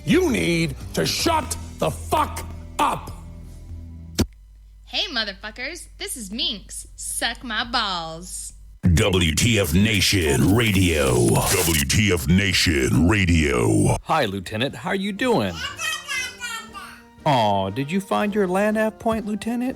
You need to shut the fuck up. Hey, motherfuckers. This is Minx. Suck my balls. WTF Nation Radio. WTF Nation Radio. Hi, Lieutenant. How are you doing? Aw, did you find your land nav point, Lieutenant?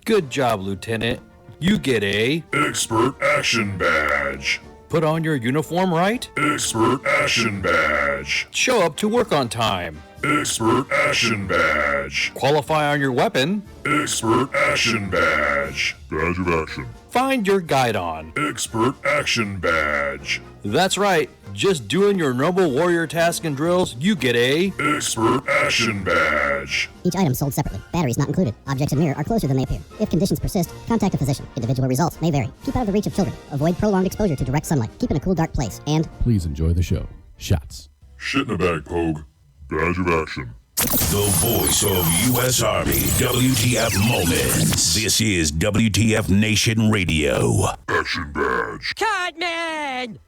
Good job, Lieutenant. You get a Expert Action Badge. put on your uniform right, Expert Action Badge. show up to work on time, Expert Action Badge. qualify on your weapon, Expert Action Badge. Badge of Action. find your guidon. Expert Action Badge. That's right, just doing your normal warrior task and drills, you get a Expert Action Badge. Each item sold separately. Batteries not included. Objects in mirror are closer than they appear. If conditions persist, contact a physician. Individual results may vary. Keep out of the reach of children. Avoid prolonged exposure to direct sunlight. Keep in a cool, dark place. And Please enjoy the show. Shots. Shit in a bag, Pogue. Badge of Action. The voice of U.S. Army. WTF Moments. This is WTF Nation Radio. Action Badge. Codman!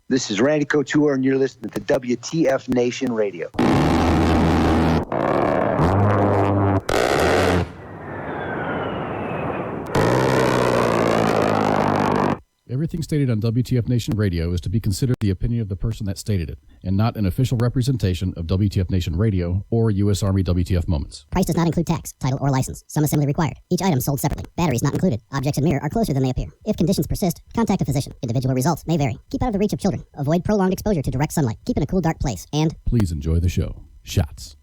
This is Randy Couture, and you're listening to WTF Nation Radio. Everything stated on WTF Nation Radio is to be considered the opinion of the person that stated it, and not an official representation of WTF Nation Radio or U.S. Army WTF Moments. price does not include tax, title, or license. Some assembly required. Each item sold separately. Batteries not included. Objects in mirror are closer than they appear. If conditions persist, contact a physician. Individual results may vary. Keep out of the reach of children. Avoid prolonged exposure to direct sunlight. Keep in a cool, dark place. And Please enjoy the show. Shots.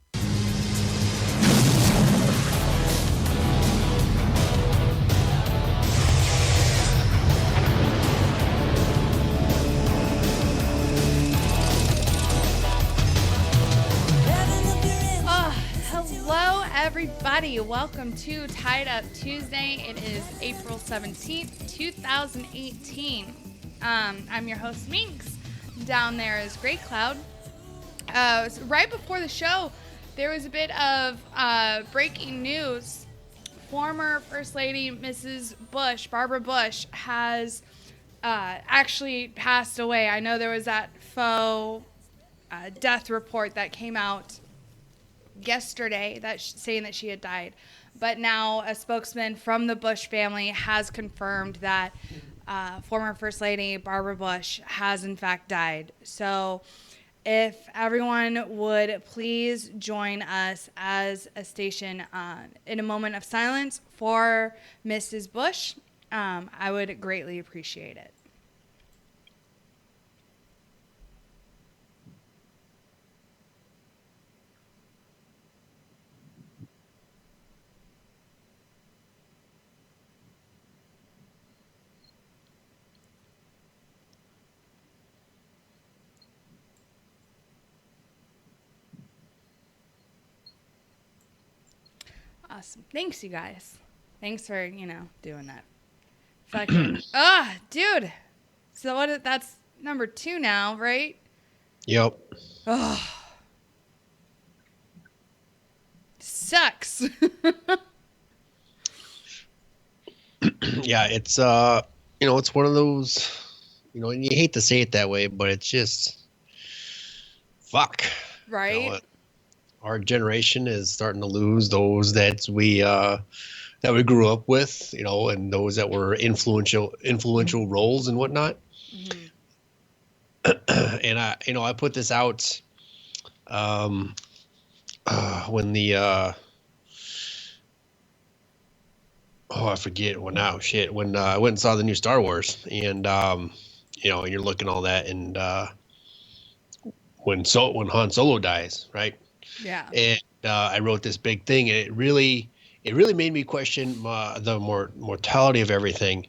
Hello, everybody. Welcome to Tied Up Tuesday. It is April 17th, 2018. I'm your host, Minx. Down there is Great Cloud. So right before the show, there was a bit of breaking news. Former First Lady Mrs. Bush, Barbara Bush, has actually passed away. I know there was that faux death report that came out yesterday saying that she had died, but now a spokesman from the Bush family has confirmed that former First Lady Barbara Bush has in fact died. So if everyone would please join us as a station in a moment of silence for Mrs. Bush, I would greatly appreciate it. Awesome. Thanks, you guys. Thanks for, doing that. Fucking, dude. So that's number 2 now, right? Yep. Sucks. Yeah, it's it's one of those, and you hate to say it that way, but it's just fuck. Right? Our generation is starting to lose those that we grew up with, and those that were influential roles and whatnot. Mm-hmm. And I put this out when the I forget when now shit when I went and saw the new Star Wars, and and you're looking all that, and when Han Solo dies, right? Yeah. And I wrote this big thing, and it really made me question the mortality of everything.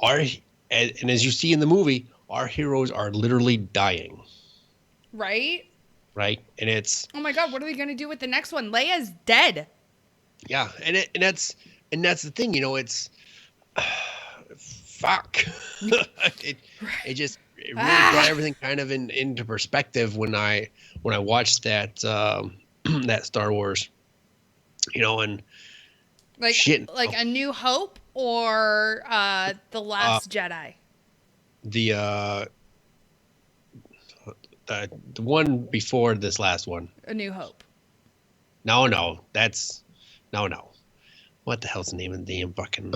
And as you see in the movie, our heroes are literally dying. Right? Right? And it's, oh my God, what are they going to do with the next one? Leia's dead. Yeah, and that's the thing, it's fuck. It really brought everything kind of into perspective when I watched that that Star Wars, and like shit. Like A New Hope or The Last Jedi. the one before this last one. A New Hope. No. That's no. What the hell's the name of the damn fucking?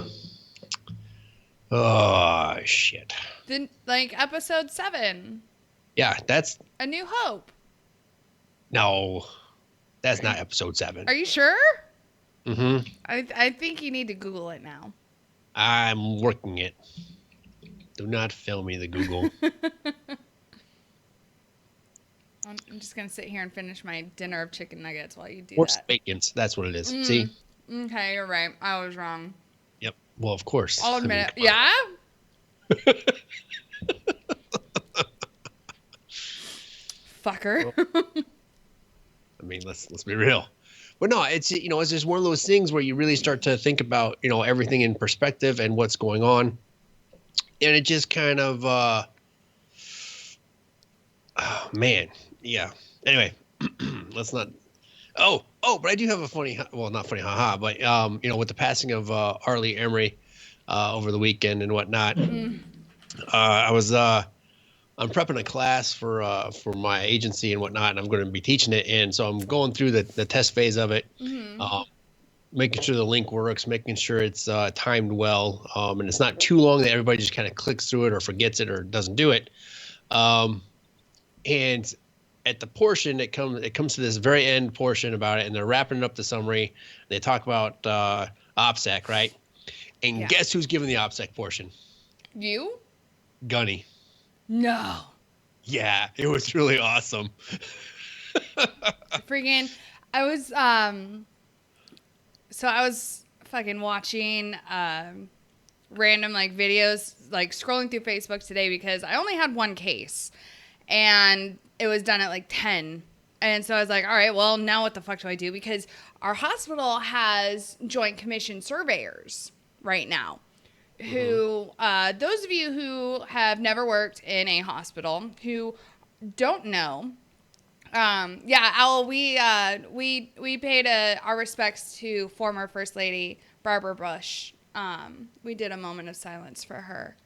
Oh shit. Then like episode 7. Yeah, that's A New Hope. no. That's not episode 7. Are you sure? Mm-hmm. I think you need to Google it now. I'm working it. Do not fail me, the Google. I'm just gonna sit here and finish my dinner of chicken nuggets while you do Or that. bacons. That's what it is. See? Okay, you're right. I was wrong. Yep. Well, of course. I'll admit it. Yeah? Fucker. I mean, let's be real. But no, it's it's just one of those things where you really start to think about everything in perspective and what's going on, and it just kind of oh man, yeah. Anyway, let's not. Oh, but I do have a funny, well, not funny, haha, but with the passing of Arlie Emery over the weekend and whatnot, I'm prepping a class for my agency and whatnot, and I'm going to be teaching it. And so I'm going through the test phase of it, making sure the link works, making sure it's timed well, and it's not too long that everybody just kind of clicks through it or forgets it or doesn't do it. And at the portion, it comes to this very end portion about it, and they're wrapping up the summary. They talk about OPSEC, right? And guess who's giving the OPSEC portion? You? Gunny. No. Yeah, it was really awesome. Freaking, I was fucking watching random like videos, like scrolling through Facebook today because I only had one case and it was done at like 10. And so I was like, all right, well, now what the fuck do I do? Because our hospital has Joint Commission surveyors right now. Who, those of you who have never worked in a hospital, who don't know, we paid our respects to former First Lady Barbara Bush. We did a moment of silence for her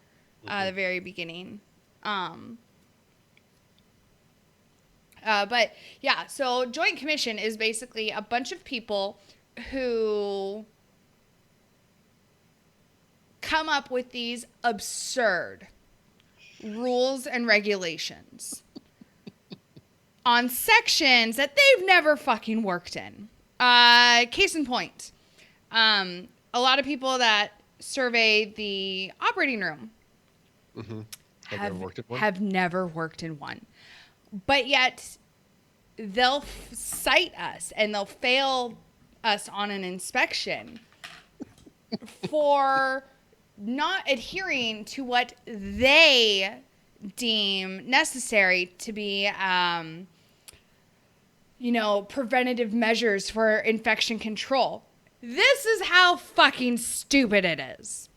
at the very beginning. But yeah, so Joint Commission is basically a bunch of people who come up with these absurd rules and regulations on sections that they've never fucking worked in. Case in point, a lot of people that survey the operating room have never worked in one. But yet they'll cite us and they'll fail us on an inspection for not adhering to what they deem necessary to be, preventative measures for infection control. This is how fucking stupid it is.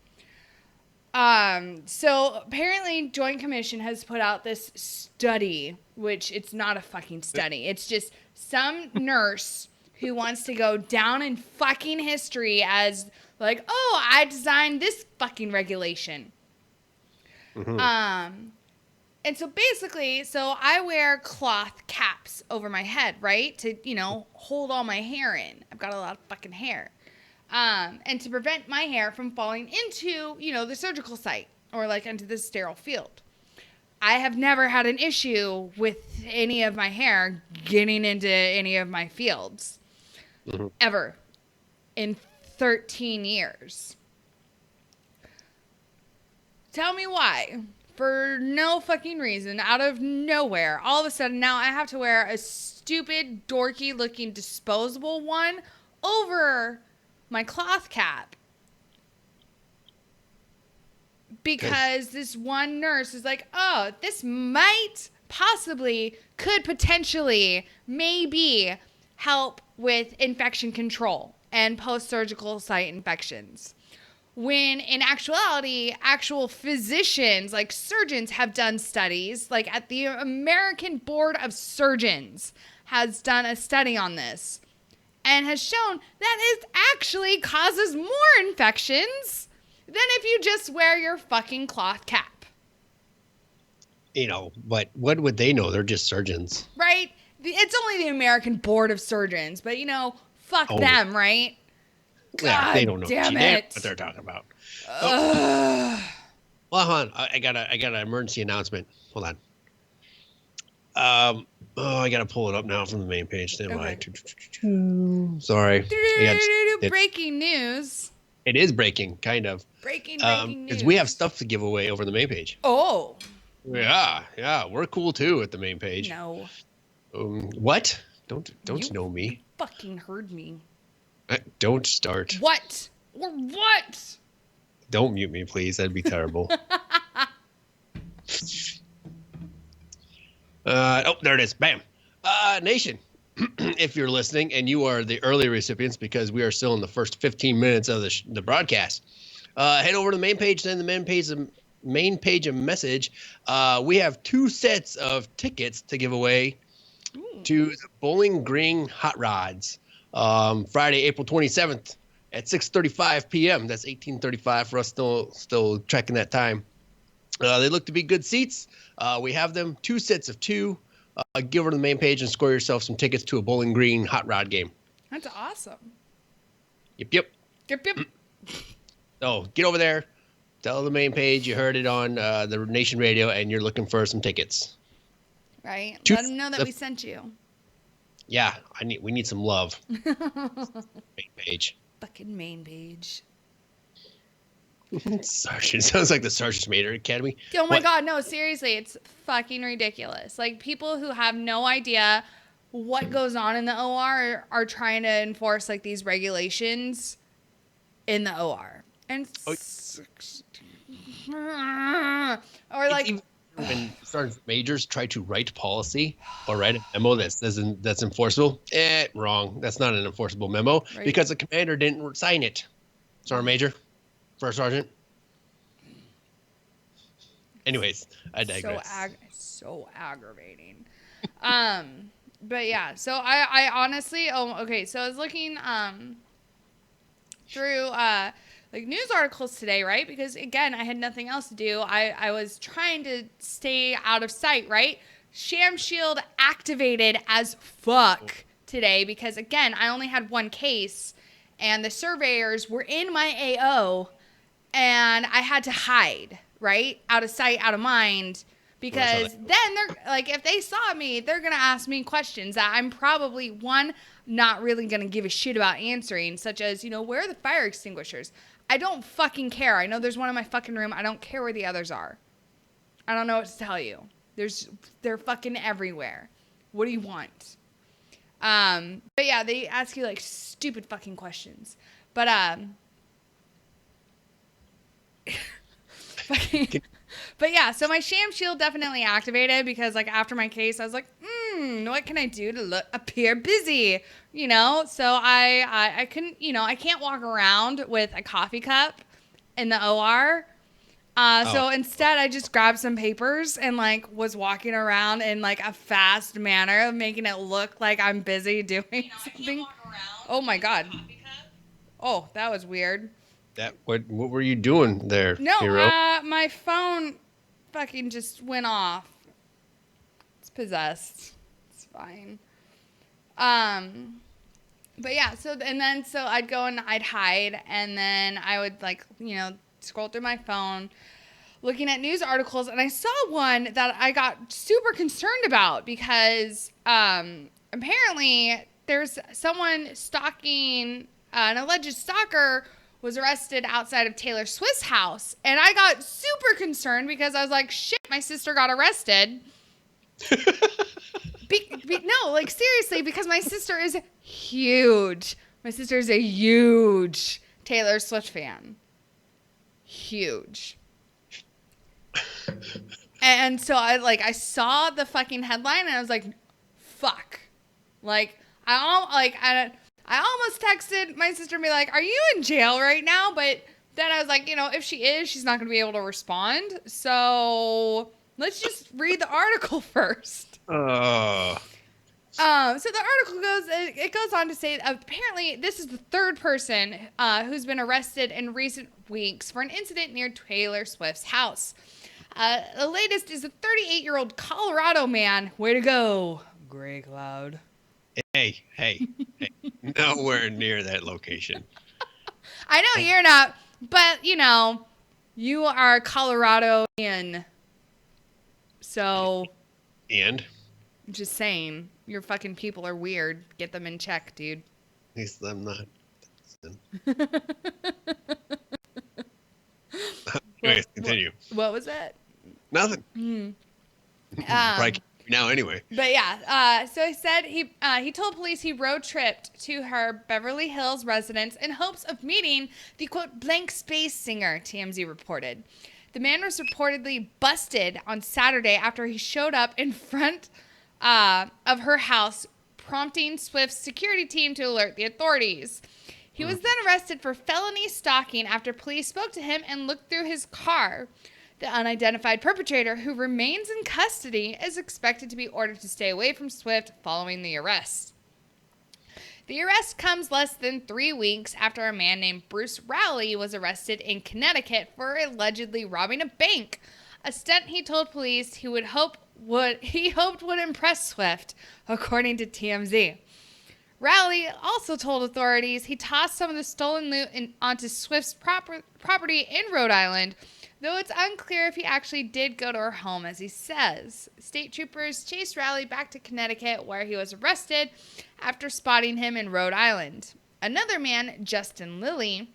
So apparently Joint Commission has put out this study, which it's not a fucking study. It's just some nurse who wants to go down in fucking history as like, oh, I designed this fucking regulation. And so basically, I wear cloth caps over my head, right? To, hold all my hair in. I've got a lot of fucking hair. And to prevent my hair from falling into, the surgical site or like into the sterile field. I have never had an issue with any of my hair getting into any of my fields. Ever. In 13 years. Tell me why. For no fucking reason, out of nowhere, all of a sudden now I have to wear a stupid, dorky looking disposable one over my cloth cap. Because this one nurse is like, oh, this might, possibly, could potentially, maybe help with infection control and post-surgical site infections. When in actuality, actual physicians, like surgeons, have done studies, like at the American Board of Surgeons has done a study on this and has shown that it actually causes more infections than if you just wear your fucking cloth cap. But what would they know? They're just surgeons. Right? It's only the American Board of Surgeons, but fuck them, right? Yeah, they don't know damn what it. they're talking about. Well, hold on. I got an emergency announcement. Hold on. I gotta pull it up now from the main page. Stand by. Sorry. Breaking news. It is breaking, kind of. Breaking news. Because we have stuff to give away over the main page. Oh. Yeah. We're cool too at the main page. No. What? Don't you know me? Fucking heard me. Don't start. What? Or what? Don't mute me, please. That'd be terrible. There it is. Bam. Nation, if you're listening and you are the early recipients, because we are still in the first 15 minutes of the broadcast, head over to the main page, send the main page a message. We have 2 sets of tickets to give away to the Bowling Green Hot Rods. Friday, April 27th at 6:35 p.m. That's 18:35 for us still checking that time. They look to be good seats. We have them 2 sets of 2. Get over to the main page and score yourself some tickets to a Bowling Green Hot Rod game. That's awesome. Yep. So get over there. Tell the main page you heard it on the Nation Radio and you're looking for some tickets. Right. Let them know that we sent you. Yeah, we need some love. Main page. Fucking main page. Sergeant sounds like the Sergeant Major Academy. Oh my God, no, seriously, it's fucking ridiculous. Like, people who have no idea what goes on in the OR are trying to enforce like these regulations in the OR, and or like. When Sergeant Majors try to write policy or write a memo that's enforceable, wrong. That's not an enforceable memo because the commander didn't sign it. Sergeant Major, First Sergeant. Anyways, I digress. So aggravating. But yeah, so I honestly, okay, so I was looking through like news articles today, right? Because again, I had nothing else to do. I was trying to stay out of sight, right? Sham Shield activated as fuck today because again, I only had 1 case and the surveyors were in my AO and I had to hide, right? Out of sight, out of mind. Because then they're like, if they saw me, they're going to ask me questions that I'm probably, one, not really going to give a shit about answering, such as, where are the fire extinguishers? I don't fucking care. I know there's one in my fucking room. I don't care where the others are. I don't know what to tell you. They're fucking everywhere. What do you want? But yeah, they ask you like stupid fucking questions. But But yeah, so my Sham Shield definitely activated because like after my case, I was like, what can I do to appear busy? So I couldn't, I can't walk around with a coffee cup in the OR. So instead I just grabbed some papers and like was walking around in like a fast manner of making it look like I'm busy doing something. Oh my God. Oh, that was weird. What were you doing there, No, hero? My phone fucking just went off. It's possessed. It's fine. But yeah, so I'd go and I'd hide, and then I would like, scroll through my phone, looking at news articles, and I saw one that I got super concerned about because apparently there's someone stalking, an alleged stalker was arrested outside of Taylor Swift's house. And I got super concerned because I was like, shit, my sister got arrested. No, like seriously, because my sister is huge. My sister is a huge Taylor Swift fan. Huge. And so I saw the fucking headline and I was like, fuck. Like, I almost texted my sister and be like, are you in jail right now? But then I was like, if she is, she's not going to be able to respond. So let's just read the article first. So the article goes on to say apparently this is the 3rd person who's been arrested in recent weeks for an incident near Taylor Swift's house. The latest is a 38-year-old Colorado man. Way to go, Gray Cloud. Hey, nowhere near that location. I know you're not, but you know, you are Coloradoan. So. And? Just saying, your fucking people are weird. Get them in check, dude. At least I'm not. Anyways, continue. What was that? Nothing. Right now, anyway. But yeah, so he said he told police he road tripped to her Beverly Hills residence in hopes of meeting the quote blank space singer. TMZ reported. The man was reportedly busted on Saturday after he showed up in front of her house, prompting Swift's security team to alert the authorities. He was then arrested for felony stalking after police spoke to him and looked through his car. The unidentified perpetrator, who remains in custody, is expected to be ordered to stay away from Swift following the arrest. The arrest comes less than 3 weeks after a man named Bruce Rowley was arrested in Connecticut for allegedly robbing a bank, a stunt he told police he hoped would impress Swift, according to TMZ. Rowley also told authorities he tossed some of the stolen loot onto Swift's property in Rhode Island, though it's unclear if he actually did go to her home, as he says. State troopers chased Rowley back to Connecticut, where he was arrested after spotting him in Rhode Island. Another man, Justin Lilly,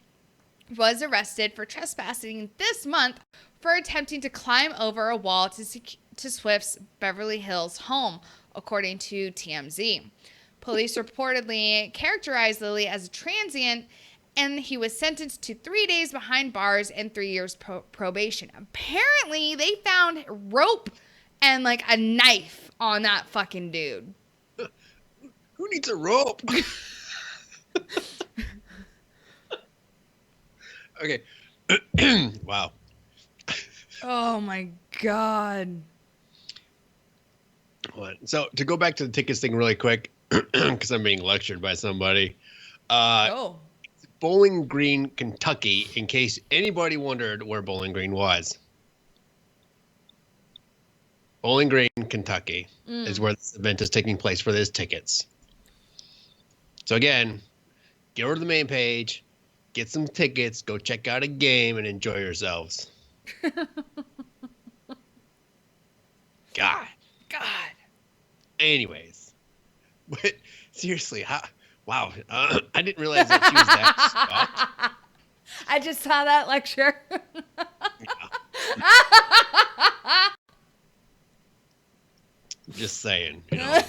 was arrested for trespassing this month for attempting to climb over a wall to Swift's Beverly Hills home, according to TMZ. Police reportedly characterized Lilly as a transient, and he was sentenced to 3 days behind bars and 3 years probation. Apparently, they found rope and like a knife on that fucking dude. Who needs a rope? Okay. Wow. Oh my God. What? So to go back to the tickets thing really quick, because I'm being lectured by somebody. Bowling Green, Kentucky, in case anybody wondered where Bowling Green was. Bowling Green, Kentucky is where this event is taking place for these tickets. So again, get over to the main page, get some tickets, go check out a game, and enjoy yourselves. God. Anyways, but seriously, wow, I didn't realize that she was that stopped. I just saw that lecture. Just saying, you know.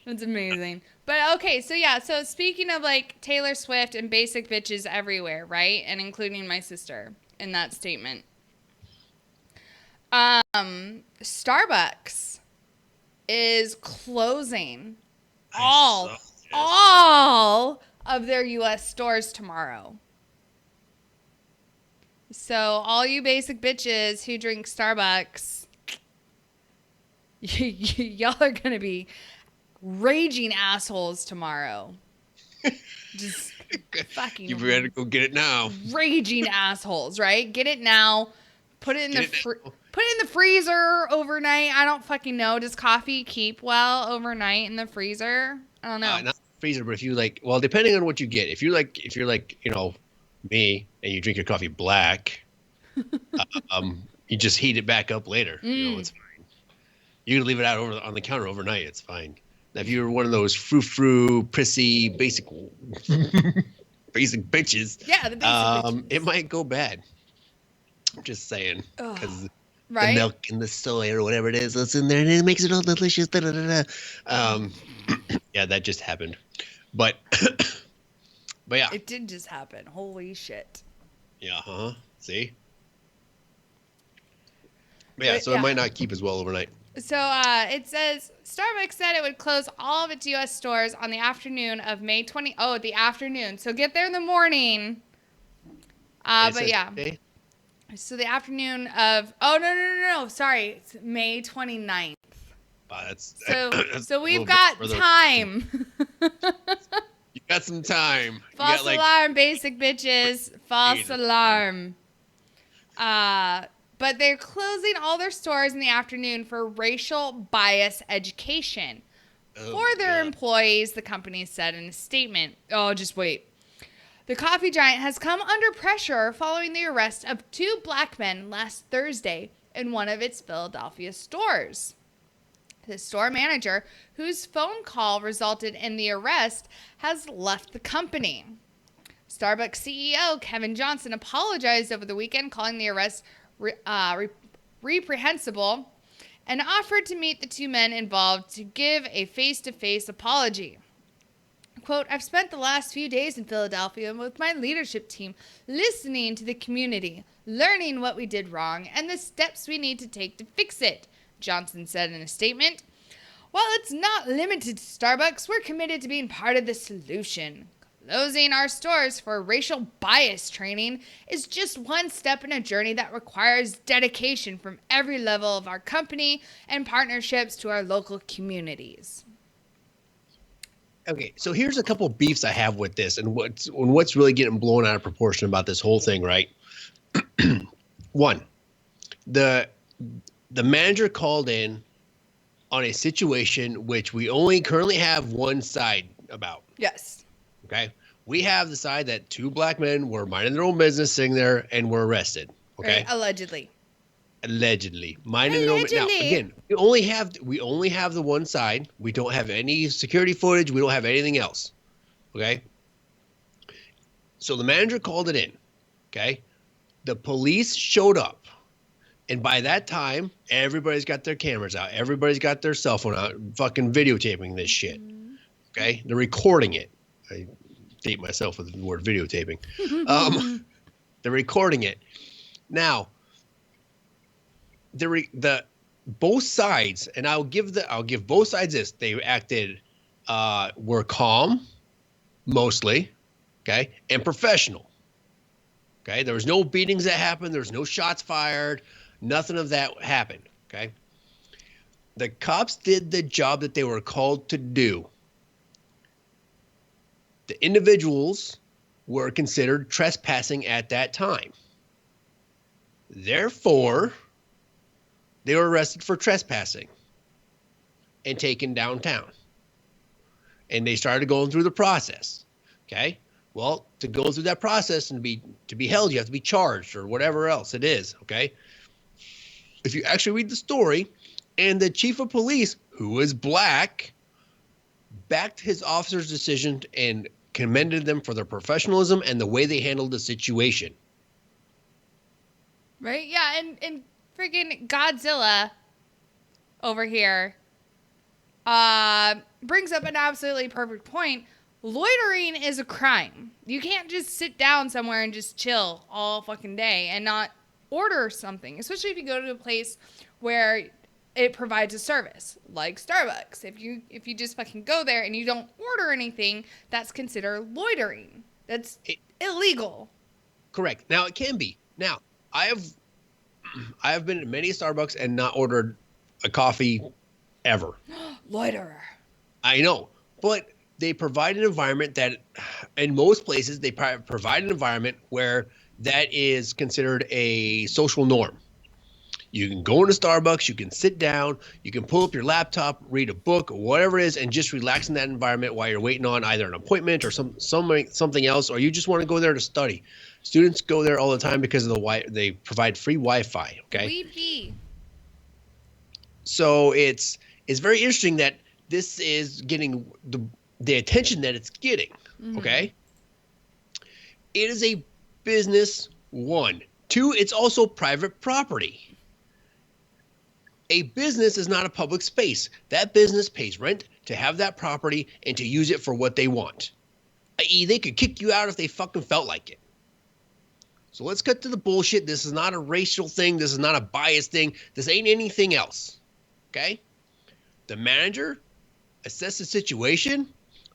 That's amazing. But okay, so speaking of like Taylor Swift and basic bitches everywhere, right? And including my sister in that statement. Starbucks is closing all of their US stores tomorrow. So all you basic bitches who drink Starbucks, y'all are going to be raging assholes tomorrow. Just fucking. You better go get it now. Raging assholes, right? Get it now. Put it in put it in the freezer overnight. I don't fucking know. Does coffee keep well overnight in the freezer? I don't know. Not freezer, but if you like, well, depending on what you get. If you're like, you know, me, and you drink your coffee black, you just heat it back up later. You know, it's fine. You can leave it out on the counter overnight. It's fine. Now, if you're one of those frou-frou, prissy, basic bitches, yeah, the basic bitches. It might go bad. I'm just saying, because right? the milk and the soy or whatever it is that's in there, and it makes it all delicious. Yeah, that just happened, but yeah, it did just happen. Holy shit. Yeah, see? But yeah, so it might not keep as well overnight. So it says Starbucks said it would close all of its U.S. stores on the afternoon of May 20. Oh, the afternoon. So get there in the morning. But yeah. Today? So the afternoon of. Oh, no. Sorry. It's May 29th. That's so we've got time. You Got some time. False alarm, basic bitches. False Jesus. alarm. But they're closing all their stores in the afternoon for racial bias education. For their employees, the company said in a statement. Oh, just wait. The coffee giant has come under pressure following the arrest of 2 black men last Thursday in one of its Philadelphia stores. The store manager, whose phone call resulted in the arrest, has left the company. Starbucks CEO Kevin Johnson apologized over the weekend, calling the arrest reprehensible, and offered to meet the 2 men involved to give a face-to-face apology. Quote, I've spent the last few days in Philadelphia with my leadership team, listening to the community, learning what we did wrong, and the steps we need to take to fix it, Johnson said in a statement. While it's not limited to Starbucks, we're committed to being part of the solution. Closing our stores for racial bias training is just one step in a journey that requires dedication from every level of our company and partnerships to our local communities. Okay, so here's a couple beefs I have with this and what's really getting blown out of proportion about this whole thing, right? One, the manager called in on a situation which we only currently have one side about. Yes. Okay. We have the side that 2 black men were minding their own business, sitting there, and were arrested. Okay. Right, allegedly. Minding their own. Now, again, we only have the one side. We don't have any security footage. We don't have anything else. Okay. So the manager called it in. Okay. The police showed up. And by that time, everybody's got their cameras out. Everybody's got their cell phone out, fucking videotaping this shit. Okay. They're recording it. I date myself with the word videotaping. They're recording it. Now, the both sides, and I'll give both sides this. They acted were calm, mostly, okay, and professional. Okay, there was no beatings that happened. There was no shots fired. Nothing of that happened. Okay, the cops did the job that they were called to do. The individuals were considered trespassing at that time. Therefore, they were arrested for trespassing and taken downtown. And they started going through the process. Okay? Well, to go through that process and to be held, you have to be charged or whatever else it is. Okay? If you actually read the story, and the chief of police, who is black, backed his officer's decision and commended them for their professionalism and the way they handled the situation. Right? Yeah, and freaking Godzilla over here brings up an absolutely perfect point. Loitering is a crime. You can't just sit down somewhere and just chill all fucking day and not order something, especially if you go to a place where it provides a service like Starbucks. If you just fucking go there and you don't order anything, that's considered loitering. That's illegal. Correct. Now it can be. Now I have been at many Starbucks and not ordered a coffee ever. Loiterer. I know, but they provide an environment that, in most places, they provide an environment where that is considered a social norm. You can go into Starbucks, you can sit down, you can pull up your laptop, read a book, or whatever it is, and just relax in that environment while you're waiting on either an appointment or something else, or you just want to go there to study. Students go there all the time because of they provide free Wi-Fi. Okay. Wi-Fi. So it's very interesting that this is getting the attention that it's getting. Mm-hmm. Okay. It is a business. 1, 2. It's also private property. A business is not a public space. That business pays rent to have that property and to use it for what they want. I.e., they could kick you out if they fucking felt like it. So let's cut to the bullshit. This is not a racial thing. This is not a bias thing. This ain't anything else. Okay? The manager assessed the situation,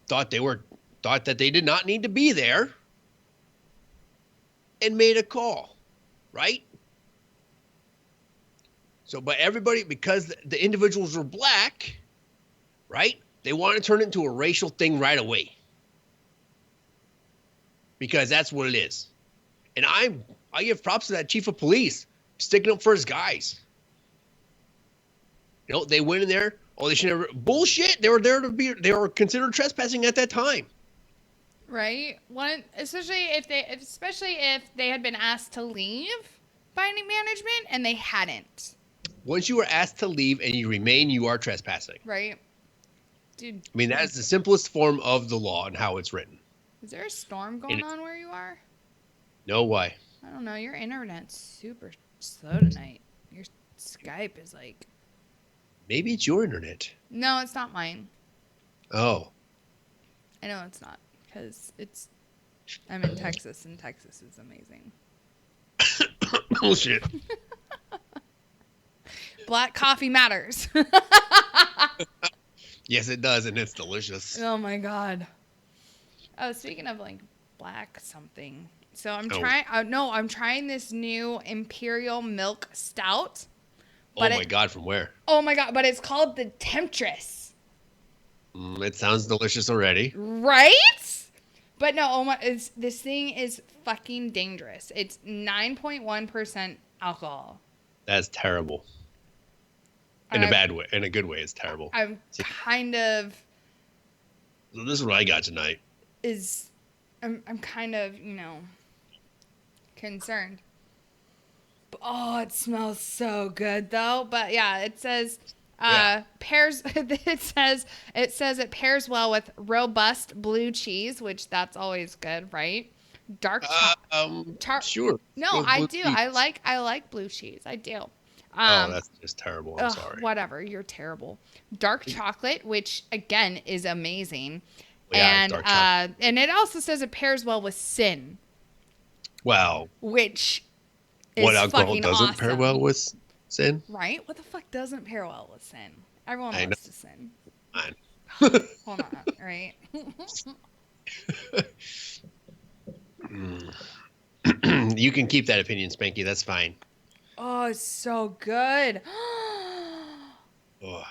thought that they did not need to be there, and made a call, right? So, but everybody, because the individuals were black, right? They want to turn it into a racial thing right away. because that's what it is. And I give props to that chief of police sticking up for his guys. You know, they went in there. Oh, they should never bullshit. They were considered trespassing at that time. Right? Especially if they had been asked to leave by management and they hadn't. Once you are asked to leave and you remain, you are trespassing. Right. Dude. I mean, that is the simplest form of the law and how it's written. Is there a storm going on where you are? No, why? I don't know. Your internet's super slow tonight. Your Skype is like... Maybe it's your internet. No, it's not mine. Oh. I know it's not, because I'm in Texas, and Texas is amazing. Bullshit. Black coffee matters. Yes, it does, and it's delicious. Oh my god. Oh, speaking of like black something, so I'm trying this new Imperial Milk Stout. Oh my god, from where? Oh my god, but it's called the Temptress. It sounds delicious already. Right? But no, this thing is fucking dangerous. It's 9.1% alcohol. That's terrible. In a bad way. In a good way, it's terrible. I'm kind of... So this is what I got tonight. I'm kind of, concerned. Oh, it smells so good though. But yeah, it says pairs. It says it pairs well with robust blue cheese, which that's always good, right? Dark. Sure. No, I do. Cheese. I like blue cheese. I do. That's just terrible. I'm sorry. Whatever. You're terrible. Dark chocolate, which again is amazing, yeah, and it also says it pairs well with sin. Wow. Which. What alcohol doesn't pair well with sin? Right? What the fuck doesn't pair well with sin? Everyone wants to sin. Fine. Hold on, right? You can keep that opinion, Spanky. That's fine. Oh, it's so good. So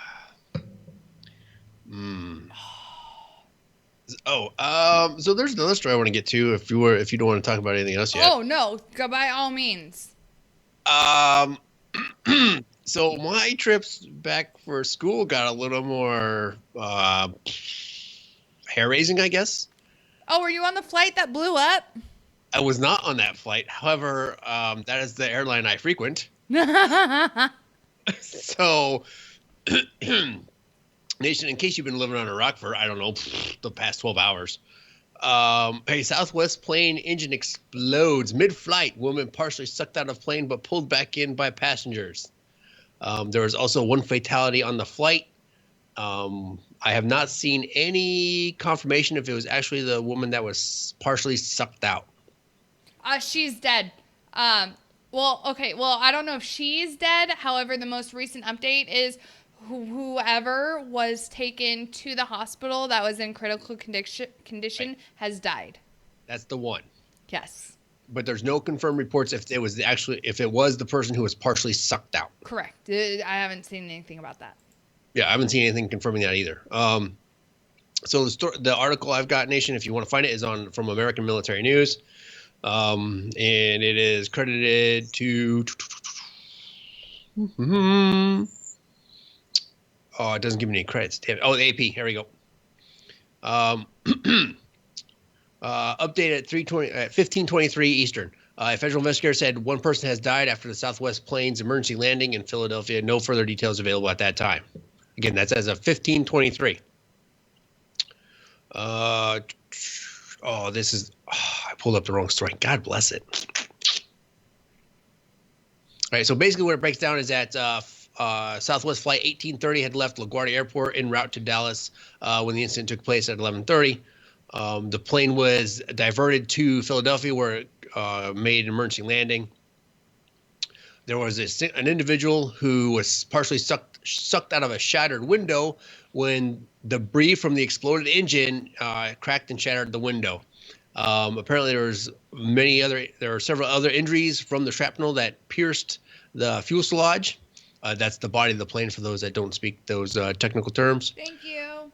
there's another story I want to get to if you don't want to talk about anything else yet. Oh no, go by all means. So my trips back for school got a little more hair-raising, I guess. Oh, were you on the flight that blew up? I was not on that flight. However, that is the airline I frequent. So, Nation, in case you've been living on a rock for, I don't know, the past 12 hours, a Southwest plane engine explodes mid-flight. Woman partially sucked out of plane but pulled back in by passengers. There was also one fatality on the flight. I have not seen any confirmation if it was actually the woman that was partially sucked out. She's dead. Well, I don't know if she's dead. However, the most recent update is whoever was taken to the hospital that was in critical condition has died. That's the one. Yes. But there's no confirmed reports if it was the person who was partially sucked out. Correct. I haven't seen anything about that. Yeah, I haven't seen anything confirming that either. So the article I've got, Nation, if you want to find it, is from American Military News. And it is credited to... Oh, it doesn't give me any credits. Damn it. Oh, the AP. Here we go. Update at 15:23 Eastern. A federal investigator said one person has died after the Southwest Plains emergency landing in Philadelphia. No further details available at that time. Again, that's as of 15:23. I pulled up the wrong story. God bless it. All right, so basically what it breaks down is that Southwest Flight 1830 had left LaGuardia Airport en route to Dallas when the incident took place at 11:30. The plane was diverted to Philadelphia where it made an emergency landing. There was an individual who was partially sucked out of a shattered window when debris from the exploded engine cracked and shattered the window. Apparently, there are several other injuries from the shrapnel that pierced the fuselage. That's the body of the plane for those that don't speak those technical terms. Thank you.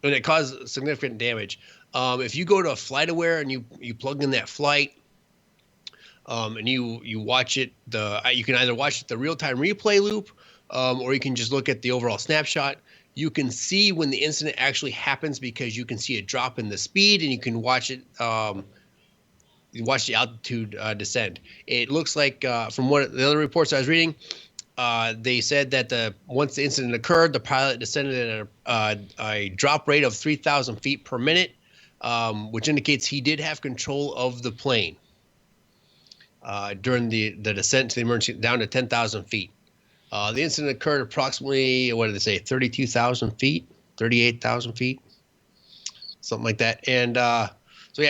And it caused significant damage. If you go to FlightAware and you plug in that flight, and you watch it, you can either watch the real-time replay loop, or you can just look at the overall snapshot. You can see when the incident actually happens because you can see a drop in the speed, and you can watch it. You watch the altitude descend. It looks like from what the other reports I was reading, they said that once the incident occurred, the pilot descended at a drop rate of 3,000 feet per minute, which indicates he did have control of the plane during the descent to the emergency down to 10,000 feet. The incident occurred approximately, what did they say, 32,000 feet, 38,000 feet, something like that. And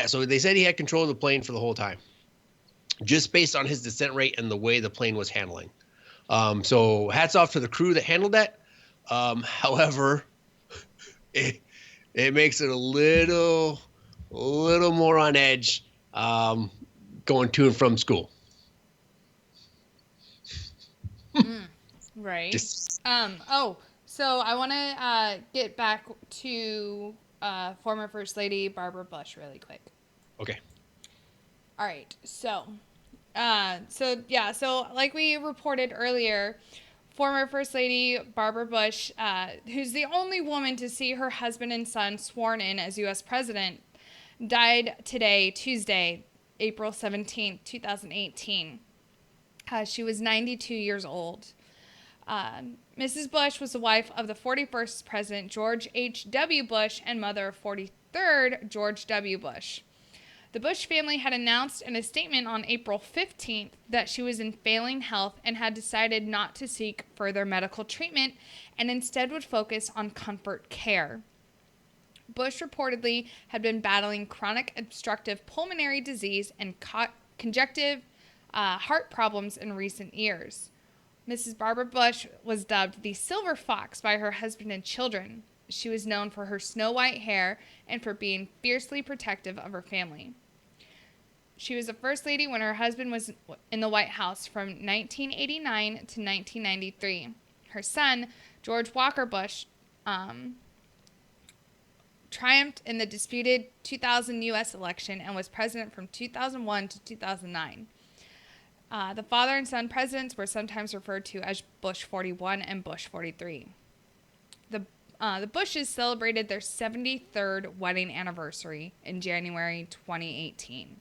so they said he had control of the plane for the whole time, just based on his descent rate and the way the plane was handling. So hats off to the crew that handled that. However, it makes it a little more on edge going to and from school. Right. Just, So I want to get back to former First Lady Barbara Bush really quick. okay. All right. So like we reported earlier, former First Lady Barbara Bush, who's the only woman to see her husband and son sworn in as U.S. president, died today, Tuesday, April 17th, 2018. She was 92 years old. Mrs. Bush was the wife of the 41st President George H.W. Bush and mother of 43rd George W. Bush. The Bush family had announced in a statement on April 15th that she was in failing health and had decided not to seek further medical treatment and instead would focus on comfort care. Bush reportedly had been battling chronic obstructive pulmonary disease and congestive heart problems in recent years. Mrs. Barbara Bush was dubbed the Silver Fox by her husband and children. She was known for her snow white hair and for being fiercely protective of her family. She was the First Lady when her husband was in the White House from 1989 to 1993. Her son, George Walker Bush, triumphed in the disputed 2000 U.S. election and was president from 2001 to 2009. The father and son presidents were sometimes referred to as Bush 41 and Bush 43. The Bushes celebrated their 73rd wedding anniversary in January 2018.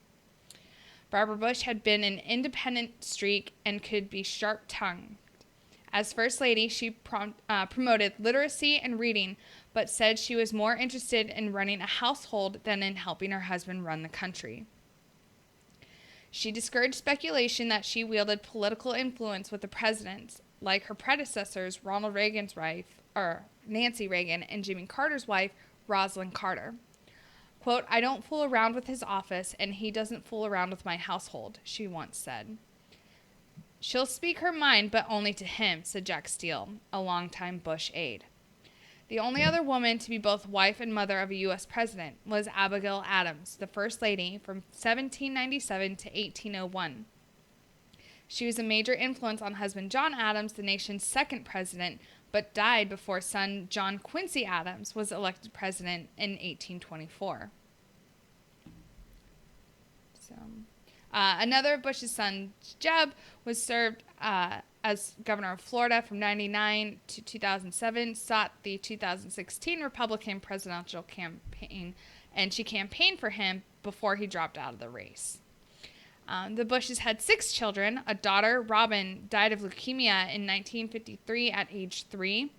Barbara Bush had been an independent streak and could be sharp-tongued. As First Lady, she promoted literacy and reading, but said she was more interested in running a household than in helping her husband run the country. She discouraged speculation that she wielded political influence with the presidents, like her predecessors, Ronald Reagan's wife, or Nancy Reagan, and Jimmy Carter's wife, Rosalind Carter. Quote, "I don't fool around with his office, and he doesn't fool around with my household," she once said. "She'll speak her mind, but only to him," said Jack Steele, a longtime Bush aide. The only other woman to be both wife and mother of a U.S. president was Abigail Adams, the First Lady from 1797 to 1801. She was a major influence on husband John Adams, the nation's second president, but died before son John Quincy Adams was elected president in 1824. Another of Bush's son, Jeb, was served as governor of Florida from 1999 to 2007, sought the 2016 Republican presidential campaign, and she campaigned for him before he dropped out of the race. The Bushes had 6 children. A daughter, Robin, died of leukemia in 1953 at age 3.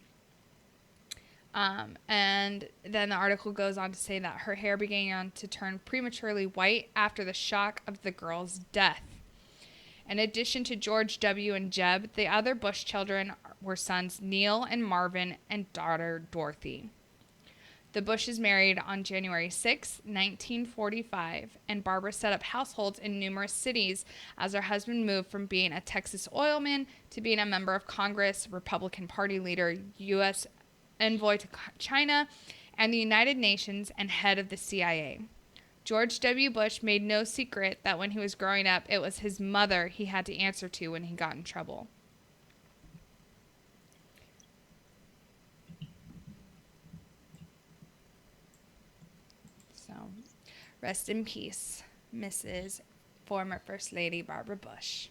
And then the article goes on to say that her hair began to turn prematurely white after the shock of the girl's death. In addition to George W. and Jeb, the other Bush children were sons Neil and Marvin and daughter Dorothy. The Bushes married on January 6, 1945, and Barbara set up households in numerous cities as her husband moved from being a Texas oilman to being a member of Congress, Republican Party leader, U.S. envoy to China and the United Nations, and head of the CIA. George W. Bush made no secret that when he was growing up, it was his mother he had to answer to when he got in trouble. So, Rest in peace, Mrs. former First Lady Barbara Bush.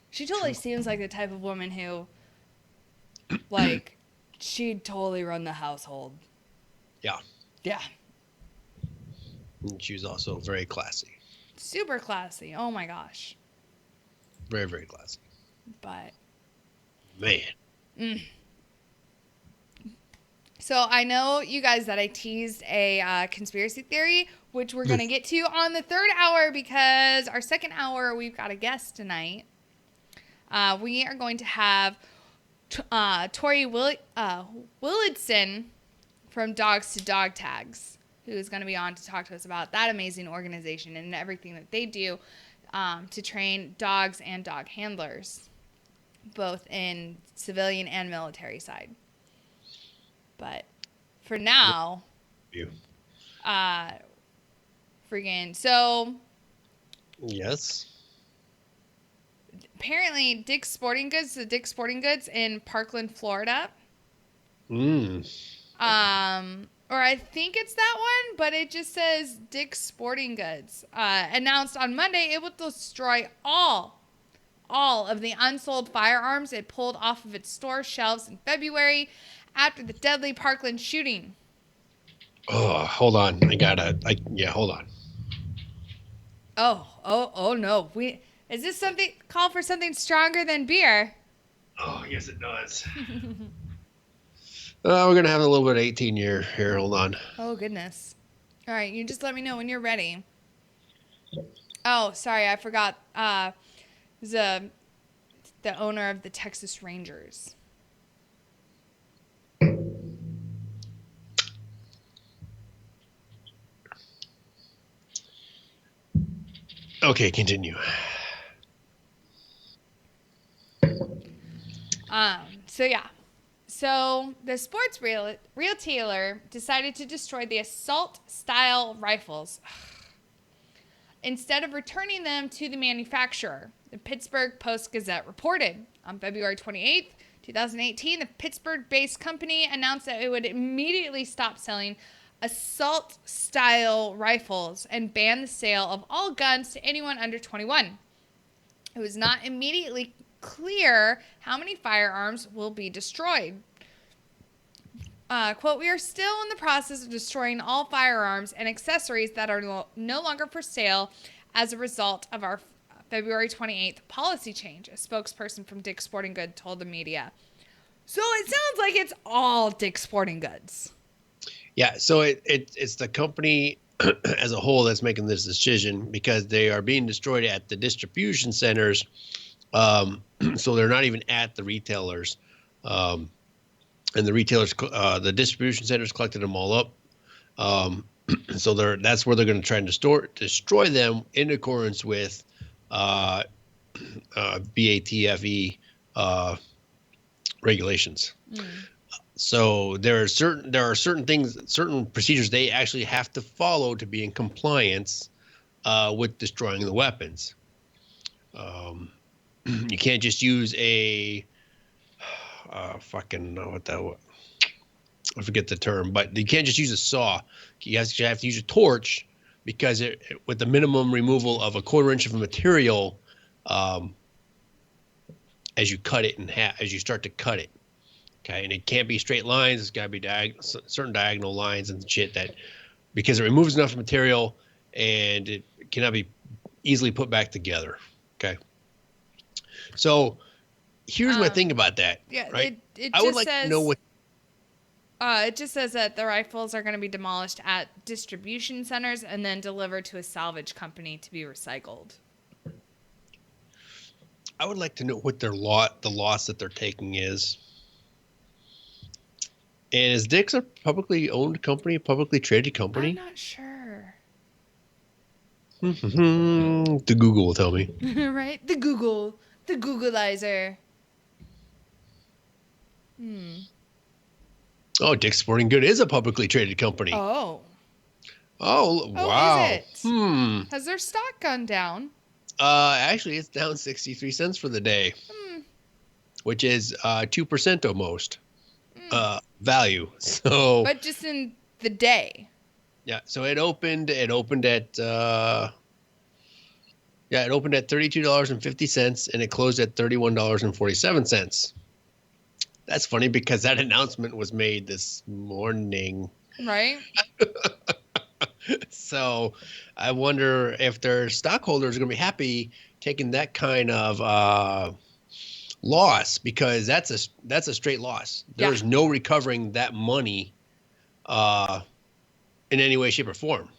She totally seems like the type of woman who, like, she'd totally run the household. Yeah. Yeah. And she was also very classy. Super classy. Oh my gosh. Very, very classy. But. Man. So I know, you guys, that I teased a conspiracy theory, which we're going to get to on the third hour, because our second hour, we've got a guest tonight. We are going to have Torre Willadsen from Dogs to Dogtags, who is going to be on to talk to us about that amazing organization and everything that they do to train dogs and dog handlers, both in civilian and military side. But for now, so yes. Apparently, Dick's Sporting Goods in Parkland, Florida. Or I think it's that one, but it just says Dick's Sporting Goods. Announced on Monday it will destroy all of the unsold firearms it pulled off of its store shelves in February after the deadly Parkland shooting. Oh, hold on. Hold on. Oh no. Is this something call for something stronger than beer? Oh, yes, it does. We're going to have a little bit of 18-year here. Hold on. Oh, goodness. All right. You just let me know when you're ready. Oh, sorry. I forgot. The owner of the Texas Rangers. Okay, continue. So the sports retailer decided to destroy the assault-style rifles instead of returning them to the manufacturer. The Pittsburgh Post-Gazette reported on February 28th, 2018, the Pittsburgh-based company announced that it would immediately stop selling assault-style rifles and ban the sale of all guns to anyone under 21. It was not immediately clear how many firearms will be destroyed. Quote, "We are still in the process of destroying all firearms and accessories that are no longer for sale as a result of our February 28th policy change," a spokesperson from Dick's Sporting Goods told the media. So it sounds like it's all Dick's Sporting Goods. Yeah, so it's the company as a whole that's making this decision, because they are being destroyed at the distribution centers. So they're not even at the retailers. And the retailers, the distribution centers collected them all up. So that's where they're going to try and destroy them in accordance with BATFE regulations. So there are certain things, certain procedures they actually have to follow to be in compliance with destroying the weapons. You can't just use I forget the term, but you can't just use a saw. You actually have to use a torch, because with the minimum removal of a 1/4 inch of a material, as you cut it in half, as you start to cut it. Okay, and it can't be straight lines. It's got to be certain diagonal lines and shit, because it removes enough material and it cannot be easily put back together. Okay. So here's my thing about that. Yeah, right? It I would like to know what. It just says that the rifles are going to be demolished at distribution centers and then delivered to a salvage company to be recycled. I would like to know what the loss that they're taking is. And is Dick's a publicly owned company, a publicly traded company? I'm not sure. The Google will tell me. Right? The Googleizer. Oh, Dick's Sporting Goods is a publicly traded company. Oh, wow. Is it? Has their stock gone down? Actually, it's down 63 cents for the day, which is 2% almost. value. So, but just in the day. yeah. So it opened at $32.50 and it closed at $31.47. That's funny because that announcement was made this morning. Right. So I wonder if their stockholders are going to be happy taking that kind of loss, because that's a straight loss. There's no recovering that money in any way, shape, or form.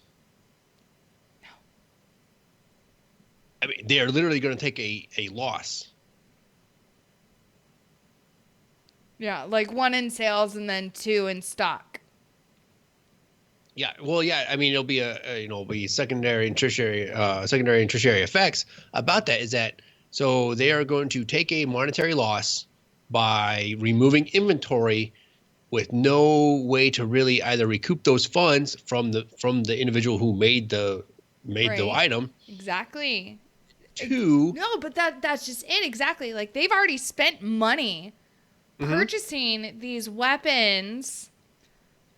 No. I mean, they are literally going to take a loss. Yeah, like 1 in sales and then 2 in stock. Yeah, well, yeah. I mean, it'll be be secondary and tertiary effects about that. Is that so? They are going to take a monetary loss by removing inventory with no way to really either recoup those funds from the individual who made the item. Exactly. No, but that's just it. Exactly. Like, they've already spent money purchasing these weapons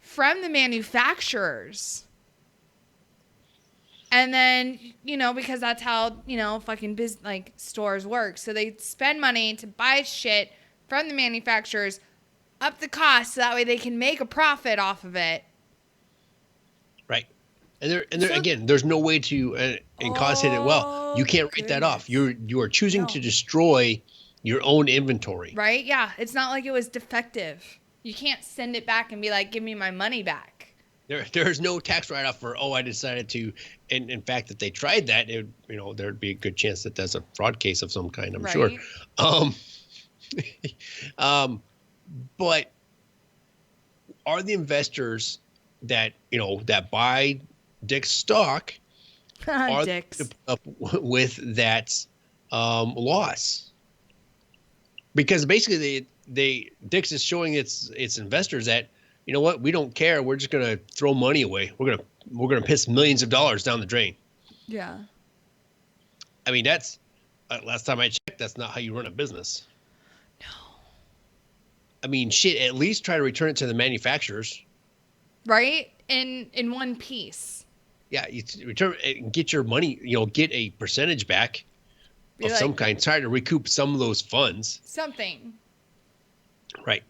from the manufacturers. And then, because that's how, fucking stores work. So they spend money to buy shit from the manufacturers, up the cost, so that way they can make a profit off of it. Right. And again, there's no way to, and cost hit it well. You can't write that off. You are choosing to destroy your own inventory. Right? Yeah. It's not like it was defective. You can't send it back and be like, give me my money back. There's no tax write-off for, I decided to, and in fact, if they tried that, there'd be a good chance that that's a fraud case of some kind, I'm sure. But are the investors that buy Dick's stock are Dicks. to put up with that loss? Because basically Dick's is showing its investors that, you know what, we don't care. We're just gonna throw money away. We're gonna piss millions of dollars down the drain. Yeah. I mean, that's last time I checked, that's not how you run a business. No. I mean, shit. At least try to return it to the manufacturers. Right? In one piece. Yeah, you return and get your money. Get a percentage back of some kind. Try to recoup some of those funds. Something. Right.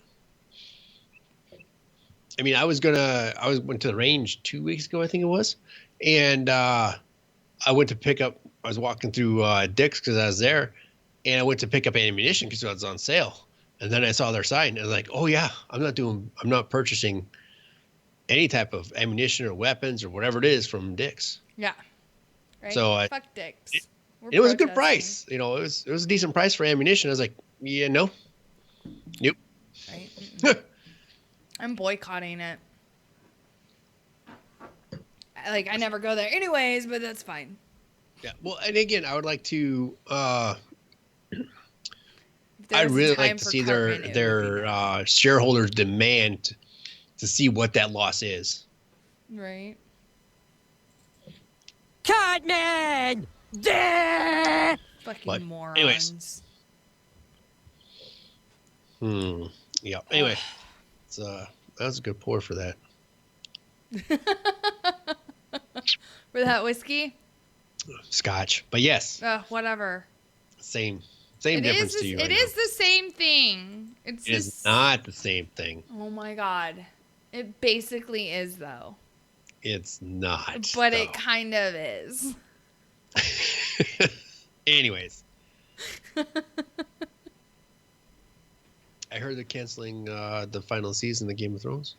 I mean, I went to the range 2 weeks ago, I think it was, and I went to pick up. I was walking through Dick's because I was there, and I went to pick up ammunition because it was on sale. And then I saw their sign, and I was like, "Oh yeah, I'm not purchasing any type of ammunition or weapons or whatever it is from Dick's." Yeah. Right. So fuck Dick's. It was a good price. It was a decent price for ammunition. I was like, "Yeah, no, nope." Right. I'm boycotting it. I never go there anyways, but that's fine. Yeah. Well, and again, I would like to. I'd really like to see their shareholders demand to see what that loss is. Right. Cartman! Fucking morons. Anyways. Yeah. Anyway, that was a good pour for that. For that whiskey? Scotch, but yes. Whatever. Same difference to you. It is the same thing. It is not the same thing. Oh my god. It basically is, though. It's not. But it kind of is. Anyways. I heard they're canceling the final season of Game of Thrones.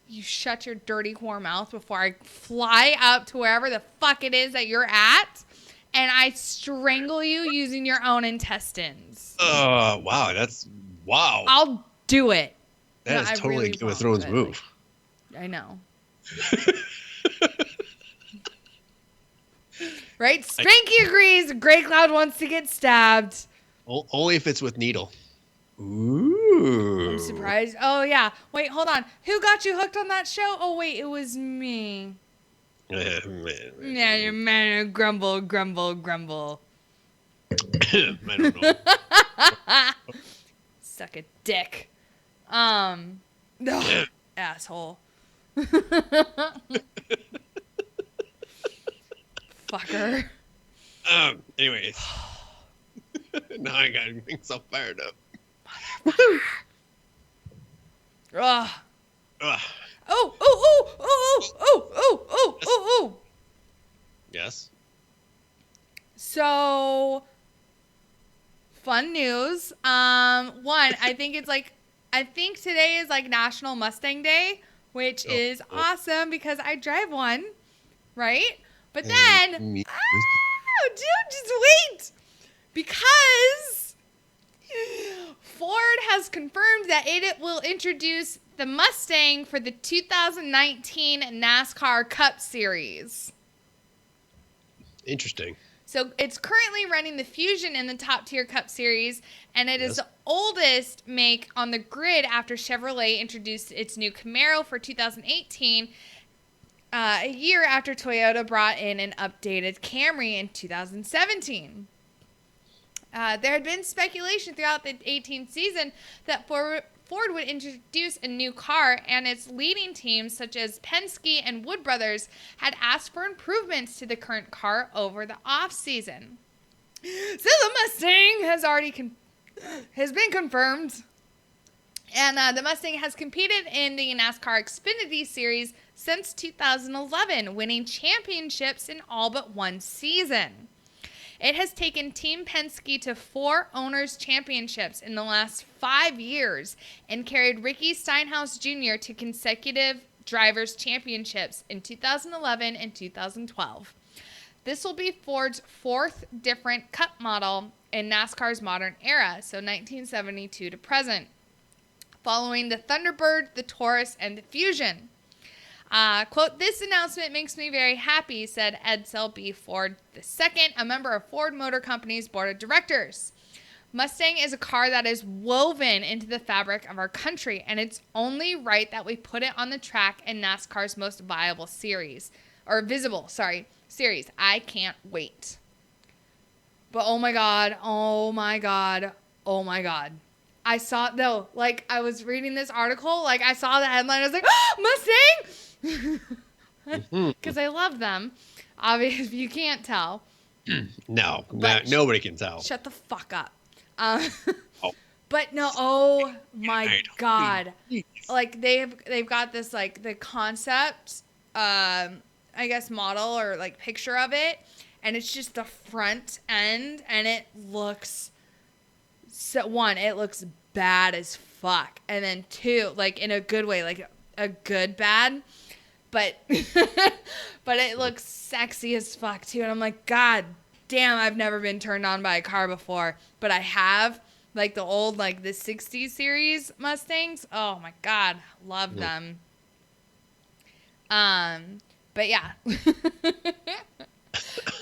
You shut your dirty whore mouth before I fly up to wherever the fuck it is that you're at, and I strangle you using your own intestines. Wow. Wow. I'll do it. That is totally a Game of Thrones move. I know. Right? Spanky agrees. Grey Cloud wants to get stabbed. Only if it's with needle. Ooh. I'm surprised. Oh, yeah. Wait, hold on. Who got you hooked on that show? Oh, wait, it was me. Yeah, you man, grumble. I don't know. Suck a dick. No, asshole. Fucker. Anyways. Now I got myself fired up. Ugh. Ugh. Oh. Yes. So, fun news. One, I think today is like National Mustang Day, which is awesome because I drive one, right? But then, dude, just wait. Because Ford has confirmed that it will introduce the Mustang for the 2019 NASCAR Cup Series. Interesting. So it's currently running the Fusion in the top tier Cup Series, and it is the oldest make on the grid after Chevrolet introduced its new Camaro for 2018, a year after Toyota brought in an updated Camry in 2017. There had been speculation throughout the 18th season that Ford would introduce a new car, and its leading teams such as Penske and Wood Brothers had asked for improvements to the current car over the off-season. So the Mustang has been confirmed, and the Mustang has competed in the NASCAR Xfinity Series since 2011, winning championships in all but one season. It has taken Team Penske to 4 Owners' Championships in the last 5 years and carried Ricky Stenhouse Jr. to consecutive Drivers' Championships in 2011 and 2012. This will be Ford's 4th different Cup model in NASCAR's modern era, so 1972 to present, following the Thunderbird, the Taurus, and the Fusion. Quote, "This announcement makes me very happy," said Edsel B. Ford II, a member of Ford Motor Company's board of directors. Mustang is a car that is woven into the fabric of our country, and it's only right that we put it on the track in NASCAR's most visible series. I can't wait. But oh my God. I saw, though, like, I was reading this article, like, I saw the headline, I was like, oh, Mustang! Because I love them. Obviously, if you can't tell. No, nobody can tell. Shut the fuck up. But no, oh my God. Like, they've got this, like, the concept, I guess, model or, like, picture of it, and it's just the front end, and it looks... So one, it looks bad as fuck, and then two, like in a good way, like a good bad, but but it looks sexy as fuck too. And I'm like, God damn, I've never been turned on by a car before, but I have, like the old, like the 60s series Mustangs. Oh my God, love them. But yeah.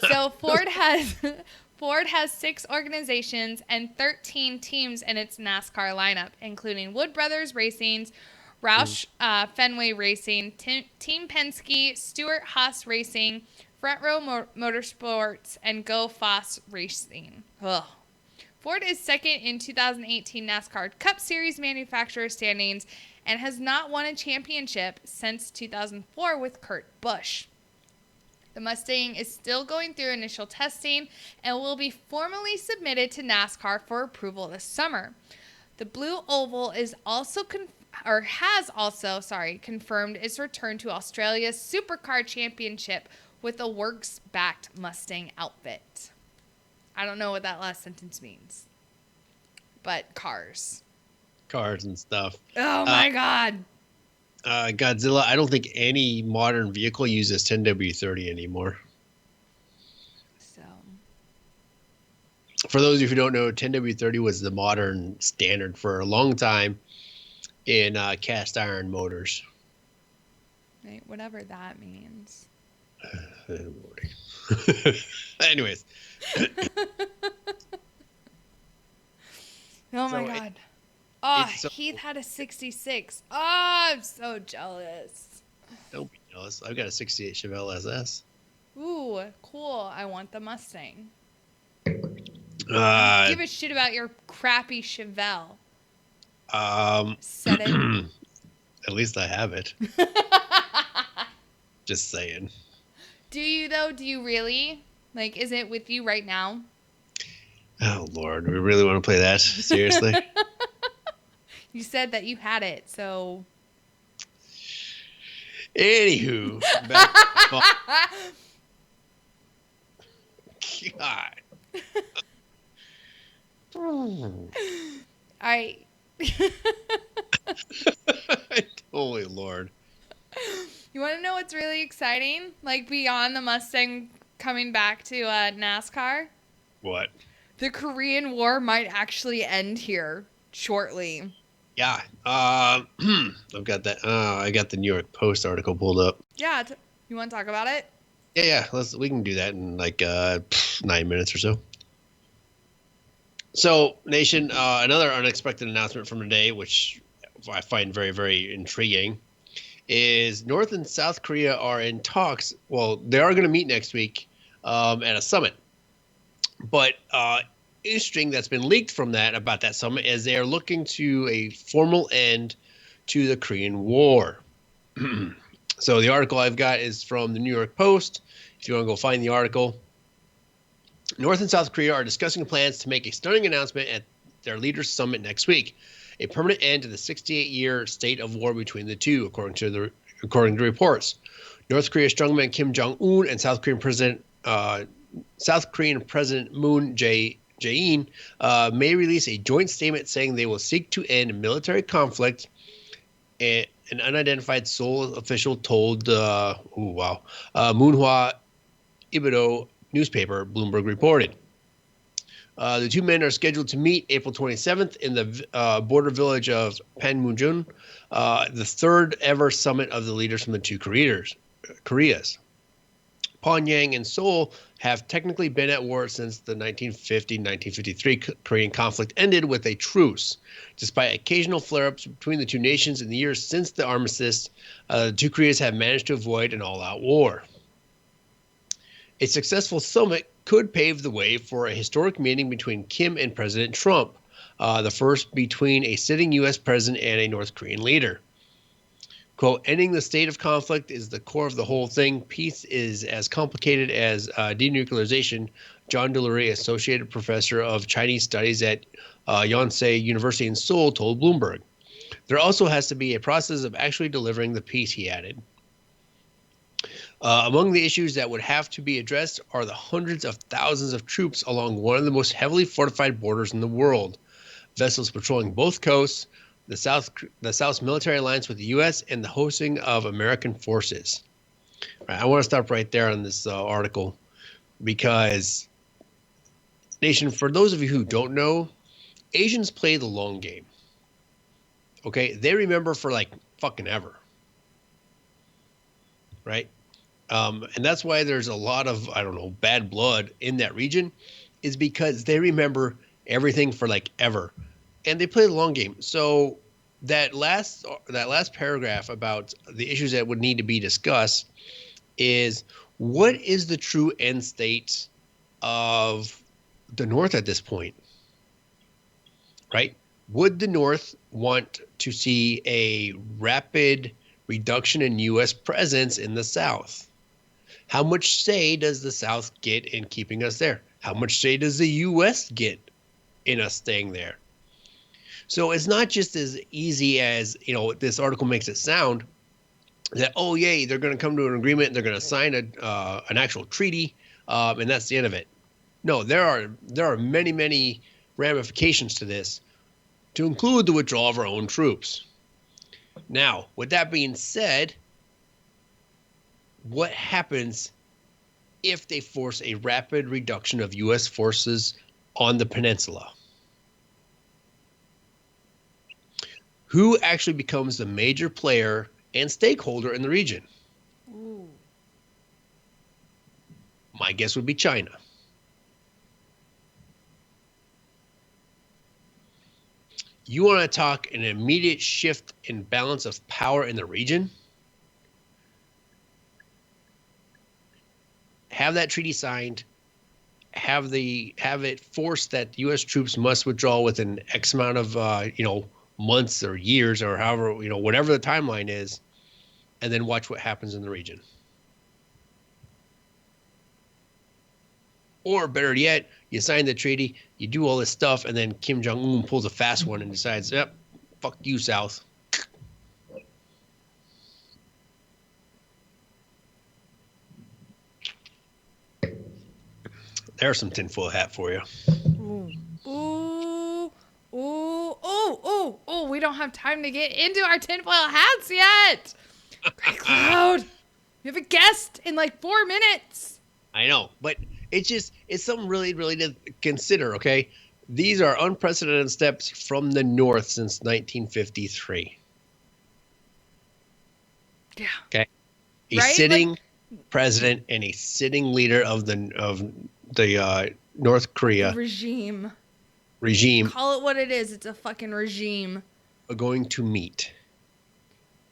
So Ford has 6 organizations and 13 teams in its NASCAR lineup, including Wood Brothers Racing, Roush Fenway Racing, Team Penske, Stewart Haas Racing, Front Row Motorsports, and Go Foss Racing. Ugh. Ford is second in 2018 NASCAR Cup Series manufacturer standings and has not won a championship since 2004 with Kurt Busch. The Mustang is still going through initial testing and will be formally submitted to NASCAR for approval this summer. The Blue Oval is also has also confirmed its return to Australia's Supercar Championship with a Works-backed Mustang outfit. I don't know what that last sentence means, but cars and stuff. Oh my God. Godzilla, I don't think any modern vehicle uses 10W30 anymore. So, for those of you who don't know, 10W30 was the modern standard for a long time in cast iron motors. Right, whatever that means. Anyways. Oh my God. Heath had a 66. Oh, I'm so jealous. Don't be jealous. I've got a 68 Chevelle SS. Ooh, cool. I want the Mustang. Give a shit about your crappy Chevelle. Said it. At least I have it. Just saying. Do you, though? Do you really? Like, is it with you right now? Oh, Lord. We really want to play that? Seriously? You said that you had it, so... Anywho. God. Holy Lord. You want to know what's really exciting? Like, beyond the Mustang coming back to NASCAR? What? The Korean War might actually end here shortly. Yeah. I've got that. I got the New York Post article pulled up. Yeah. You want to talk about it? Yeah. We can do that in like 9 minutes or so. So, Nation, another unexpected announcement from today, which I find very, very intriguing, is North and South Korea are in talks. Well, they are going to meet next week at a summit. But interesting that's been leaked from that about that summit is they are looking to a formal end to the Korean War. So the article I've got is from the New York Post. If you want to go find the article. North and South Korea are discussing plans to make a stunning announcement at their leaders' summit next week. A permanent end to the 68-year state of war between the two, according to reports. North Korea's strongman Kim Jong-un and South Korean President Moon Jae-in may release a joint statement saying they will seek to end military conflict. An unidentified Seoul official told Moonhwa Ibido newspaper Bloomberg reported. The two men are scheduled to meet April 27th in the border village of Panmunjom, the third ever summit of the leaders from the two Koreas. Pyongyang and Seoul have technically been at war since the 1950-1953 Korean conflict ended with a truce. Despite occasional flare-ups between the two nations in the years since the armistice, the two Koreas have managed to avoid an all-out war. A successful summit could pave the way for a historic meeting between Kim and President Trump, the first between a sitting U.S. president and a North Korean leader. Quote, ending the state of conflict is the core of the whole thing. Peace is as complicated as denuclearization, John Delury, associate professor of Chinese studies at Yonsei University in Seoul, told Bloomberg. There also has to be a process of actually delivering the peace, he added. Among the issues that would have to be addressed are the hundreds of thousands of troops along one of the most heavily fortified borders in the world, vessels patrolling both coasts, the South's military alliance with the U.S., and the hosting of American forces. Right, I want to stop right there on this article because, Nation, for those of you who don't know, Asians play the long game. Okay? They remember for like fucking ever. Right? And that's why there's a lot of, bad blood in that region, is because they remember everything for like ever. And they play the long game. So that last paragraph about the issues that would need to be discussed is, what is the true end state of the North at this point? Right? Would the North want to see a rapid reduction in U.S. presence in the South? How much say does the South get in keeping us there? How much say does the U.S. get in us staying there? So it's not just as easy as, this article makes it sound that, oh, yay, they're going to come to an agreement and they're going to sign an actual treaty, and that's the end of it. No, there are many, many ramifications to this, to include the withdrawal of our own troops. Now, with that being said, what happens if they force a rapid reduction of U.S. forces on the peninsula? Who actually becomes the major player and stakeholder in the region? Ooh. My guess would be China. You want to talk an immediate shift in balance of power in the region? Have that treaty signed. Have it forced that U.S. troops must withdraw within X amount of months or years or however, whatever the timeline is, and then watch what happens in the region. Or better yet, you sign the treaty, you do all this stuff, and then Kim Jong-un pulls a fast one and decides, yep, fuck you, South. There's some tinfoil hat for you. Ooh, we don't have time to get into our tinfoil hats yet. Great Cloud, we have a guest in like 4 minutes. I know, but it's something really, really to consider, okay? These are unprecedented steps from the North since 1953. Yeah. Okay. A Right? sitting president and a sitting leader of the North Korea regime. Call it what it is. It's a fucking regime. Are going to meet.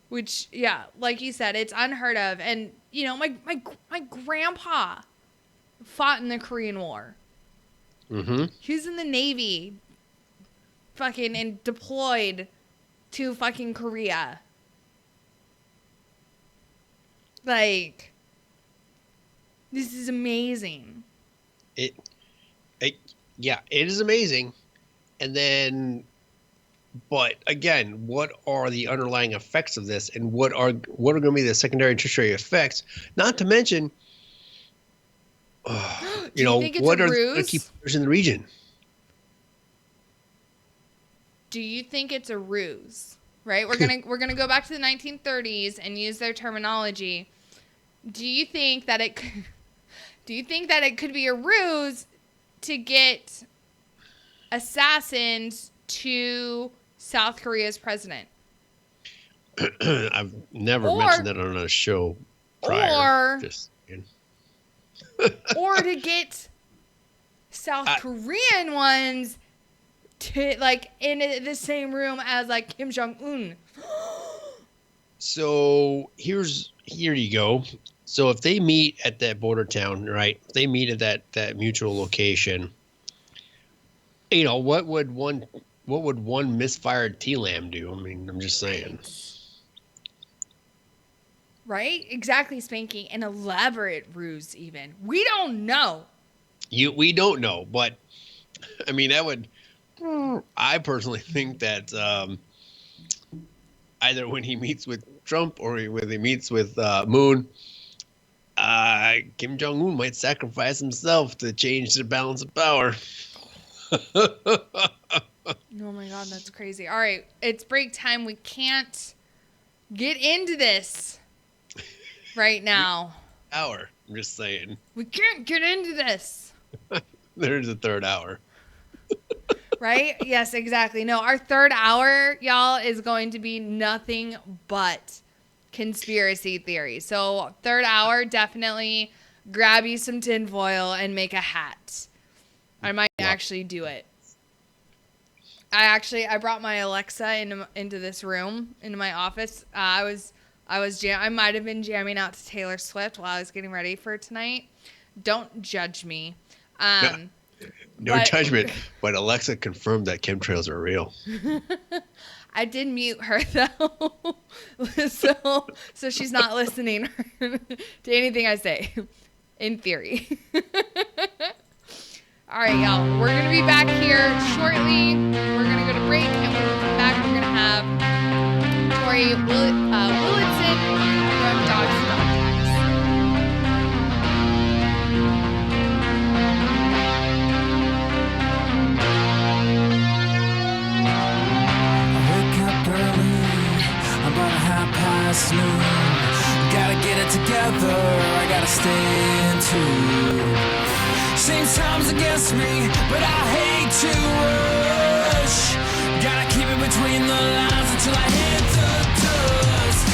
Which, yeah, like you said, it's unheard of. And, my grandpa fought in the Korean War. Mm-hmm. He was in the Navy. Fucking and deployed to fucking Korea. Like, this is amazing. Yeah, it is amazing. And then, but again, what are the underlying effects of this, and what are going to be the secondary and tertiary effects? Not to mention, what are the key players in the region? Do you think it's a ruse? Right, we're gonna go back to the 1930s and use their terminology. Do you think that it could be a ruse to get assassins to South Korea's president? I've never mentioned that on a show prior. Or to get South Korean ones to like in the same room as like Kim Jong-un. So here you go. So if they meet at that border town, right? If they meet at that mutual location, what would one misfired T-Lam do? I mean, I'm just saying. Right? Exactly, Spanky. An elaborate ruse, even. We don't know. We don't know, but I mean, I personally think that either when he meets with Trump or when he meets with Moon, Kim Jong-un might sacrifice himself to change the balance of power. Oh my God, that's crazy. All right, it's break time. We can't get into this right now. I'm just saying. We can't get into this. There's a third hour. Right? Yes, exactly. No, our third hour, y'all, is going to be nothing but conspiracy theory. So third hour, definitely grab you some tinfoil and make a hat. I might actually do it. I brought my Alexa into this room, into my office. I might have been jamming out to Taylor Swift while I was getting ready for tonight. Don't judge me. No judgment, but Alexa confirmed that chemtrails are real. I did mute her though, so she's not listening to anything I say. In theory. All right, y'all. We're gonna be back here shortly. We're gonna go to break, and when we come back, we're gonna have Torre Willadsen from Dogtags. Noon. Gotta get it together, I gotta stay in tune. Seems time's against me, but I hate to rush. Gotta keep it between the lines until I hit the dust.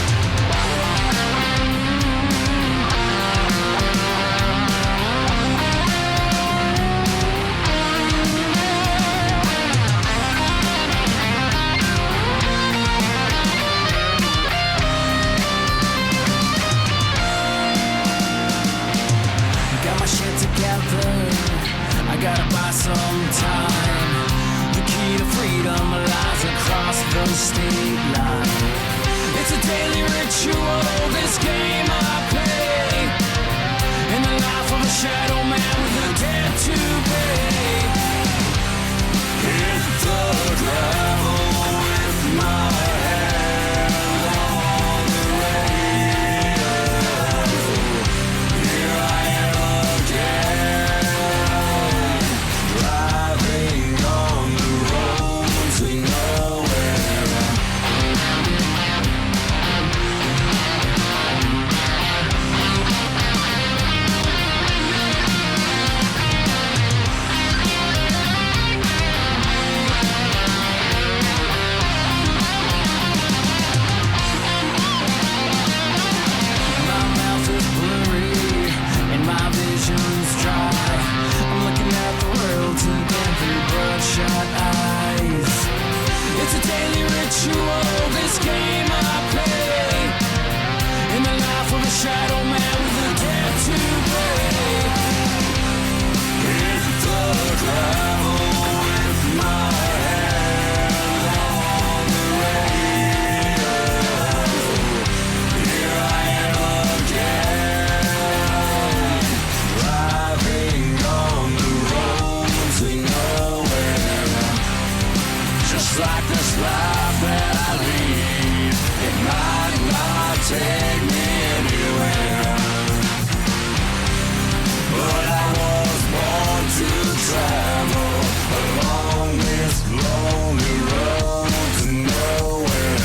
I gotta buy some time. The key to freedom lies across across the state line. It's a daily ritual, this game I play. In the life of a shadow man with a debt to pay. Hit the gravel with my hand on the radio. Here I am again, driving on the road to nowhere. My mouth is blurry and my vision's dry. I'm looking at the world again through bloodshot eyes. It's a daily ritual, this game I play. In the life of a shadow man with a debt to pay. Hit the gravel with my hand on the radio. Here I am again, driving on the road to nowhere. Just like this life that I lead, it might not take me anywhere. But I was born to travel along this lonely road to nowhere.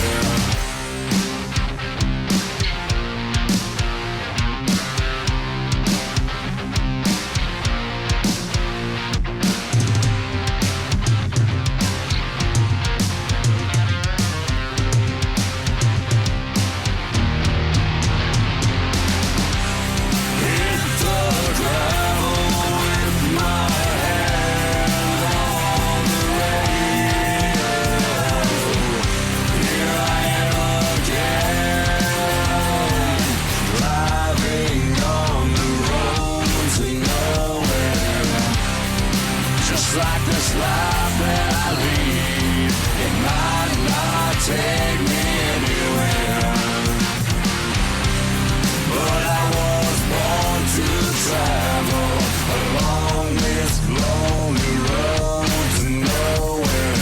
Hit the gravel with my hand on the radio. Here I am again, driving on the road to nowhere. Just like this life that I lead, it might not take me anywhere. But I was born to travel along this lonely road to nowhere.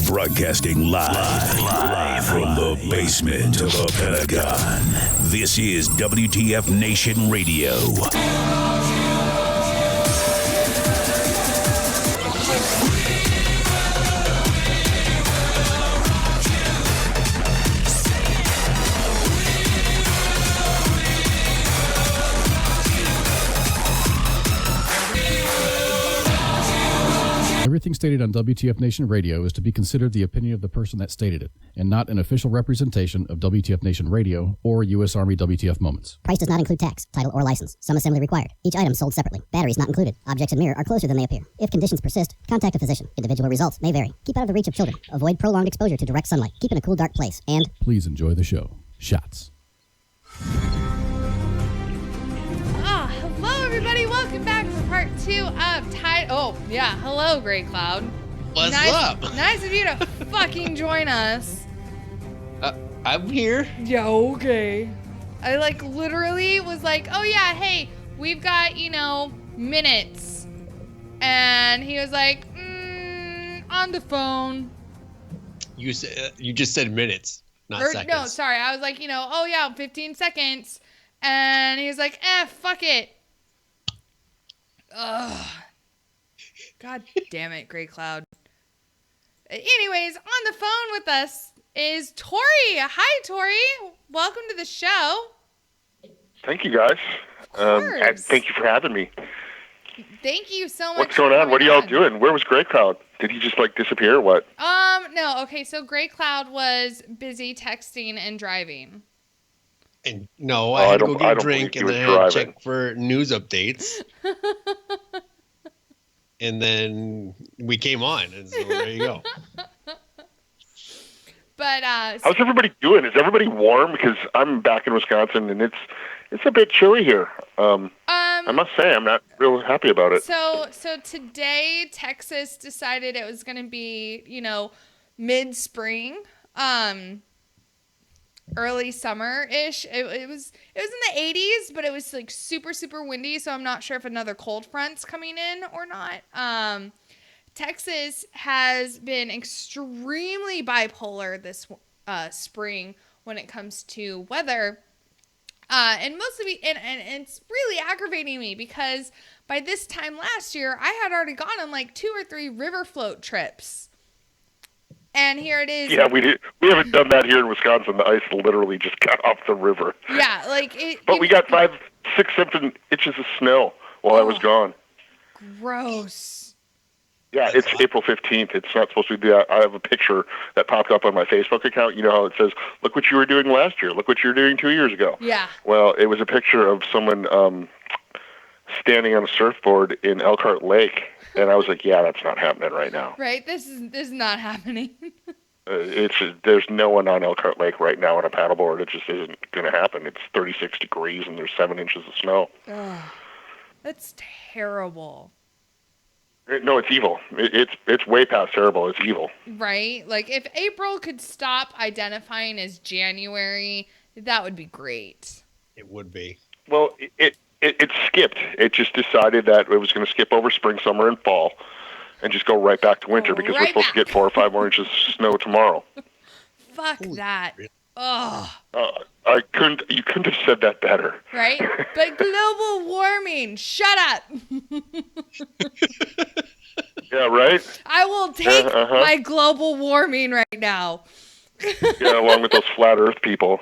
Broadcasting live from the basement of the Pentagon. This is WTF Nation Radio. Everything stated on WTF Nation Radio is to be considered the opinion of the person that stated it, and not an official representation of WTF Nation Radio or U.S. Army WTF Moments. Price does not include tax, title, or license. Some assembly required. Each item sold separately. Batteries not included. Objects in mirror are closer than they appear. If conditions persist, contact a physician. Individual results may vary. Keep out of the reach of children. Avoid prolonged exposure to direct sunlight. Keep in a cool, dark place. And Please enjoy the show. Shots. Hello, everybody. Welcome back for part 2 of Tide. Oh, yeah. Hello, Gray Cloud. What's nice, up? Nice of you to fucking join us. I'm here. Yeah, okay. I literally was like, oh yeah, hey, we've got, minutes. And he was like, on the phone. You just said minutes, not seconds. No, sorry. I was like, oh yeah, 15 seconds. And he was like, fuck it. Ugh. God damn it, Gray Cloud. Anyways, on the phone with us is Torre. Hi, Torre. Welcome to the show. Thank you, guys. course. Thank you for having me. Thank you so much. What's going on? What are y'all doing? Where was Grey Cloud? Did he just disappear or what? No. Okay, so Grey Cloud was busy texting and driving. And no, I had to go get a drink and then I had to check for news updates. And then we came on, and so there you go. But how's everybody doing? Is everybody warm? Because I'm back in Wisconsin and it's a bit chilly here. I must say I'm not real happy about it. So today Texas decided it was going to be, mid-spring, early summer-ish. It was in the 80s, but it was super, super windy, so I'm not sure if another cold front's coming in or not. Texas has been extremely bipolar this spring when it comes to weather. And it's really aggravating me because by this time last year, I had already gone on 2 or 3 river float trips. And here it is. Yeah, we haven't done that here in Wisconsin. The ice literally just got off the river. Yeah, But we got 5, 6, 7 inches of snow while I was gone. Gross. Yeah, it's April 15th. It's not supposed to be that. I have a picture that popped up on my Facebook account. You know how it says, look what you were doing last year. Look what you were doing 2 years ago. Yeah. Well, it was a picture of someone standing on a surfboard in Elkhart Lake. And I was like, yeah, that's not happening right now. Right? This is not happening. There's no one on Elkhart Lake right now on a paddleboard. It just isn't going to happen. It's 36 degrees and there's 7 inches of snow. Ugh, that's terrible. No, it's evil. It's way past terrible. It's evil. Right? If April could stop identifying as January, that would be great. It would be. Well, it skipped. It just decided that it was going to skip over spring, summer, and fall, and just go right back to winter because we're supposed to get 4 or 5 more inches of snow tomorrow. Fuck that. Ugh. You couldn't have said that better. Right? But global warming, shut up. Yeah, right? I will take my global warming right now. Yeah, along with those flat earth people.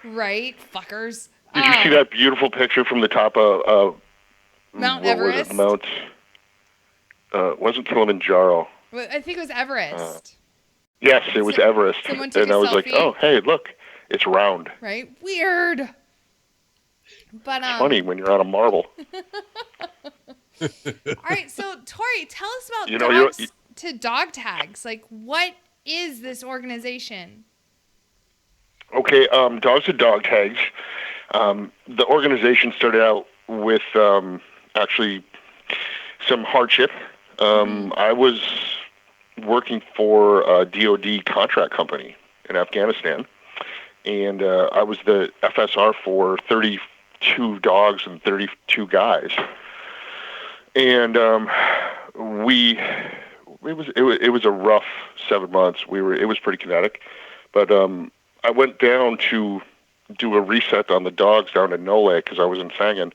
Right? Fuckers. Did you see that beautiful picture from the top of Mount Everest? Wasn't Kilimanjaro. I think it was Everest. Yes, it was Everest. Someone took and a I was selfie. like, oh, hey, look, it's round. Right? Weird. But It's funny when you're on a marble. All right, so Torre, tell us about Dogtags. What is this organization? Okay, Dogs to Dogtags. The organization started out with actually some hardship. I was working for a DoD contract company in Afghanistan, and I was the FSR for 32 dogs and 32 guys. And it was a rough 7 months. It was pretty kinetic, but I went down to do a reset on the dogs down in Nole because I was in Sangan,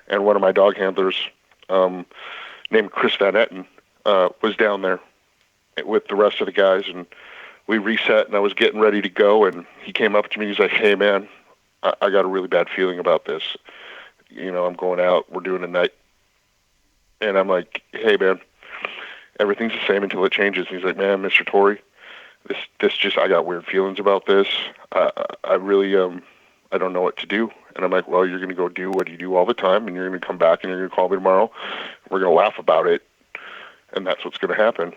and one of my dog handlers named Chris Van Etten was down there with the rest of the guys, and we reset, and I was getting ready to go, and he came up to me and he's like, hey man, I got a really bad feeling about this. I'm going out, we're doing a night. And I'm like, hey man, everything's the same until it changes. And he's like, man, Mr. Torre, this just, I got weird feelings about this. I really, I don't know what to do. And I'm like, well, you're going to go do what you do all the time, and you're going to come back and you're going to call me tomorrow. We're going to laugh about it. And that's what's going to happen.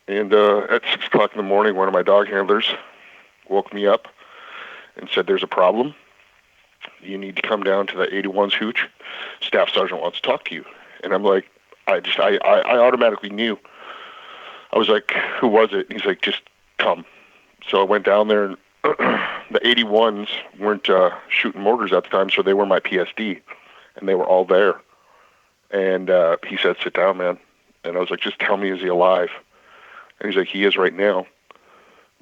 And at 6 o'clock in the morning, one of my dog handlers woke me up and said, there's a problem. You need to come down to the 81's hooch. Staff sergeant wants to talk to you. And I'm like, I automatically knew. I was like, who was it? And he's like, just come. So I went down there, and the 81s weren't shooting mortars at the time, so they were my PSD, and they were all there. And he said, sit down, man. And I was like, just tell me, is he alive? And he's like, he is right now,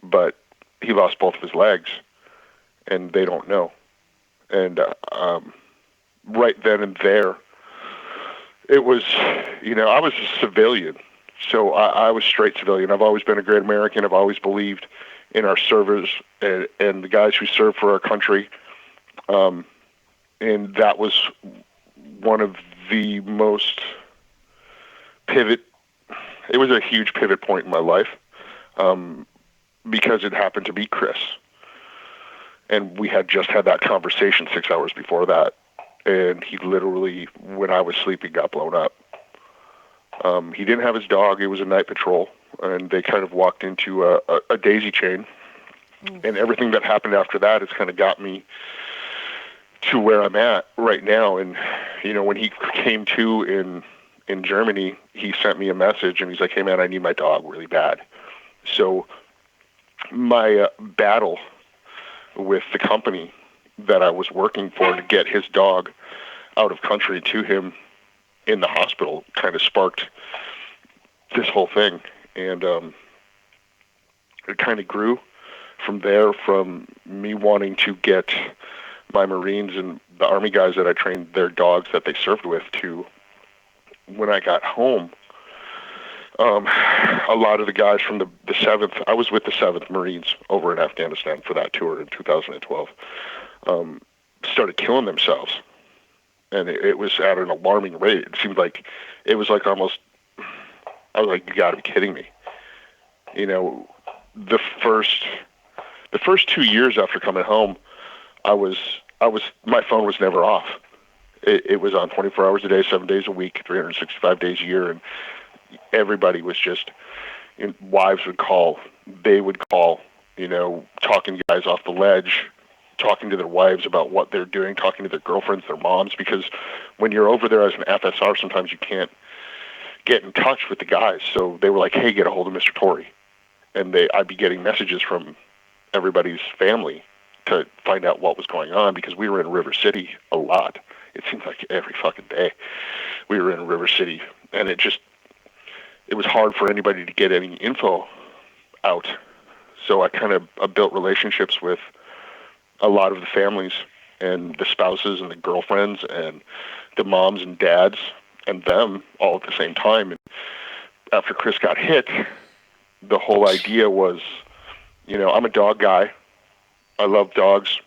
but he lost both of his legs, and they don't know. And right then and there, it was, I was a civilian, so I was straight civilian. I've always been a great American. I've always believed in our servers and the guys who serve for our country. And that was one of the most it was a huge pivot point in my life, because it happened to be Chris. And we had just had that conversation 6 hours before that. And he literally, when I was sleeping, got blown up. He didn't have his dog. It was a night patrol. And they kind of walked into a daisy chain. And everything that happened after that has kind of got me to where I'm at right now. And, when he came to in Germany, he sent me a message and he's like, hey man, I need my dog really bad. So my battle with the company that I was working for to get his dog out of country to him in the hospital kind of sparked this whole thing. And it kind of grew from there, from me wanting to get my Marines and the Army guys that I trained their dogs that they served with, to when I got home, a lot of the guys from the 7th, I was with the 7th Marines over in Afghanistan for that tour in 2012, started killing themselves. And it was at an alarming rate. It seemed like, it was like almost, I was like, you gotta be kidding me. The first 2 years after coming home, my phone was never off. It was on 24 hours a day, 7 days a week, 365 days a year. And everybody was just, wives would call, they would call, talking guys off the ledge, talking to their wives about what they're doing, talking to their girlfriends, their moms, because when you're over there as an FSR, sometimes you can't get in touch with the guys. So they were like, hey, get a hold of Mr. Torre. And I'd be getting messages from everybody's family to find out what was going on, because we were in River City a lot. It seemed like every fucking day we were in River City, and it was hard for anybody to get any info out. So I kind of built relationships with a lot of the families and the spouses and the girlfriends and the moms and dads and them all at the same time. And after Chris got hit, the whole idea was, I'm a dog guy. I love dogs.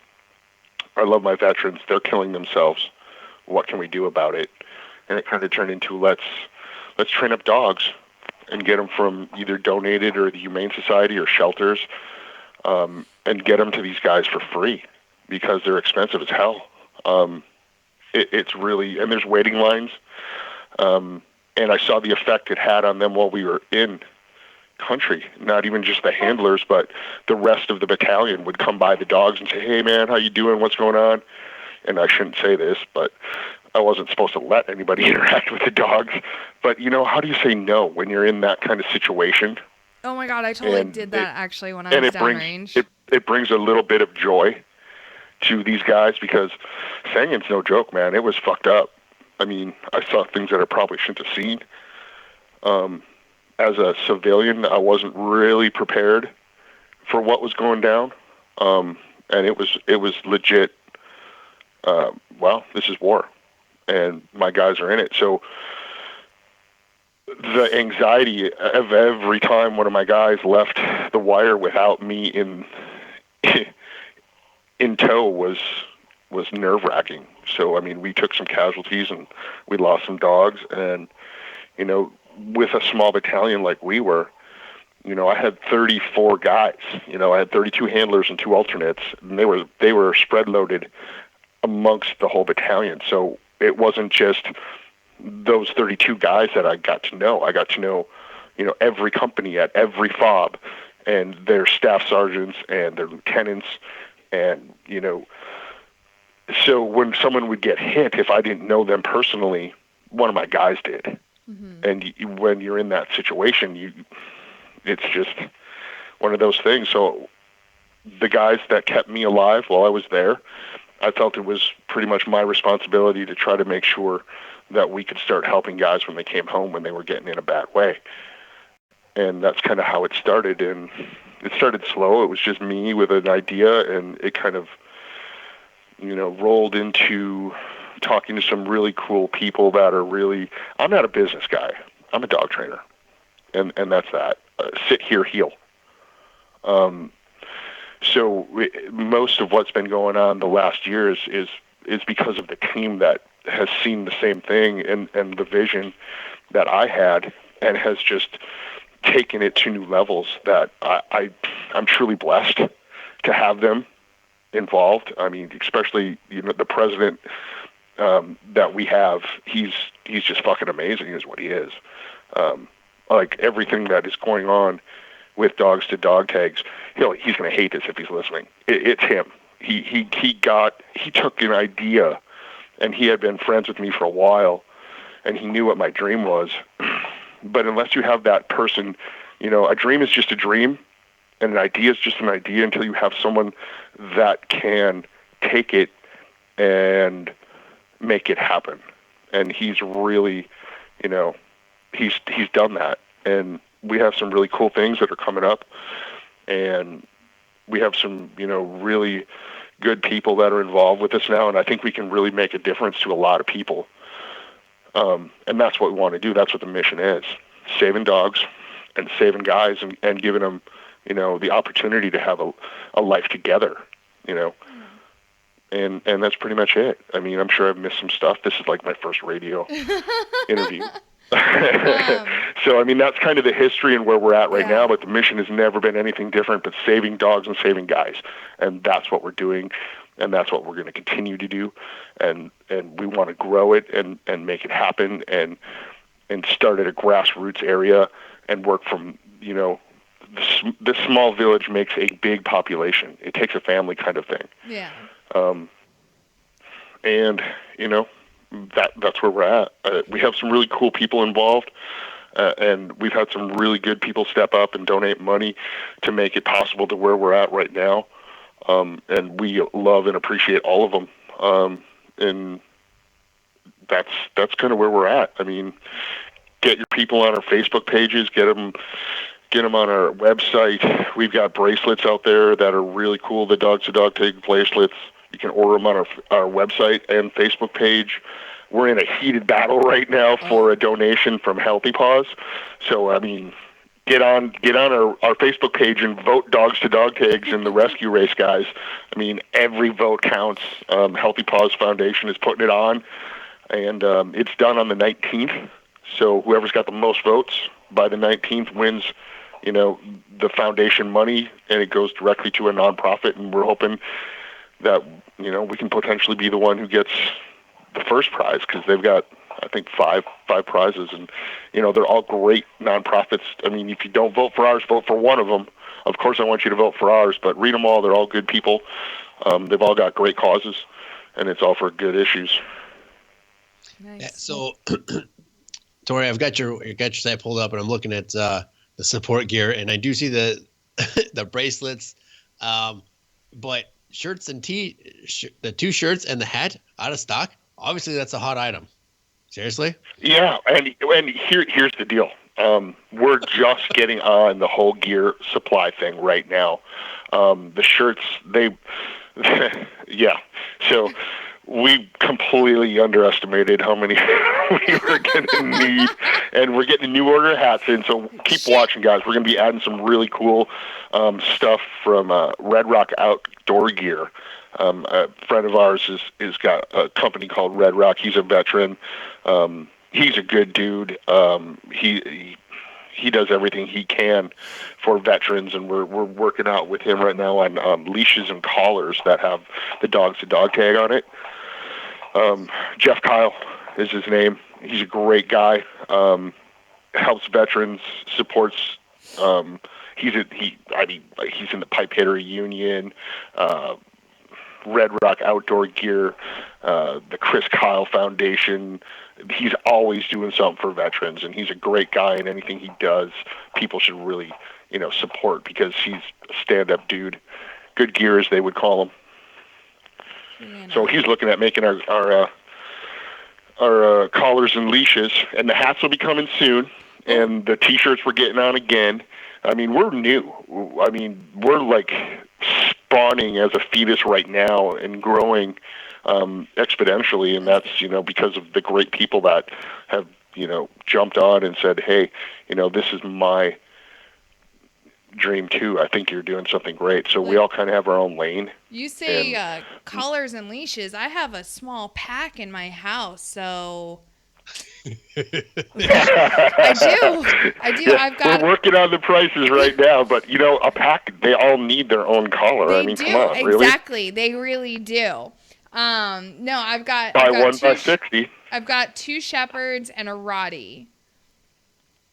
I love my veterans. They're killing themselves. What can we do about it? And it kind of turned into, let's train up dogs and get them from either donated or the Humane Society or shelters, and get them to these guys for free, because they're expensive as hell. It's really, and there's waiting lines. And I saw the effect it had on them while we were in country. Not even just the handlers, but the rest of the battalion would come by the dogs and say, hey man, how you doing? What's going on? And I shouldn't say this, but I wasn't supposed to let anybody interact with the dogs. But how do you say no when you're in that kind of situation? Oh my God, I totally did that actually when I was downrange. It brings a little bit of joy to these guys, because Sangin's no joke, man. It was fucked up. I mean, I saw things that I probably shouldn't have seen. As a civilian, I wasn't really prepared for what was going down. And it was legit. Well, this is war, and my guys are in it. So the anxiety of every time one of my guys left the wire without me in tow was nerve-wracking. So, I mean, we took some casualties and we lost some dogs, and, with a small battalion like we were, I had 34 guys. I had 32 handlers and 2 alternates, and they were spread loaded amongst the whole battalion. So it wasn't just those 32 guys that I got to know. I got to know, every company at every FOB, and their staff sergeants and their lieutenants, and, so when someone would get hit, if I didn't know them personally, one of my guys did. Mm-hmm. And when you're in that situation, it's just one of those things. So the guys that kept me alive while I was there, I felt it was pretty much my responsibility to try to make sure that we could start helping guys when they came home, when they were getting in a bad way. And that's kind of how it started. And it started slow. It was just me with an idea, and it kind of, rolled into talking to some really cool people that are really, I'm not a business guy. I'm a dog trainer. And that's that. Sit here, heal. So most of what's been going on the last year is is because of the team that has seen the same thing and the vision that I had, and has just taken it to new levels that I'm truly blessed to have them involved. I mean, especially, the president that we have, he's just fucking amazing is what he is. Like everything that is going on with Dogs to Dogtags, he's going to hate this if he's listening. It's him. He took an idea, and he had been friends with me for a while, and he knew what my dream was. But unless you have that person, a dream is just a dream, and an idea is just an idea until you have someone that can take it and make it happen. And he's really, he's done that. And we have some really cool things that are coming up, and we have some, really good people that are involved with us now, and I think we can really make a difference to a lot of people. And that's what we want to do. That's what the mission is: saving dogs and saving guys, and giving them, the opportunity to have a life together, And that's pretty much it. I mean, I'm sure I've missed some stuff. This is like my first radio interview. So, I mean, that's kind of the history and where we're at right now, but the mission has never been anything different but saving dogs and saving guys. And that's what we're doing, and that's what we're going to continue to do. And we want to grow it and make it happen, and start at a grassroots area and work from, this small village makes a big population. It takes a family kind of thing. Yeah. And, that's where we're at. We have some really cool people involved, and we've had some really good people step up and donate money to make it possible to where we're at right now. And we love and appreciate all of them. And that's kind of where we're at. I mean, get your people on our Facebook pages, get them on our website. We've got bracelets out there that are really cool, the Dogs to Dogtags bracelets. You can order them on our website and Facebook page. We're in a heated battle right now for a donation from Healthy Paws. So, I mean, get on our Facebook page and vote Dogs to Dogtags in the rescue race, guys. I mean, every vote counts. Healthy Paws Foundation is putting it on, and it's done on the 19th. So whoever's got the most votes by the 19th wins, the foundation money, and it goes directly to a nonprofit. And we're hoping that, we can potentially be the one who gets the first prize, because they've got, I think, five prizes, and, they're all great nonprofits. I mean, if you don't vote for ours, vote for one of them. Of course, I want you to vote for ours, but read them all. They're all good people. They've all got great causes, and it's all for good issues. Nice. Yeah, so, Torre, I've got your site pulled up, and I'm looking at the support gear, and I do see the the bracelets, but shirts and the 2 shirts and the hat out of stock. Obviously, that's a hot item. Seriously? Yeah, and here's the deal. We're just getting on the whole gear supply thing right now. The shirts, yeah. So we completely underestimated how many we were going to need, and we're getting new order hats in. So keep watching, guys. We're going to be adding some really cool stuff from Red Rock Outdoor Gear. A friend of ours is got a company called Red Rock. He's a veteran. He's a good dude. He does everything he can for veterans, and we're working out with him right now on leashes and collars that have the Dogs to Dog Tag on it. Jeff Kyle is his name. He's a great guy. Helps veterans, supports. He's in the Pipe Hitter Union, Red Rock Outdoor Gear, the Chris Kyle Foundation. He's always doing something for veterans, and he's a great guy, and anything he does, people should really, support, because he's a stand-up dude. Good gear, as they would call him. So he's looking at making our collars and leashes, and the hats will be coming soon, and the T-shirts we're getting on again. I mean, we're new. I mean, we're like spawning as a fetus right now and growing exponentially, and that's, because of the great people that have, jumped on and said, hey, this is my dream too. I think you're doing something great. So we all kind of have our own lane. You say collars and leashes. I have a small pack in my house, so I do. Yeah, we're working on the prices right now, but a pack, they all need their own collar. They I mean, do. come on, really? Exactly. They really do. No, I've got Buy I've got one, two buy 60. I've got 2 shepherds and a Rottie.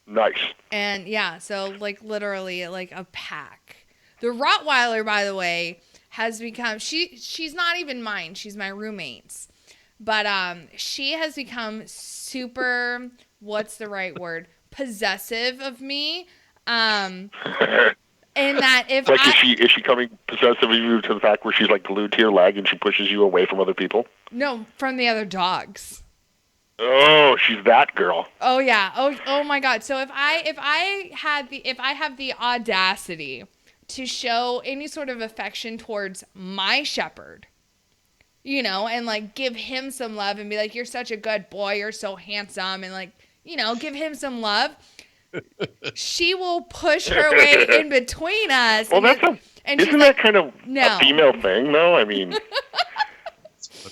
Nice. And yeah, so like literally like a pack. The Rottweiler, by the way, has become she's not even mine. She's my roommate's. But she has become super, what's the right word? Possessive of me. And that if like, is she coming possessive of you to the fact where she's like glued to your leg and she pushes you away from other people? No, from the other dogs. Oh, she's that girl. Oh yeah. Oh my God. So if I have the audacity to show any sort of affection towards my shepherd, and like give him some love and be like, you're such a good boy, you're so handsome, and like, give him some love, she will push her way in between us. Well, isn't that kind of a female thing, though? I mean,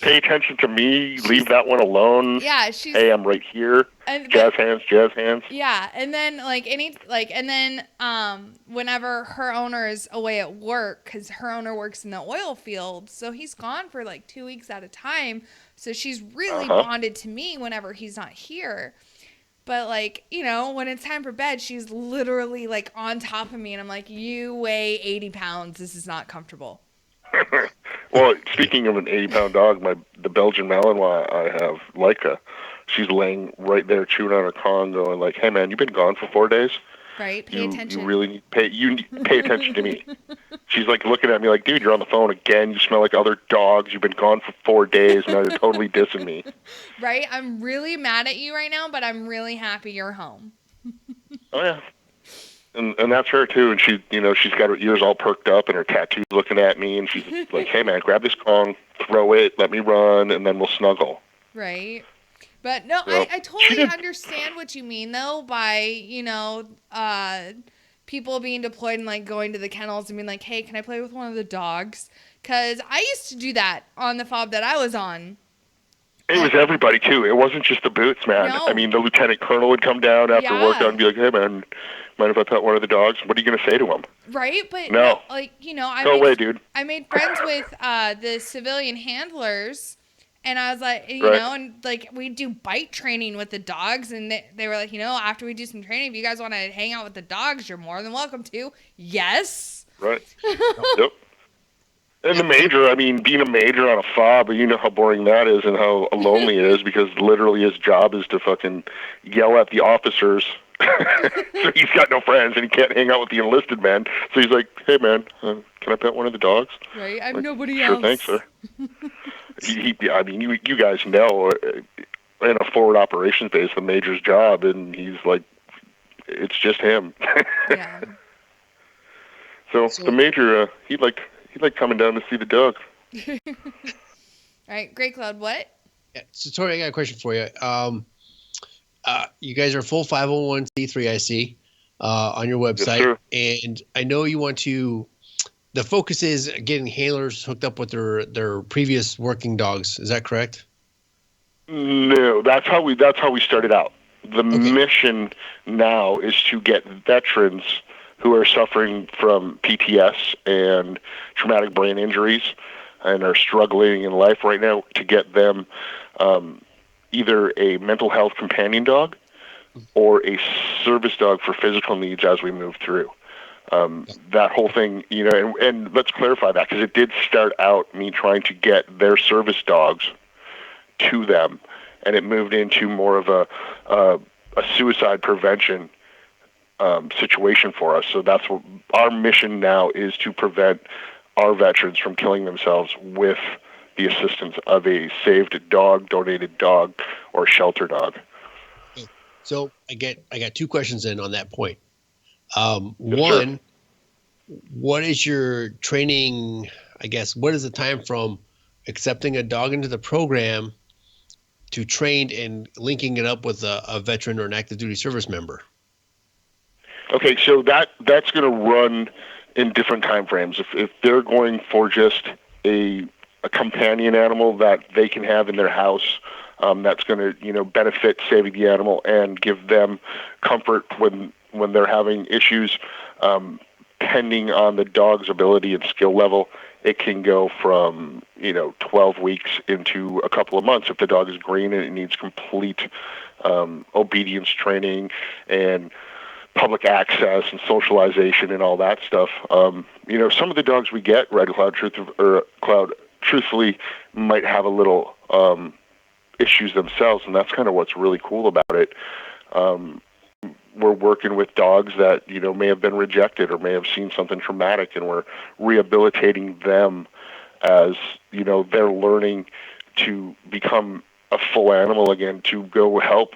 pay attention to me, leave that one alone. Yeah, hey, I'm right here. Jazz hands. Yeah, and then whenever her owner is away at work, because her owner works in the oil field, so he's gone for like 2 weeks at a time. So she's really bonded to me whenever he's not here. But like, when it's time for bed, she's literally like on top of me, and I'm like, you weigh 80 pounds. This is not comfortable. Well, speaking of an 80-pound dog, the Belgian Malinois I have, Leica, she's laying right there chewing on her Kong, going like, "Hey man, you've been gone for 4 days. Right? Pay attention. You really need pay attention to me." She's like looking at me like, "Dude, you're on the phone again. You smell like other dogs. You've been gone for 4 days. Now you're totally dissing me." Right? I'm really mad at you right now, but I'm really happy you're home. Oh yeah. And that's her too, and she's got her ears all perked up and her tattoo's looking at me, and she's like, "Hey man, grab this Kong, throw it, let me run, and then we'll snuggle." Right. But no, So, I totally understand what you mean though by, people being deployed and like going to the kennels and being like, "Hey, can I play with one of the dogs?" Because I used to do that on the fob that I was on. It was everybody too. It wasn't just the boots, man. No. I mean, the lieutenant colonel would come down after work and be like, "Hey man, mind if I pet one of the dogs?" What are you gonna say to him? Right, but no, go away, dude. I made friends with the civilian handlers, and I was like, and like we do bite training with the dogs, and they were like, after we do some training, if you guys want to hang out with the dogs, you're more than welcome to. Yes. Right. Yep. And the major, I mean, being a major on a fob, you know how boring that is and how lonely it is, because literally his job is to fucking yell at the officers. So he's got no friends and he can't hang out with the enlisted men. So he's like, "Hey man, can I pet one of the dogs?" Right. I'm nobody else. Sure, thanks, sir. I mean, you guys know, in a forward operations base, the major's job, and he's like, it's just him. Yeah. So the major, he'd like coming down to see the dog. All right, Great Cloud, what? Yeah, so Torre, I got a question for you. You guys are full 501c3, I see, on your website. Yes, and I know you want to, the focus is getting handlers hooked up with their previous working dogs. Is that correct? No, that's how we started out. The mission now is to get veterans who are suffering from PTS and traumatic brain injuries and are struggling in life right now, to get them either a mental health companion dog or a service dog for physical needs as we move through. That whole thing, and let's clarify that, because it did start out me trying to get their service dogs to them, and it moved into more of a suicide prevention situation for us. So that's what our mission now is, to prevent our veterans from killing themselves with the assistance of a saved dog, donated dog, or shelter dog. So I got 2 questions in on that point. One, what is your training? I guess, what is the time from accepting a dog into the program to trained and linking it up with a veteran or an active duty service member? Okay, so that's going to run in different time frames. If they're going for just a companion animal that they can have in their house, that's going to benefit saving the animal and give them comfort when they're having issues. Depending on the dog's ability and skill level, it can go from 12 weeks into a couple of months if the dog is green and it needs complete obedience training and public access and socialization and all that stuff. Some of the dogs we get, Red Cloud, Cloud, truthfully, might have a little issues themselves, and that's kind of what's really cool about it. We're working with dogs that may have been rejected or may have seen something traumatic, and we're rehabilitating them as they're learning to become a full animal again, to go help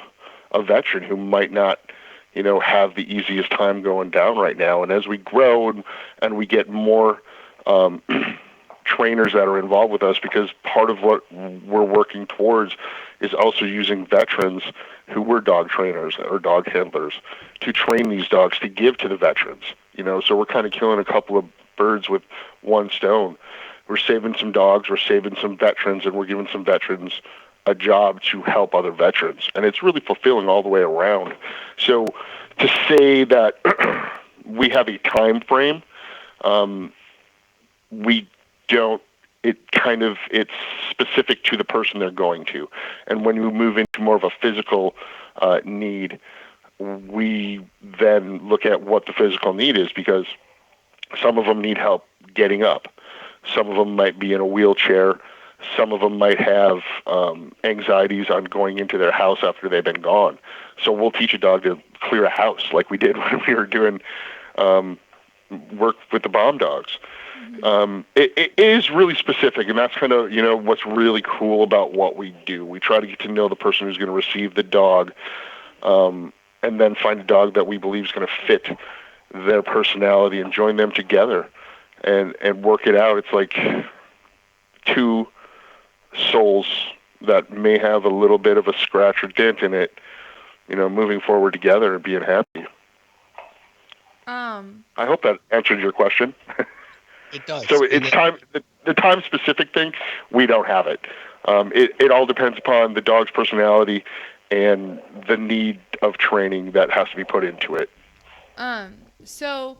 a veteran who might not have the easiest time going down right now. And as we grow and we get more trainers that are involved with us, because part of what we're working towards is also using veterans who were dog trainers or dog handlers to train these dogs to give to the veterans. So we're kind of killing a couple of birds with one stone. We're saving some dogs, we're saving some veterans, and we're giving some veterans a job to help other veterans. And it's really fulfilling all the way around. So to say that we have a time frame, we don't. It's specific to the person they're going to. And when we move into more of a physical need, we then look at what the physical need is, because some of them need help getting up. Some of them might be in a wheelchair. Some of them might have anxieties on going into their house after they've been gone. So we'll teach a dog to clear a house like we did when we were doing work with the bomb dogs. It is really specific, and that's kind of what's really cool about what we do. We try to get to know the person who's going to receive the dog, and then find a dog that we believe is going to fit their personality and join them together and work it out. It's like two souls that may have a little bit of a scratch or dent in it, moving forward together and being happy. I hope that answered your question. It does. So it's time. The time specific thing, we don't have it. It all depends upon the dog's personality and the need of training that has to be put into it. So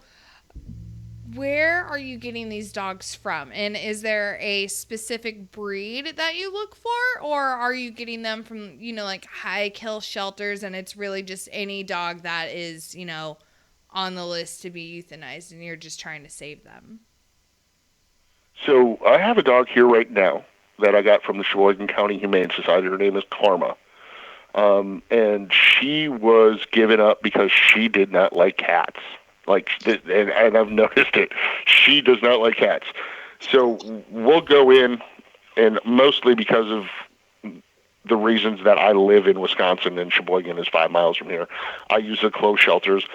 where are you getting these dogs from? And is there a specific breed that you look for, or are you getting them from, like high kill shelters, and it's really just any dog that is, on the list to be euthanized and you're just trying to save them? So I have a dog here right now that I got from the Sheboygan County Humane Society. Her name is Karma. And she was given up because she did not like cats. And I've noticed it. She does not like cats. So we'll go in, and mostly because of the reasons that I live in Wisconsin and Sheboygan is 5 miles from here, I use the closed shelters,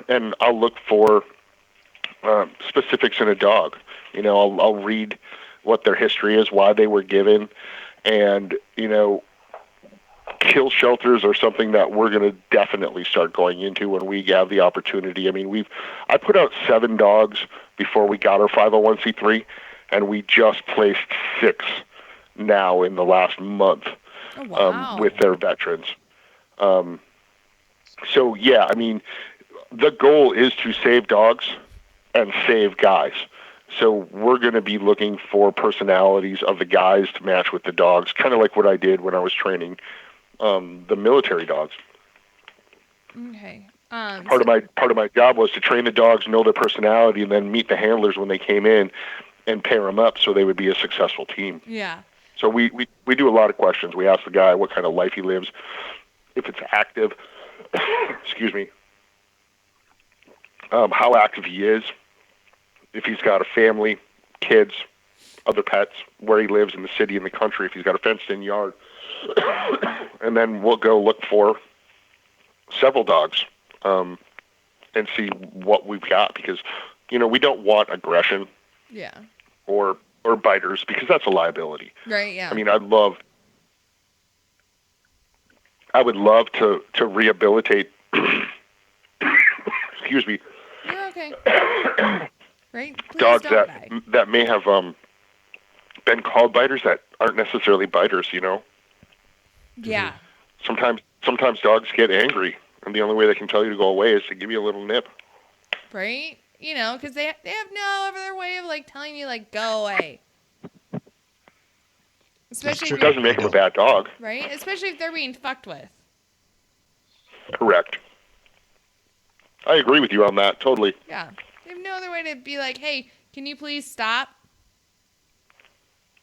and I'll look for specifics in a dog. I'll read what their history is, why they were given, and, kill shelters are something that we're going to definitely start going into when we have the opportunity. I mean, I put out 7 dogs before we got our 501c3, and we just placed 6 now in the last month. Oh, wow. With their veterans. So, yeah, I mean, the goal is to save dogs and save guys. So we're going to be looking for personalities of the guys to match with the dogs, kind of like what I did when I was training the military dogs. Okay. Part of my job was to train the dogs, know their personality, and then meet the handlers when they came in and pair them up so they would be a successful team. Yeah. So we do a lot of questions. We ask the guy what kind of life he lives, if it's active, excuse me, how active he is, if he's got a family, kids, other pets, where he lives in the city, in the country, if he's got a fenced-in yard. And then we'll go look for several dogs and see what we've got, because, we don't want aggression. Yeah. Or biters, because that's a liability. Right, yeah. I mean, I would love to rehabilitate excuse me. You're okay. Right? Please Dogs don't die. that may have been called biters that aren't necessarily biters, you know? Yeah. Sometimes dogs get angry, and the only way they can tell you to go away is to give you a little nip. Right? You know, because they have no other way of, like, telling you, like, go away. Especially It doesn't make them a bad dog. Right? Especially if they're being fucked with. Correct. I agree with you on that, totally. Yeah. They have no other way to be like, hey, can you please stop?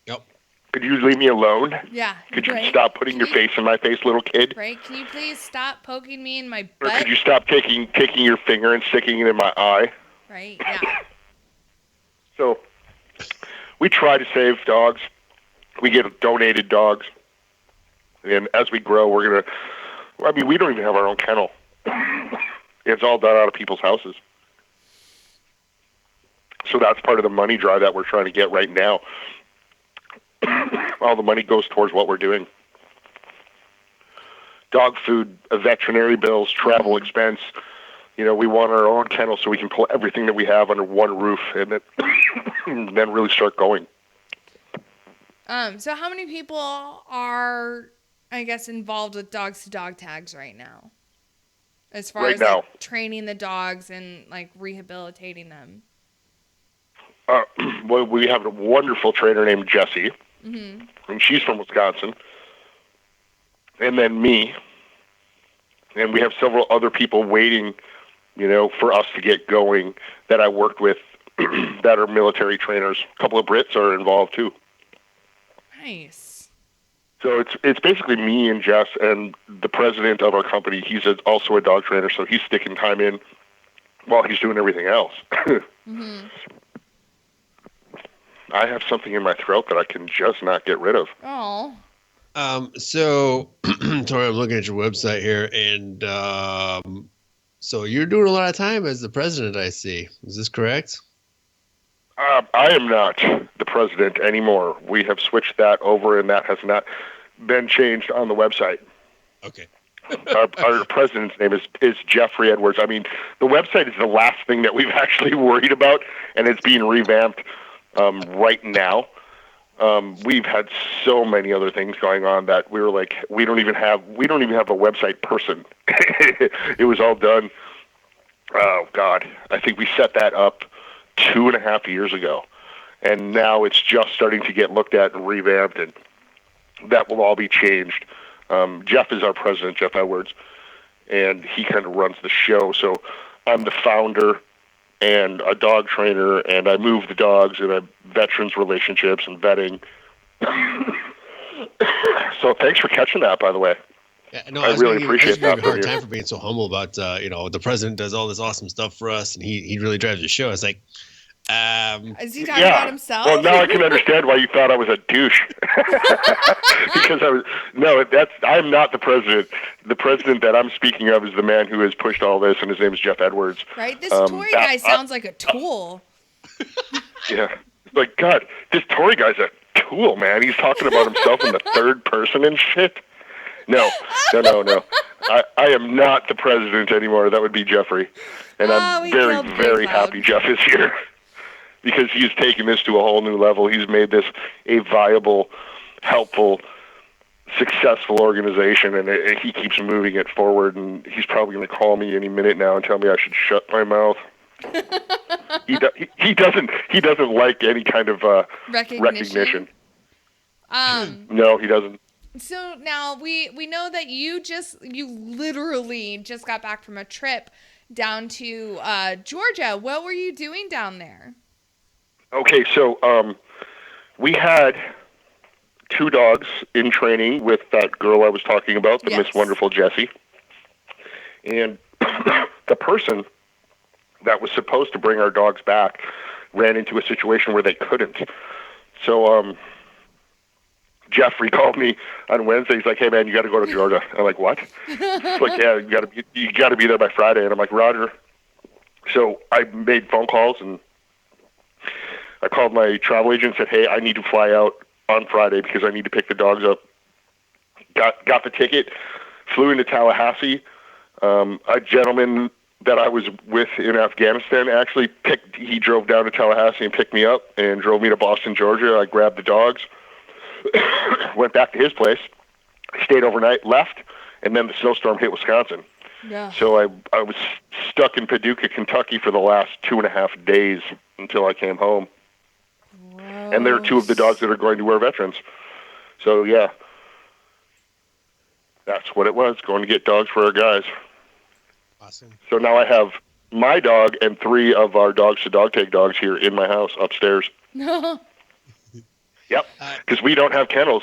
Yep. Could you leave me alone? Yeah. Could you stop putting your face in my face, little kid? Right? Can you please stop poking me in my Or butt? could you stop taking your finger and sticking it in my eye? Right? Yeah. So, we try to save dogs. We get donated dogs. And as we grow, we're going to... I mean, we don't even have our own kennel. It's all done out of people's houses. So that's part of the money drive that we're trying to get right now. All the money goes towards what we're doing. Dog food, veterinary bills, travel expense. You know, we want our own kennel so we can pull everything that we have under one roof and then really start going. So how many people are, I guess, involved with Dogs to Dogtags right now? As far as like, training the dogs and like rehabilitating them. Well, we have a wonderful trainer named Jessie, Mm-hmm. and she's from Wisconsin. And then me, and we have several other people waiting, you know, for us to get going that I worked with that are military trainers. A couple of Brits are involved too. Nice. So it's basically me and Jess and the president of our company. He's also a dog trainer, so he's sticking time in while he's doing everything else. Mm-hmm. I have something in my throat that I can just not get rid of. Oh. So, Torre, I'm looking at your website here, and so you're doing a lot of time as the president, I see. Is this correct? I am not the president anymore. We have switched that over, and that has not been changed on the website. Okay. Our president's name is Jeffrey Edwards. I mean, the website is the last thing that we've actually worried about, and it's being revamped right now. We've had so many other things going on that we were like, we don't even have a website person. It was all done. Oh God, I think we set that up 2.5 years ago, and now it's just starting to get looked at and revamped, and that will all be changed. Jeff is our president, Jeff Edwards, and he kind of runs the show. So I'm the founder and a dog trainer, and I move the dogs, and I have veterans relationships and vetting. So thanks for catching that, by the way. Yeah, no, I really appreciate that. I was giving you a hard time for being so humble about, you know, the president does all this awesome stuff for us, and he really drives the show. It's like, is he talking about himself? Well, now I can understand why you thought I was a douche. Because I'm not the president. The president that I'm speaking of is the man who has pushed all this, and his name is Jeff Edwards. Right? This Torre guy sounds like a tool. Yeah. Like, God, this Torre guy's a tool, man. He's talking about himself in the third person and shit. No. I am not the president anymore. That would be Jeffrey. And I'm very, very happy Jeff is here. Because he's taken this to a whole new level. He's made this a viable, helpful, successful organization, and he keeps moving it forward. And he's probably going to call me any minute now and tell me I should shut my mouth. He doesn't like any kind of recognition. No, he doesn't. So now we know that you literally just got back from a trip down to Georgia. What were you doing down there? Okay, so we had 2 dogs in training with that girl I was talking about, the Miss Wonderful Jessie. And the person that was supposed to bring our dogs back ran into a situation where they couldn't. So Jeffrey called me on Wednesday. He's like, "Hey man, you got to go to Georgia." I'm like, "What?" He's like, "Yeah, you got to be there by Friday." And I'm like, "Roger." So I made phone calls, and I called my travel agent and said, "Hey, I need to fly out on Friday because I need to pick the dogs up." Got the ticket, flew into Tallahassee. A gentleman that I was with in Afghanistan actually he drove down to Tallahassee and picked me up and drove me to Boston, Georgia. I grabbed the dogs, went back to his place, stayed overnight, left, and then the snowstorm hit Wisconsin. Yeah. So I was stuck in Paducah, Kentucky for the last 2.5 days until I came home. Gross. And there are 2 of the dogs that are going to our veterans. So, yeah. That's what it was, going to get dogs for our guys. Awesome. So now I have my dog and 3 of our dogs to Dogtag dogs here in my house upstairs. No. Yep, because we don't have kennels.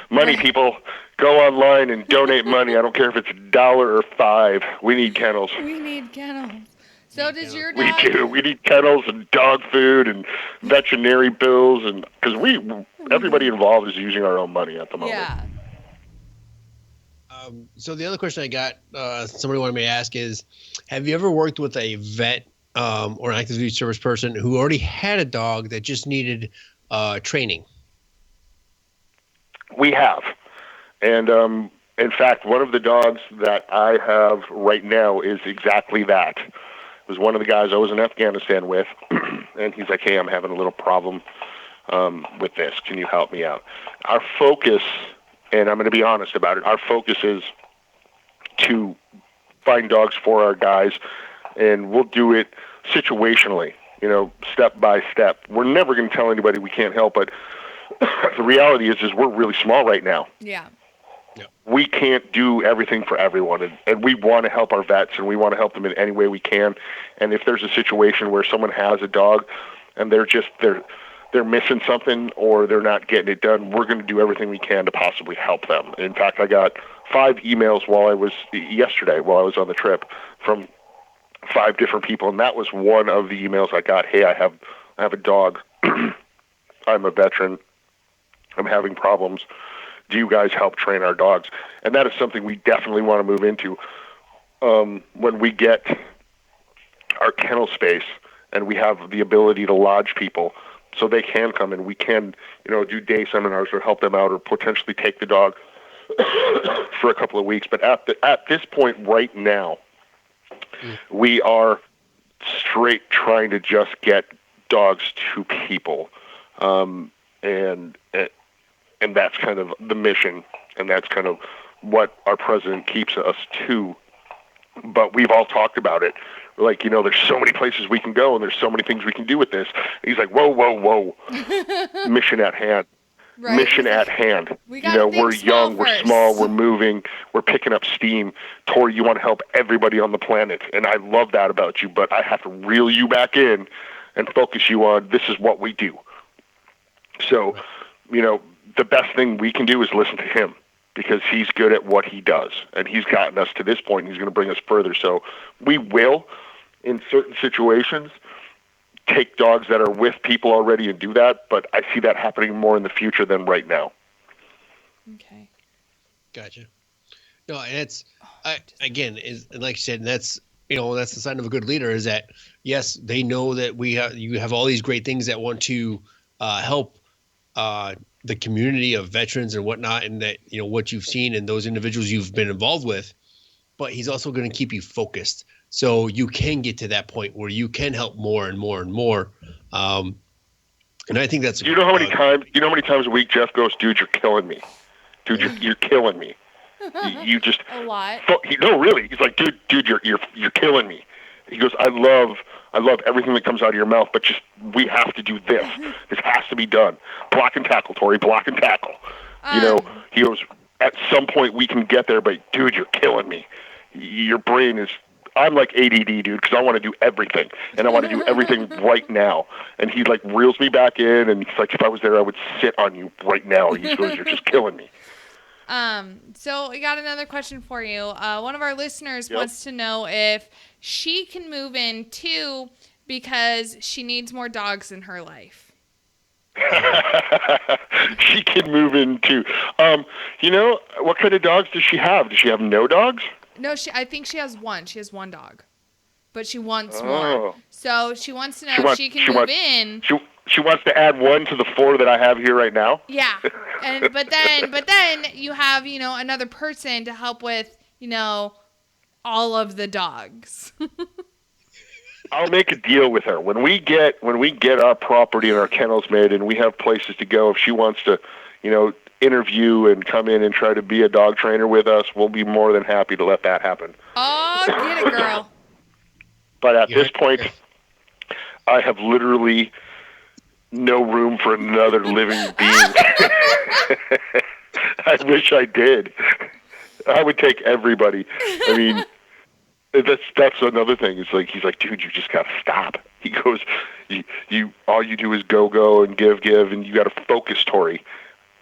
Money, people, go online and donate money. I don't care if it's $1 or $5. We need kennels. We need kennels. So does your We dog? do. We need kennels and dog food and veterinary bills, and because everybody involved is using our own money at the moment. Yeah. So the other question I got, somebody wanted me to ask is, have you ever worked with a vet or an active duty service person who already had a dog that just needed training? We have. And in fact, one of the dogs that I have right now is exactly that. It was one of the guys I was in Afghanistan with, and he's like, hey, I'm having a little problem with this. Can you help me out? Our focus, and I'm going to be honest about it, our focus is to find dogs for our guys, and we'll do it situationally, step by step. We're never going to tell anybody we can't help, but the reality is we're really small right now. Yeah. We can't do everything for everyone, and we want to help our vets, and we want to help them in any way we can. And if there's a situation where someone has a dog and they're missing something or they're not getting it done, we're going to do everything we can to possibly help them. In fact, I got 5 emails yesterday while I was on the trip from 5 different people, and that was one of the emails I got. Hey, I have a dog. I'm a veteran. I'm having problems. Do you guys help train our dogs? And that is something we definitely want to move into when we get our kennel space and we have the ability to lodge people so they can come and we can, do day seminars or help them out or potentially take the dog for a couple of weeks. But at this point right now, we are straight trying to just get dogs to people. And that's kind of the mission, and that's kind of what our president keeps us to. But we've all talked about it. We're like, there's so many places we can go, and there's so many things we can do with this. And he's like, whoa. Mission at hand. Right. Mission at hand. We're young, we're small, we're moving, we're picking up steam. Torre, you want to help everybody on the planet, and I love that about you, but I have to reel you back in and focus you on this is what we do. So, the best thing we can do is listen to him because he's good at what he does, and he's gotten us to this point, and he's going to bring us further. So we will, in certain situations, take dogs that are with people already and do that, but I see that happening more in the future than right now. Okay. Gotcha. No, and it's, again, like you said, that's the sign of a good leader is that, yes, they know that you have all these great things that want to help the community of veterans and whatnot, and that, what you've seen and those individuals you've been involved with, but he's also going to keep you focused so you can get to that point where you can help more and more and more. And I think that's, how many times a week Jeff goes, dude, you're killing me. Dude, you're killing me. You just a lot. No, really. He's like, dude, you're killing me. He goes, I love everything that comes out of your mouth, but just we have to do this. This has to be done. Block and tackle, Torre. Block and tackle. He goes, at some point we can get there, but dude, you're killing me. Your brain is. I'm like ADD, dude, because I want to do everything, and I want to do everything right now. And he like reels me back in, and he's like, if I was there, I would sit on you right now. He goes, you're just killing me. So we got another question for you. One of our listeners wants to know if she can move in too because she needs more dogs in her life. She can move in too. What kind of dogs does she have? Does she have no dogs? No, I think she has one. She has one dog, but she wants more. So she wants to know if she can move in. She wants to add one to the 4 that I have here right now. Yeah, but then you have another person to help with all of the dogs. I'll make a deal with her when we get our property and our kennels made, and we have places to go. If she wants to, interview and come in and try to be a dog trainer with us, we'll be more than happy to let that happen. Oh, get it, girl. But at this point, I have literally no room for another living being. I wish I did. I would take everybody. I mean, that's another thing. It's like he's like, dude, you just gotta stop. He goes, you all you do is go and give, and you gotta focus, Torre.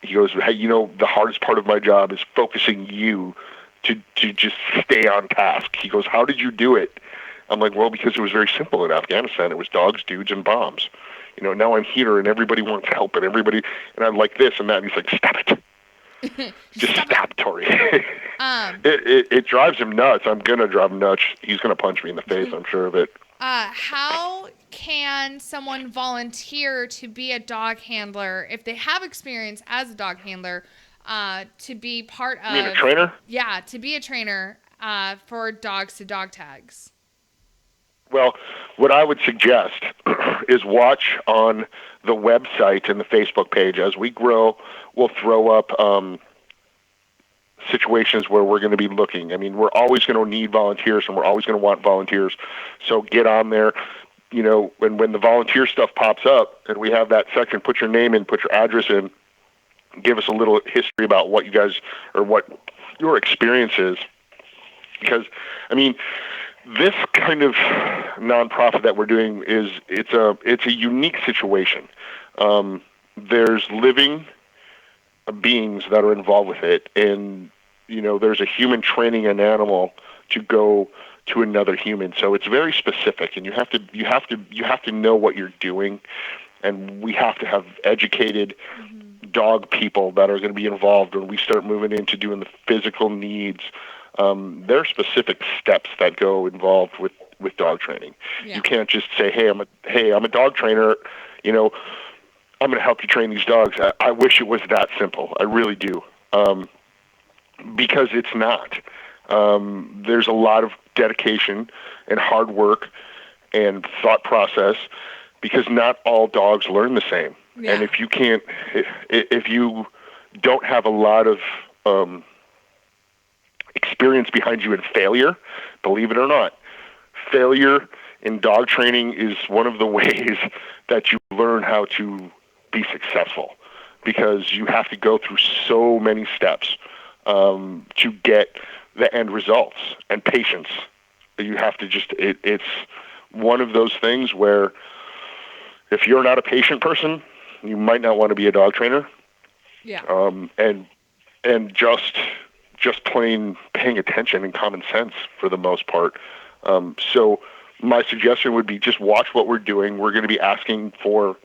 He goes, hey, the hardest part of my job is focusing you to just stay on task. He goes, how did you do it? I'm like, well, because it was very simple in Afghanistan. It was dogs, dudes, and bombs. Now I'm here and everybody wants help and I'm like this and that. And he's like, stop it. Just stop, Torre. It drives him nuts. I'm going to drive him nuts. He's going to punch me in the face, I'm sure of it. How can someone volunteer to be a dog handler if they have experience as a dog handler, to be part of... You mean a trainer? Yeah, to be a trainer for dogs to dog tags. Well, what I would suggest is watch on the website and the Facebook page. As we grow, we'll throw up situations where we're going to be looking. I mean, we're always going to need volunteers, and we're always going to want volunteers. So get on there. When the volunteer stuff pops up, and we have that section, put your name in, put your address in, give us a little history about what you guys, or what your experience is. Because, I mean, this kind of nonprofit that we're doing it's a unique situation. There's living beings that are involved with it, and there's a human training an animal to go to another human. So it's very specific, and you have to know what you're doing, and we have to have educated dog people that are going to be involved when we start moving into doing the physical needs. There are specific steps that go involved with dog training. Yeah. You can't just say, hey, I'm a dog trainer, I'm going to help you train these dogs. I wish it was that simple. I really do. Because it's not. There's a lot of dedication and hard work and thought process, because not all dogs learn the same. Yeah. And if you don't have a lot of experience behind you in failure, believe it or not, failure in dog training is one of the ways that you learn how to be successful, because you have to go through so many steps to get the end results, and patience. You have to it's one of those things where if you're not a patient person, you might not want to be a dog trainer. Yeah. And just plain paying attention and common sense for the most part. So my suggestion would be just watch what we're doing. We're going to be asking for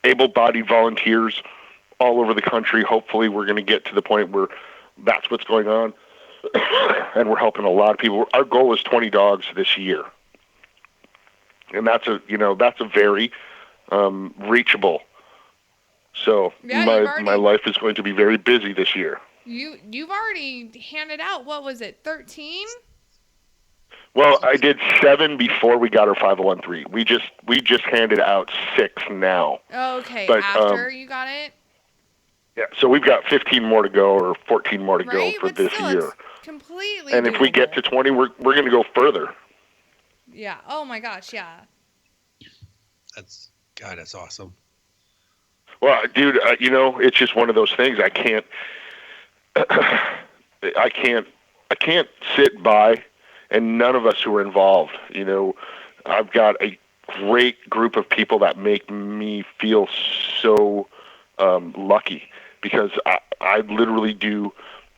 able-bodied volunteers all over the country. Hopefully we're going to get to the point where that's what's going on, and we're helping a lot of people. Our goal is 20 dogs this year, and that's a very reachable. So my life is going to be very busy this year. You've already handed out, what was it, 13? Well, I did 7 before we got our 501(c)(3). We just handed out 6 now. Okay, but, after you got it? Yeah, so we've got 15 more to go, or 14 more to go for this year. Completely. And doable. If we get to 20, we're going to go further. Yeah. Oh my gosh. Yeah. That's awesome. Well, dude, it's just one of those things. I can't sit by, and none of us who are involved. I've got a great group of people that make me feel so lucky, because I literally do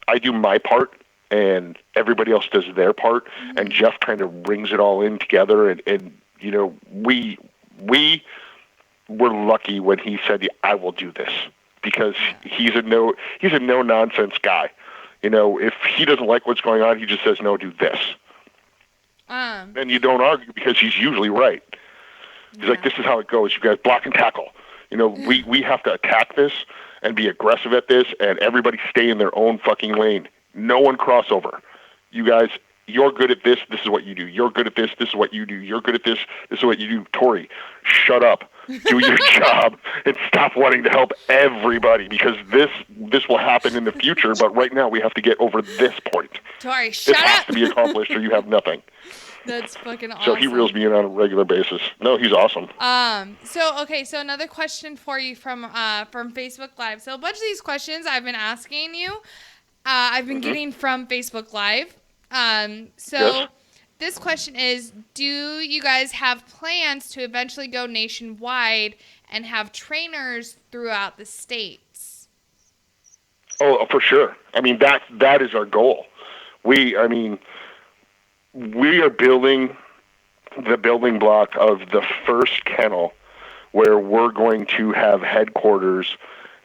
my part, and everybody else does their part, and Jeff kind of brings it all in together, and we were lucky when he said, yeah, I will do this, because he's a no nonsense guy. If he doesn't like what's going on, he just says, no, do this. And you don't argue, because he's usually right. He's like, this is how it goes. You guys block and tackle. We have to attack this and be aggressive at this, and everybody stay in their own fucking lane. No one crossover. You guys You're good at this. This is what you do. You're good at this. This is what you do. You're good at this. This is what you do. Torre, shut up. Do your job and stop wanting to help everybody, because this will happen in the future. But right now we have to get over this point. Torre, shut up. This has to be accomplished, or you have nothing. That's fucking awesome. So he reels me in on a regular basis. No, he's awesome. So another question for you from Facebook Live. So a bunch of these questions I've been asking you, I've been getting from Facebook Live. Yes. This question is, do you guys have plans to eventually go nationwide and have trainers throughout the states? Oh, for sure. I mean, that is our goal. We are building the building block of the first kennel where we're going to have headquarters,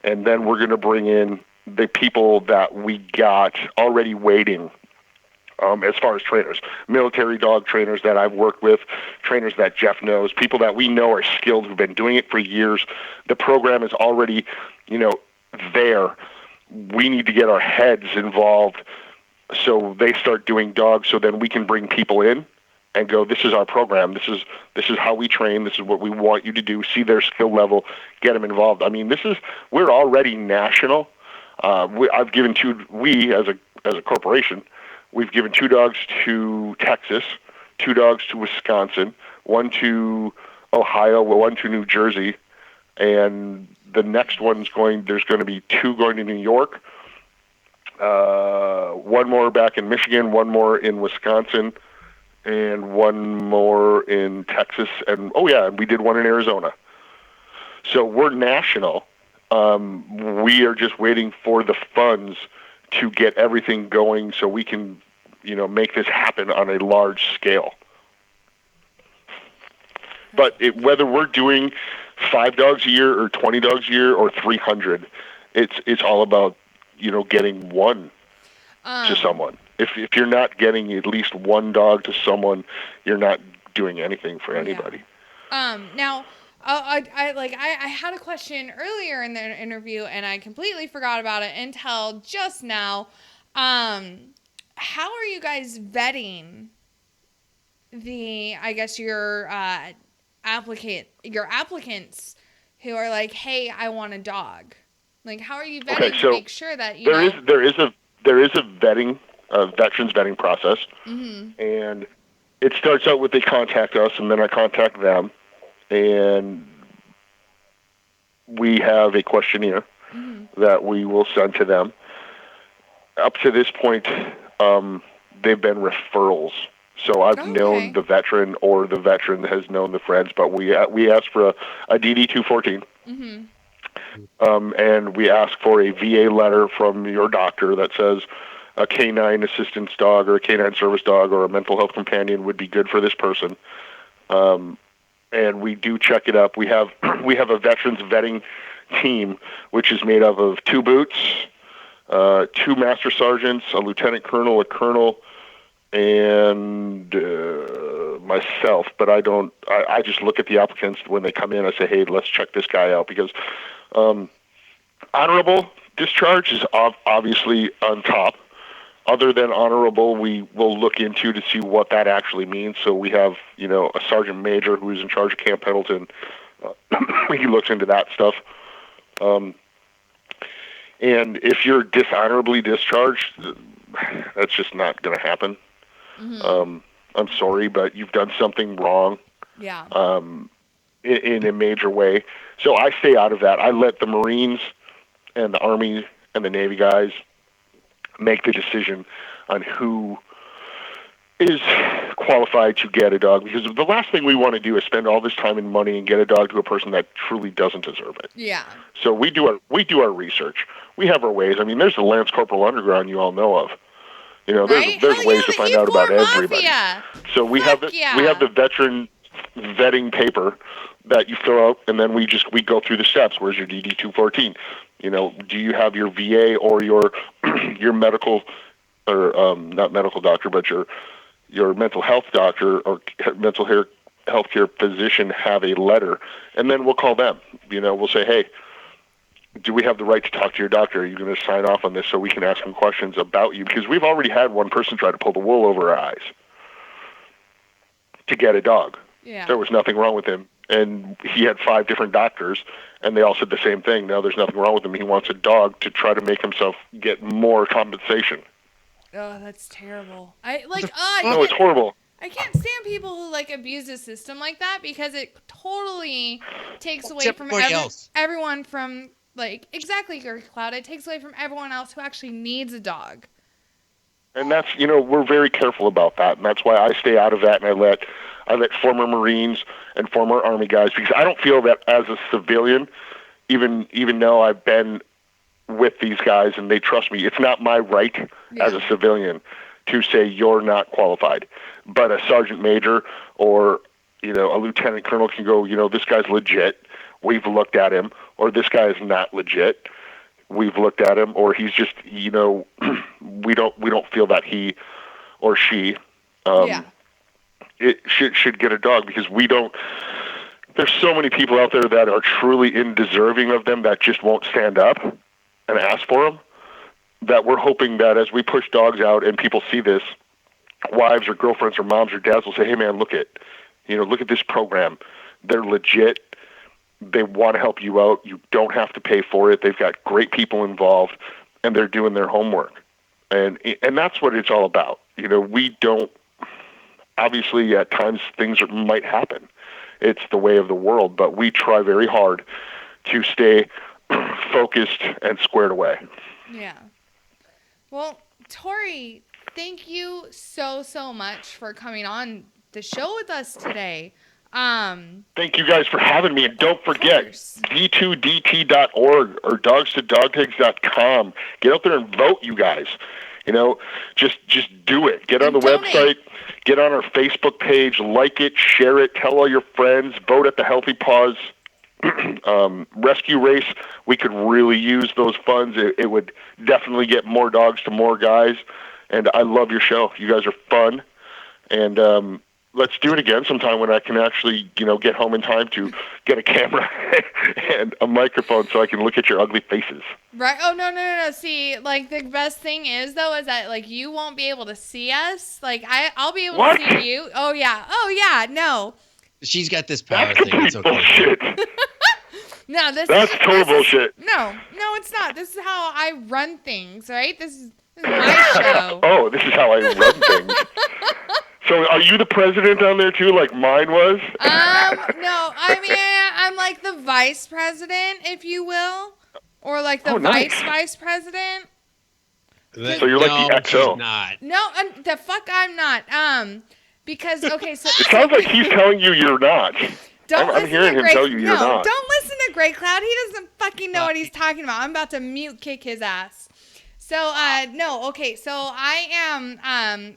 and then we're going to bring in the people that we got already waiting. As far as trainers, military dog trainers that I've worked with, trainers that Jeff knows, people that we know are skilled, who've been doing it for years. The program is already, there. We need to get our heads involved so they start doing dogs, so then we can bring people in and go, this is our program. This is how we train. This is what we want you to do. See their skill level, get them involved. I mean, we're already national. I've given we as a corporation, we've given 2 dogs to Texas, 2 dogs to Wisconsin, 1 to Ohio, 1 to New Jersey, and the next one's there's going to be 2 going to New York, 1 more back in Michigan, 1 more in Wisconsin, and 1 more in Texas, and we did 1 in Arizona. So we're national. We are just waiting for the funds to get everything going so we can, make this happen on a large scale. But whether we're doing 5 dogs a year or 20 dogs a year or 300, it's all about, getting one to someone. If you're not getting at least 1 dog to someone, you're not doing anything for anybody. Now, I had a question earlier in the interview and I completely forgot about it until just now. How are you guys vetting your applicants who are like, hey, I want a dog? Like, how are you vetting to make sure that there is a vetting, veterans vetting process, and it starts out with they contact us, and then I contact them, and we have a questionnaire that we will send to them. Up to this point, they've been referrals. So I've known the veteran, or the veteran has known the friends, but we ask for a DD-214, and we ask for a VA letter from your doctor that says a canine assistance dog or a canine service dog or a mental health companion would be good for this person. And we do check it up. We have a veterans vetting team, which is made up of 2 boots, 2 master sergeants, a lieutenant colonel, a colonel, and myself. But I just look at the applicants when they come in. I say, hey, let's check this guy out, because honorable discharge is obviously on top. Other than honorable, we will look into to see what that actually means. So we have, a sergeant major who's in charge of Camp Pendleton. He looks into that stuff. And if you're dishonorably discharged, that's just not going to happen. I'm sorry, but you've done something wrong. Yeah. In a major way. So I stay out of that. I let the Marines and the Army and the Navy guys make the decision on who is qualified to get a dog, because the last thing we want to do is spend all this time and money and get a dog to a person that truly doesn't deserve it. Yeah. So we do our research. We have our ways. I mean, there's the Lance Corporal Underground you all know of. There's ways to find out about everybody. So we have the veteran vetting paper that you fill out, and then we go through the steps. Where's your DD-214? Do you have your VA or your medical, or not medical doctor, but your mental health doctor or mental health care physician have a letter? And then we'll call them. We'll say, hey, do we have the right to talk to your doctor? Are you going to sign off on this so we can ask him questions about you? Because we've already had one person try to pull the wool over our eyes to get a dog. Yeah. There was nothing wrong with him. And he had 5 different doctors, and they all said the same thing. No, there's nothing wrong with him. He wants a dog to try to make himself get more compensation. Oh, that's terrible. No, it's horrible. I can't stand people who like abuse the system like that because it totally takes away from everyone from like exactly Gary Cloud. It takes away from everyone else who actually needs a dog. And that's, we're very careful about that, and that's why I stay out of that, and I let former Marines and former Army guys, because I don't feel that as a civilian, even though I've been with these guys and they trust me, it's not my right as a civilian to say you're not qualified. But a sergeant major or, a lieutenant colonel can go, this guy's legit. We've looked at him. Or this guy is not legit. We've looked at him. Or he's just, we don't feel that he or she it should get a dog, because we don't. There's so many people out there that are truly undeserving of them that just won't stand up and ask for them, that we're hoping that as we push dogs out and people see this, wives or girlfriends or moms or dads will say, hey man, look at this program. They're legit. They want to help you out. You don't have to pay for it. They've got great people involved, and they're doing their homework. And that's what it's all about. We don't, obviously at times things might happen. It's the way of the world, but we try very hard to stay focused and squared away. Yeah. Well, Torre, thank you so much for coming on the show with us today. Thank you guys for having me, and don't forget d2dt.org or dogstodogtags.com. Get out there and vote, you guys. Just do it. Get on the website, get on our Facebook page, like it, share it, tell all your friends, vote at the Healthy Paws rescue race. We could really use those funds. It would definitely get more dogs to more guys. And I love your show. You guys are fun. And let's do it again sometime when I can actually, get home in time to get a camera and a microphone so I can look at your ugly faces. Right. Oh, no. See, like, the best thing is that, like, you won't be able to see us. Like, I'll be able to see you. Oh, yeah. No. She's got this power thing. It's okay. Bullshit. No, that's total bullshit. No, it's not. This is how I run things, right? This is my show. Oh, this is how I run things. So are you the president on there too, like mine was? No, I'm like the vice president, if you will, or like the vice president. So you're like the XO. Not. No, the fuck I'm not. Because okay, so it sounds like he's telling you you're not. I'm hearing him tell you you're not. Don't listen to Grey Cloud. He doesn't fucking know what he's talking about. I'm about to mute kick his ass. So, no, okay, so I am,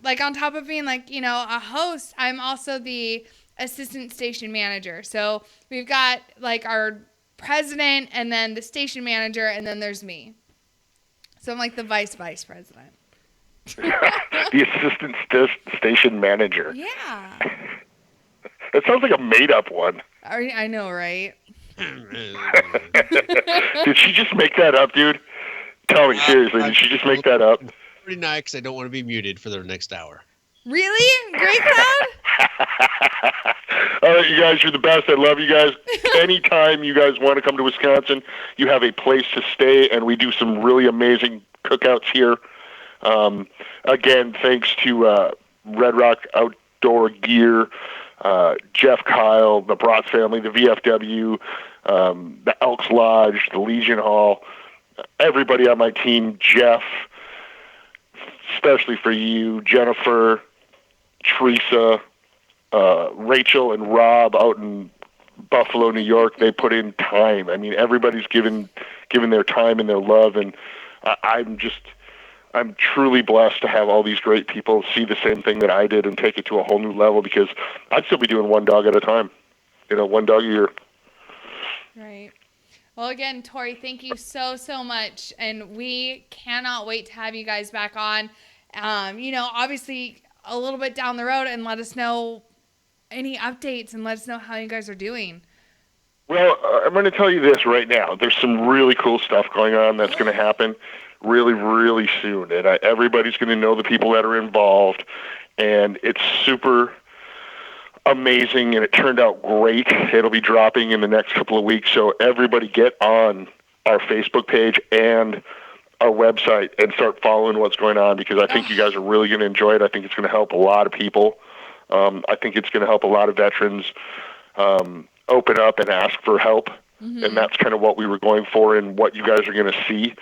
like, on top of being, like, a host, I'm also the assistant station manager. So we've got, like, our president and then the station manager, and then there's me. So I'm, like, the vice president. The assistant station manager. Yeah. That sounds like a made-up one. I know, right? Did she just make that up, dude? Tell me, seriously, did she just make that up? Pretty nice, because I don't want to be muted for the next hour. Really? Grey Cloud? All right, you guys, you're the best. I love you guys. Anytime you guys want to come to Wisconsin, you have a place to stay, and we do some really amazing cookouts here. Again, thanks to Red Rock Outdoor Gear, Jeff Kyle, the Bratz family, the VFW, the Elks Lodge, the Legion Hall, everybody on my team, Jeff, especially for you, Jennifer, Teresa, Rachel, and Rob out in Buffalo, New York. They put in time. I mean, everybody's given their time and their love, and I'm truly blessed to have all these great people see the same thing that I did and take it to a whole new level, because I'd still be doing one dog at a time, one dog a year. Right. Well, again, Torre, thank you so much, and we cannot wait to have you guys back on. Obviously a little bit down the road, and let us know any updates and let us know how you guys are doing. Well, I'm going to tell you this right now. There's some really cool stuff going on that's going to happen really, really soon. And everybody's going to know the people that are involved. And it's super amazing, and it turned out great. It'll be dropping in the next couple of weeks. So everybody get on our Facebook page and our website and start following what's going on, because I think you guys are really going to enjoy it. I think it's going to help a lot of people. I think it's going to help a lot of veterans open up and ask for help. And that's kind of what we were going for and what you guys are going to see.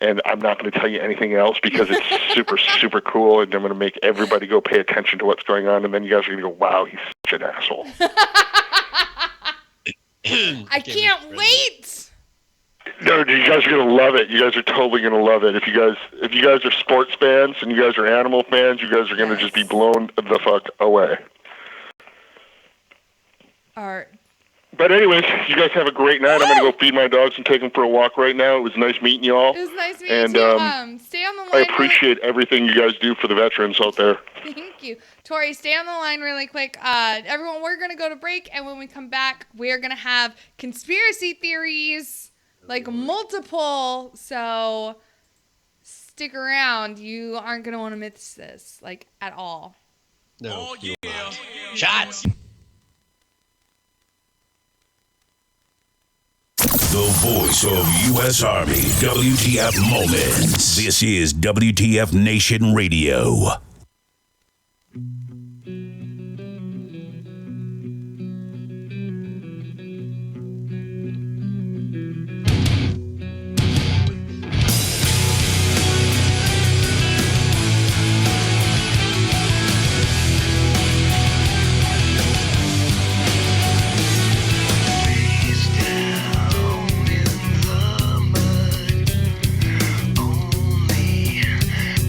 And I'm not going to tell you anything else because it's super, super cool. And I'm going to make everybody go pay attention to what's going on. And then you guys are going to go, wow, he's such an asshole. I can't wait. No, you guys are going to love it. You guys are totally going to love it. If you guys are sports fans and you guys are animal fans, you guys are going to just be blown the fuck away. All right. But anyways, you guys have a great night. I'm going to go feed my dogs and take them for a walk right now. It was nice meeting you all. It was nice meeting you too. Stay on the line. I appreciate everything you guys do for the veterans out there. Thank you. Torre, stay on the line really quick. Everyone, we're going to go to break, and when we come back, we're going to have conspiracy theories, like multiple, so stick around. You aren't going to want to miss this, like, at all. No. Oh, yeah. Shots! The voice of U.S. Army, WTF Moments. This is WTF Nation Radio.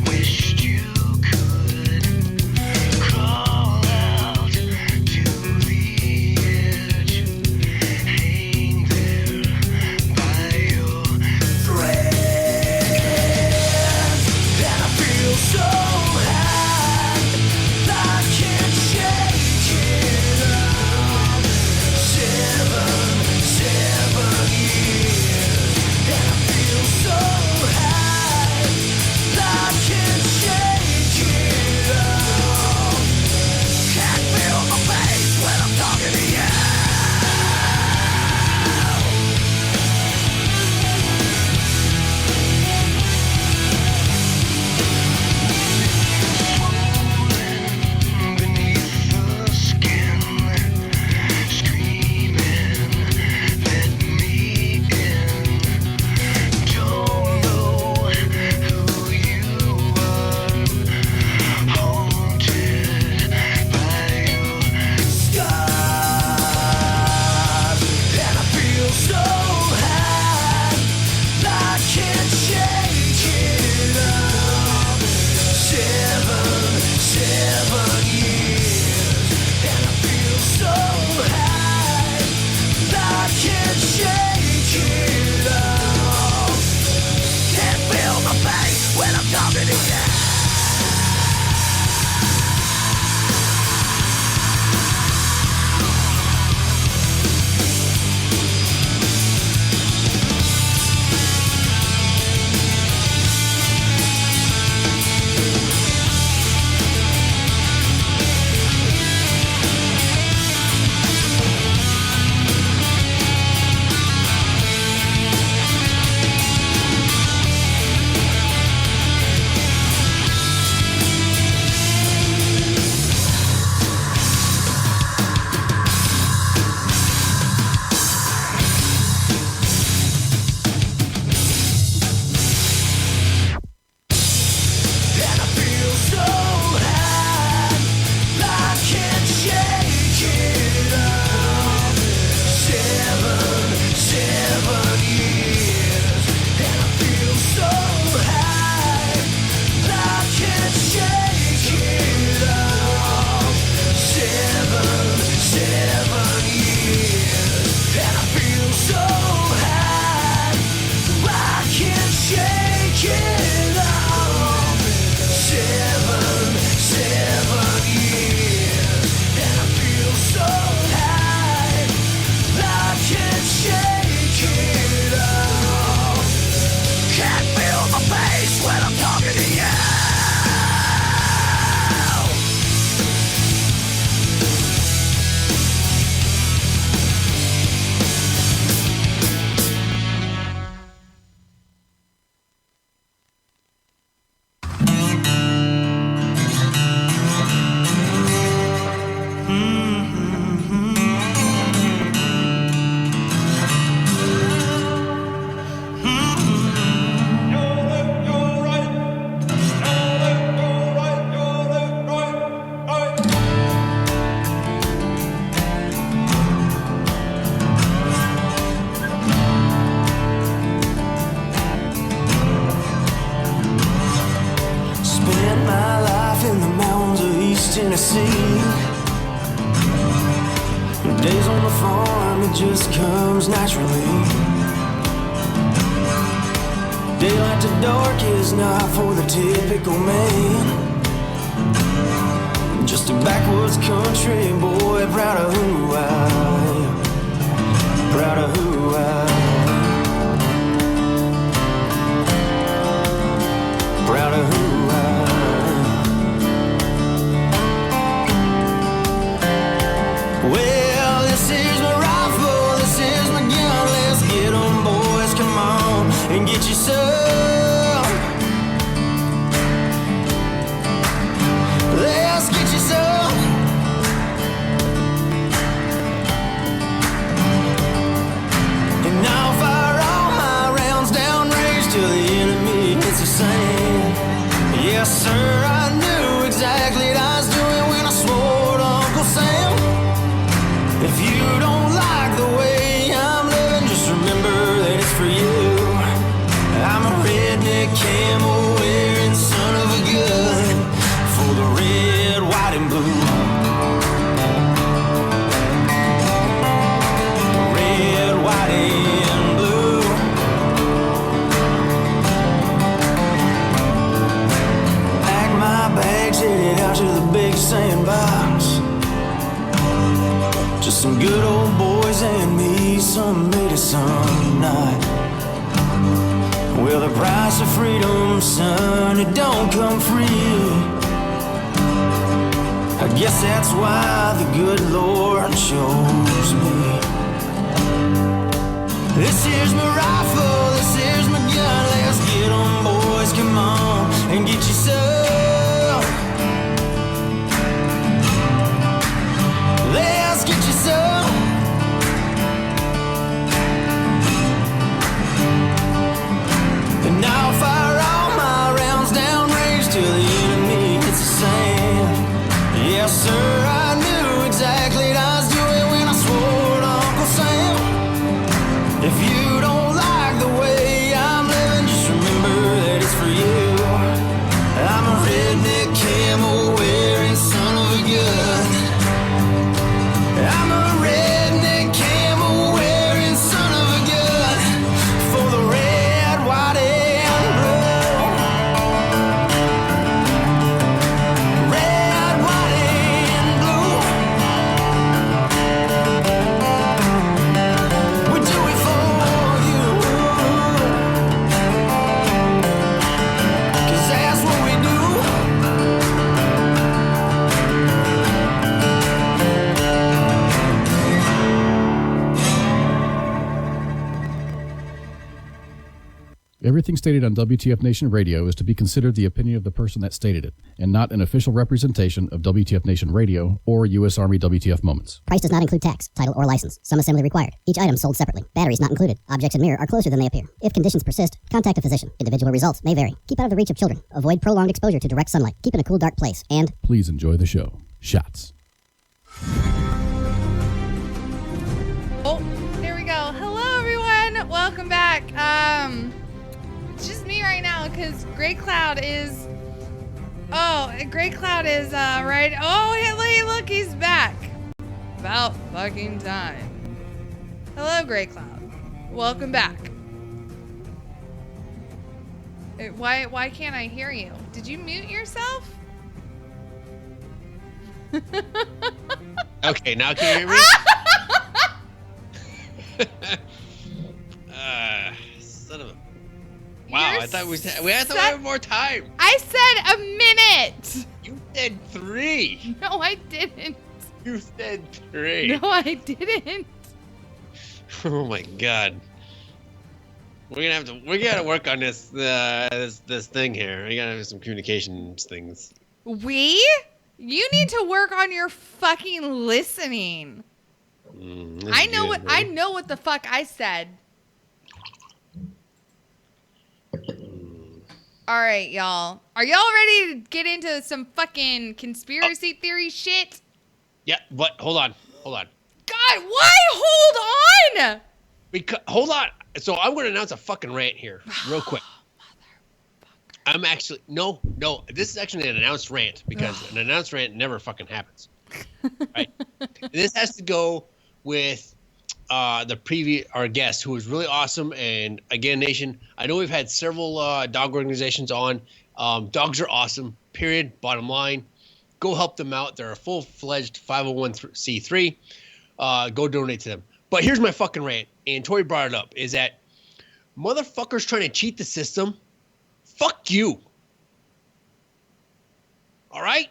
Wished you could. just comes naturally. Daylight to dark is not for the typical man. Just a backwoods country boy, proud of who I am. Proud of who I am. Proud of who I am. Well, this is my rifle, this is my gun. Let's get 'em, boys, come on and get you some. Let's get you some. And I'll fire all my rounds down range till the enemy hits the sand. Yes, sir, I knew exactly what I was doing when I swore to Uncle Sam. If you don't like the way I'm living, just remember that it's for you. I'm a redneck camel wearing son of a gun for the red, white, and blue. Red, white, and blue. Pack my bags, headed out to the big sandbox. Just some good old boys and me, some made it some night. Well, the price of freedom, son, it don't come free. I guess that's why the good Lord chose me. This here's my rifle, this here's my gun. Let's get 'em, boys, come on and get you some. Let's get you some. And I'll fire all my rounds down range till the enemy hits the sand. Yes, sir, I knew exactly what I was doing when I swore to Uncle Sam. If you don't like the way I'm living, just remember that it's for you. I'm a redneck camel wearing son of a gun. I'm a redneck camel wearing son of a gun for the red, white, and blue. Red, white, and blue. We do it for you, 'cause that's what we do. Everything stated on WTF Nation Radio is to be considered the opinion of the person that stated it, and not an official representation of WTF Nation Radio or U.S. Army WTF Moments. Price does not include tax, title, or license. Some assembly required. Each item sold separately. Batteries not included. Objects in mirror are closer than they appear. If conditions persist, contact a physician. Individual results may vary. Keep out of the reach of children. Avoid prolonged exposure to direct sunlight. Keep in a cool, dark place. And Please enjoy the show. Shots. Oh, there we go. Hello, everyone. Welcome back. It's just me right now because Gray Cloud is. Oh, Gray Cloud is right. Oh, hey, look, he's back. About fucking time. Hello, Gray Cloud. Welcome back. Why can't I hear you? Did you mute yourself? Okay, now can you hear me? Son of a. Wow, I thought we had more time. I said a minute. You said 3. No, I didn't. You said 3. No, I didn't. Oh my God. We gotta work on this this thing here. We gotta have some communications things. You need to work on your fucking listening. I know what the fuck I said. All right, y'all. Are y'all ready to get into some fucking conspiracy theory shit? Yeah, but hold on. God, why hold on? Hold on. So I'm going to announce a fucking rant here real quick. I'm actually no. This is actually an announced rant because an announced rant never fucking happens. Right? This has to go with our guest, who was really awesome. And again, Nation, I know we've had several dog organizations on. Dogs are awesome. Period. Bottom line, go help them out. They're a full-fledged 501c3. Go donate to them. But here's my fucking rant, and Torre brought it up: is that motherfuckers trying to cheat the system? Fuck you. All right?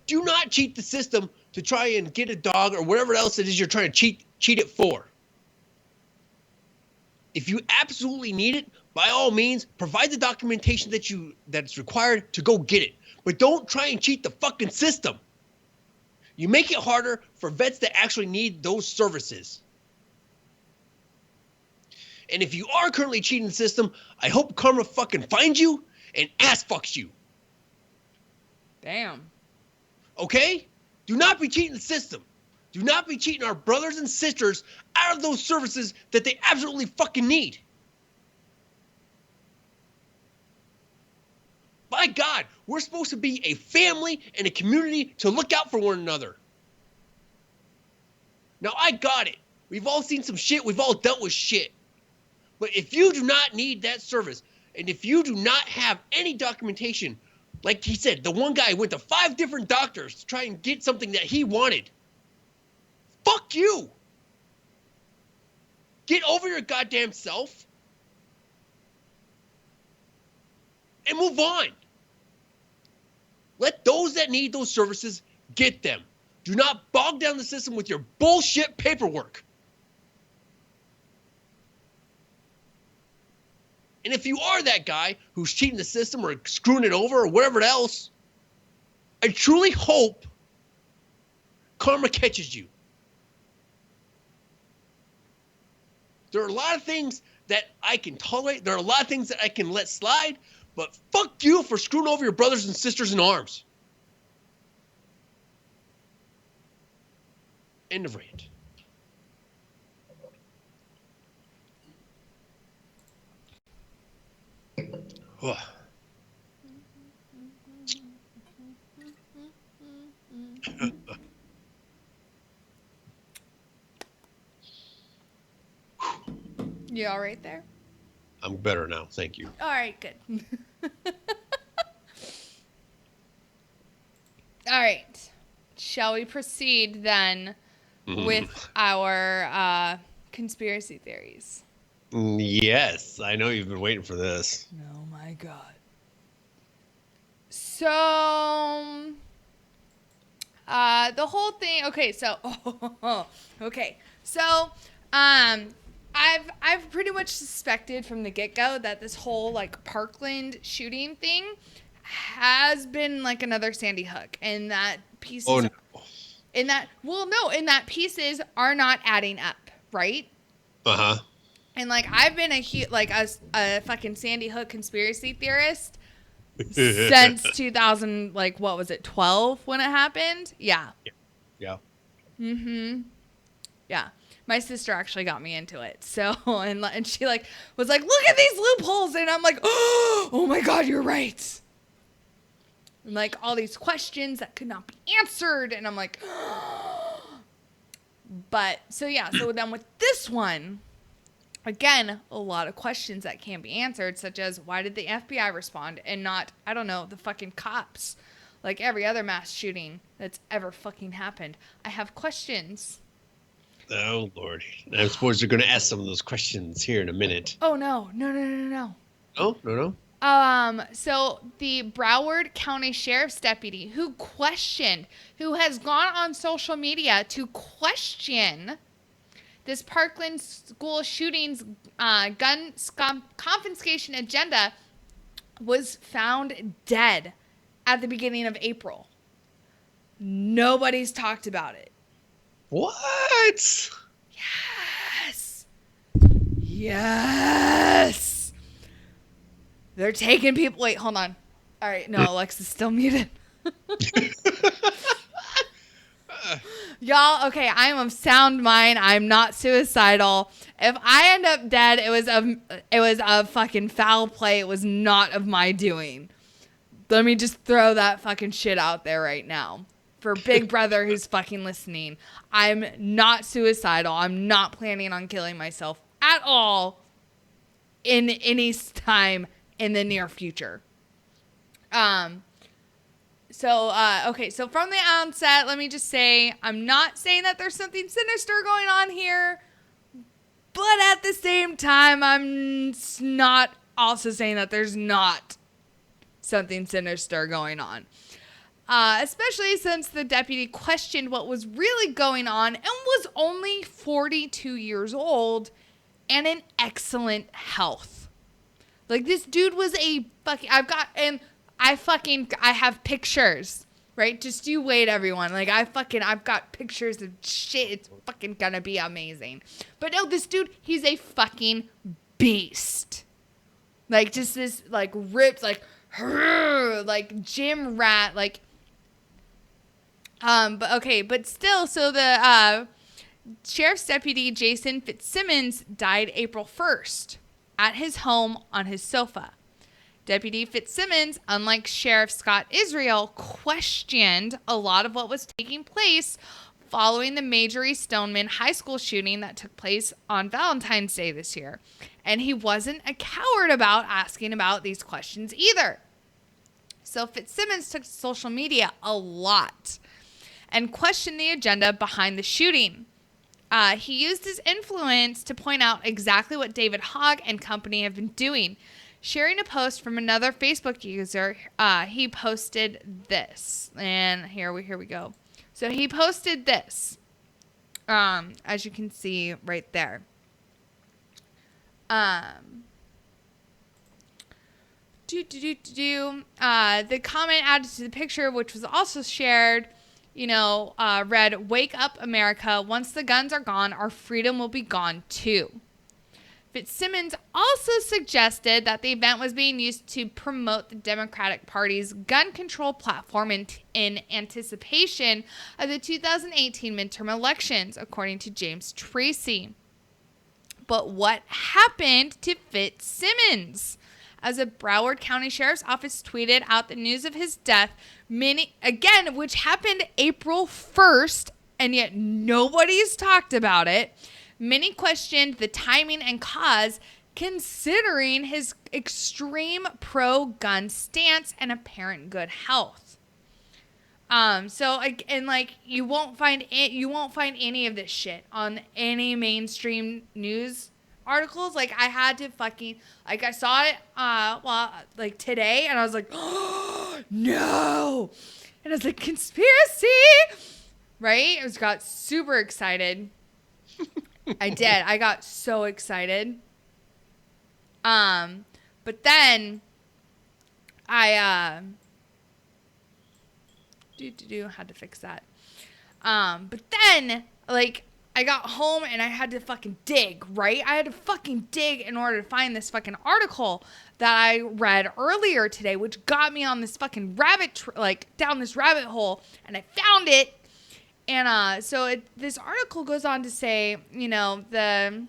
Do not cheat the system to try and get a dog or whatever else it is you're trying to cheat it for. If you absolutely need it, by all means, provide the documentation that's required to go get it. But don't try and cheat the fucking system. You make it harder for vets that actually need those services. And if you are currently cheating the system, I hope karma fucking finds you and ass fucks you. Damn. Okay? Do not be cheating the system. Do not be cheating our brothers and sisters out of those services that they absolutely fucking need. By God, we're supposed to be a family and a community to look out for one another. Now, I got it. We've all seen some shit. We've all dealt with shit. But if you do not need that service, and if you do not have any documentation, like he said, the one guy went to 5 different doctors to try and get something that he wanted. Fuck you. Get over your goddamn self and move on. Let those that need those services get them. Do not bog down the system with your bullshit paperwork. And if you are that guy who's cheating the system or screwing it over or whatever else, I truly hope karma catches you. There are a lot of things that I can tolerate. There are a lot of things that I can let slide. But fuck you for screwing over your brothers and sisters in arms. End of rant. Oh. You all right there? I'm better now. Thank you. All right, good. All right. Shall we proceed then with our conspiracy theories? Yes, I know you've been waiting for this. Oh my God. So, the whole thing. Okay, so I've pretty much suspected from the get-go that this whole like Parkland shooting thing has been like another Sandy Hook, and that pieces and that pieces are not adding up, right? Uh-huh. And like I've been a fucking Sandy Hook conspiracy theorist since 2000, like what was it, 12 when it happened? Yeah. Yeah. Mm-hmm. Yeah. My sister actually got me into it. So, and she like was like, look at these loopholes. And I'm like, oh my God, you're right. And like all these questions that could not be answered. And I'm like, but so yeah. So then with this one, again, a lot of questions that can't be answered, such as why did the FBI respond and not, I don't know, the fucking cops, like every other mass shooting that's ever fucking happened. I have questions. Oh, Lord. I suppose you're going to ask some of those questions here in a minute. Oh, no. Oh, no. So the Broward County Sheriff's deputy who has gone on social media to question this Parkland school shootings gun confiscation agenda was found dead at the beginning of April. Nobody's talked about it. What? Yes. They're taking people. Wait, hold on. All right. No, Alexa's still muted. Y'all, okay, I'm of sound mind. I'm not suicidal. If I end up dead, it was of fucking foul play. It was not of my doing. Let me just throw that fucking shit out there right now. for Big Brother who's fucking listening. I'm not suicidal. I'm not planning on killing myself at all in any time in the near future. So from the onset, let me just say, I'm not saying that there's something sinister going on here, but at the same time, I'm not also saying that there's not something sinister going on. Especially since the deputy questioned what was really going on and was only 42 years old and in excellent health. Like, this dude was a fucking... I have pictures, right? Just you wait, everyone. Like, I've got pictures of shit. It's fucking gonna be amazing. But no, this dude, he's a fucking beast. Like, just this, like, ripped, like gym rat, like... But still, so the sheriff's deputy Jason Fitzsimmons died April 1st at his home on his sofa. Deputy Fitzsimmons, unlike Sheriff Scott Israel, questioned a lot of what was taking place following the Marjorie Stoneman High School shooting that took place on Valentine's Day this year. And he wasn't a coward about asking about these questions either. So Fitzsimmons took to social media a lot and questioned the agenda behind the shooting. He used his influence to point out exactly what David Hogg and company have been doing. Sharing a post from another Facebook user, he posted this. And here we go. So he posted this, as you can see right there. The comment added to the picture, which was also shared, read, "Wake up, America. Once the guns are gone, our freedom will be gone too." Fitzsimmons also suggested that the event was being used to promote the Democratic Party's gun control platform in anticipation of the 2018 midterm elections, according to James Tracy. But what happened to Fitzsimmons? As a Broward County Sheriff's Office tweeted out the news of his death, which happened April 1st, and yet nobody's talked about it. Many questioned the timing and cause, considering his extreme pro-gun stance and apparent good health. You won't find any of this shit on any mainstream news articles. Like, I had to I saw it today, and I was like, oh, no, and I was like, conspiracy, right? I got super excited. I did. I got so excited. But then I had to fix that. But then I got home and I had to fucking dig, right? I had to fucking dig in order to find this fucking article that I read earlier today, which got me on this fucking down this rabbit hole, and I found it. And this article goes on to say, the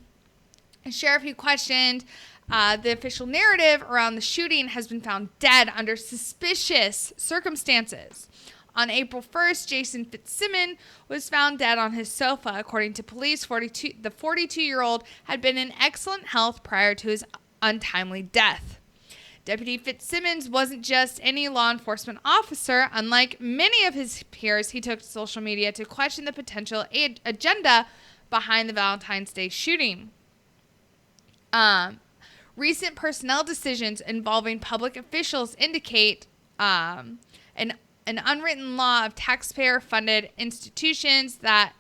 sheriff who questioned the official narrative around the shooting has been found dead under suspicious circumstances. On April 1st, Jason Fitzsimmons was found dead on his sofa. According to police, the 42-year-old had been in excellent health prior to his untimely death. Deputy Fitzsimmons wasn't just any law enforcement officer. Unlike many of his peers, he took to social media to question the potential agenda behind the Valentine's Day shooting. Recent personnel decisions involving public officials indicate an unwritten law of taxpayer-funded institutions that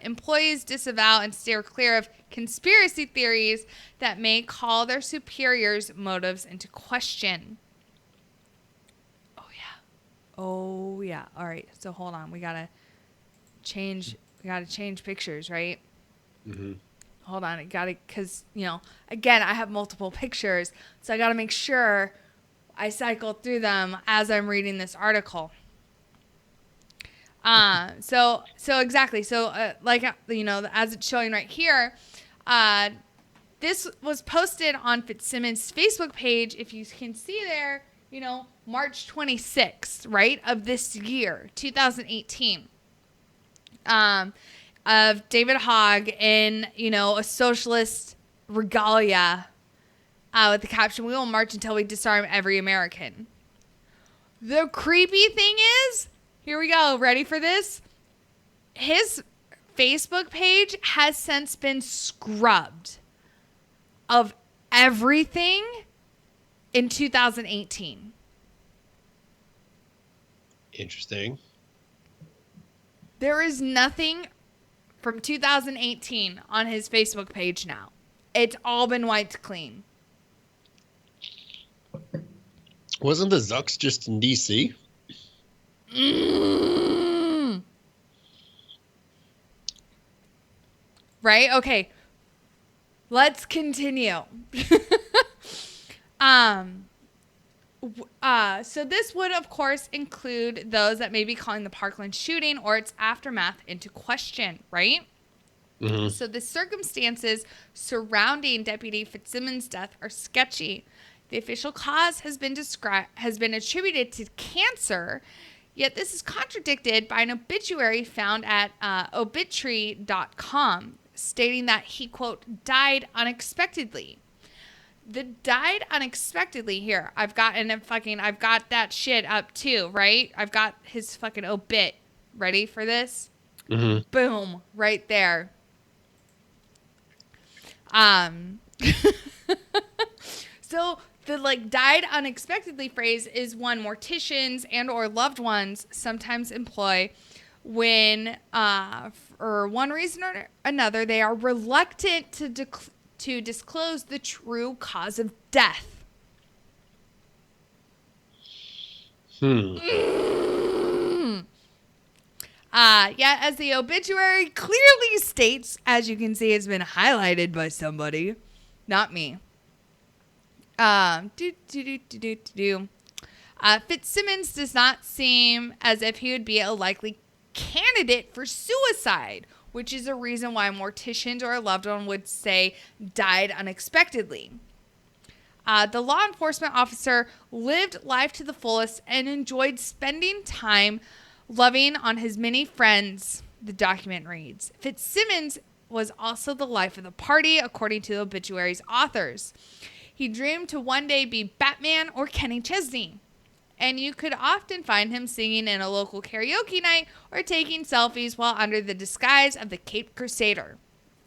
employees disavow and steer clear of conspiracy theories that may call their superiors' motives into question. Oh yeah. All right. So hold on. We gotta change pictures, right? Mm-hmm. Hold on. Because again, I have multiple pictures, so I gotta make sure I cycle through them as I'm reading this article. So exactly. So, as it's showing right here, this was posted on Fitzsimmons' Facebook page. If you can see there, March 26th, right, of this year, 2018, of David Hogg in, a socialist regalia with the caption, "We will march until we disarm every American." The creepy thing is, here we go, ready for this? His Facebook page has since been scrubbed of everything in 2018. Interesting. There is nothing from 2018 on his Facebook page now. It's all been wiped clean. Wasn't the Zucks just in DC? Right? Okay. Let's continue. So this would, of course, include those that may be calling the Parkland shooting or its aftermath into question, right? Mm-hmm. So the circumstances surrounding Deputy Fitzsimmons' death are sketchy. The official cause has been attributed to cancer, yet this is contradicted by an obituary found at obituary.com stating that he, quote, died unexpectedly. The died unexpectedly here. I've got that shit up too, right? I've got his fucking obit. Ready for this? Mm-hmm. Boom, right there. So the died unexpectedly phrase is one morticians and or loved ones sometimes employ when, for one reason or another, they are reluctant to disclose the true cause of death. As the obituary clearly states, as you can see, it's been highlighted by somebody, not me. Fitzsimmons does not seem as if he would be a likely candidate for suicide, which is a reason why morticians or a loved one would say died unexpectedly. The law enforcement officer lived life to the fullest and enjoyed spending time loving on his many friends, the document reads. Fitzsimmons was also the life of the party, according to the obituary's authors. He dreamed to one day be Batman or Kenny Chesney. And you could often find him singing in a local karaoke night or taking selfies while under the disguise of the Caped Crusader.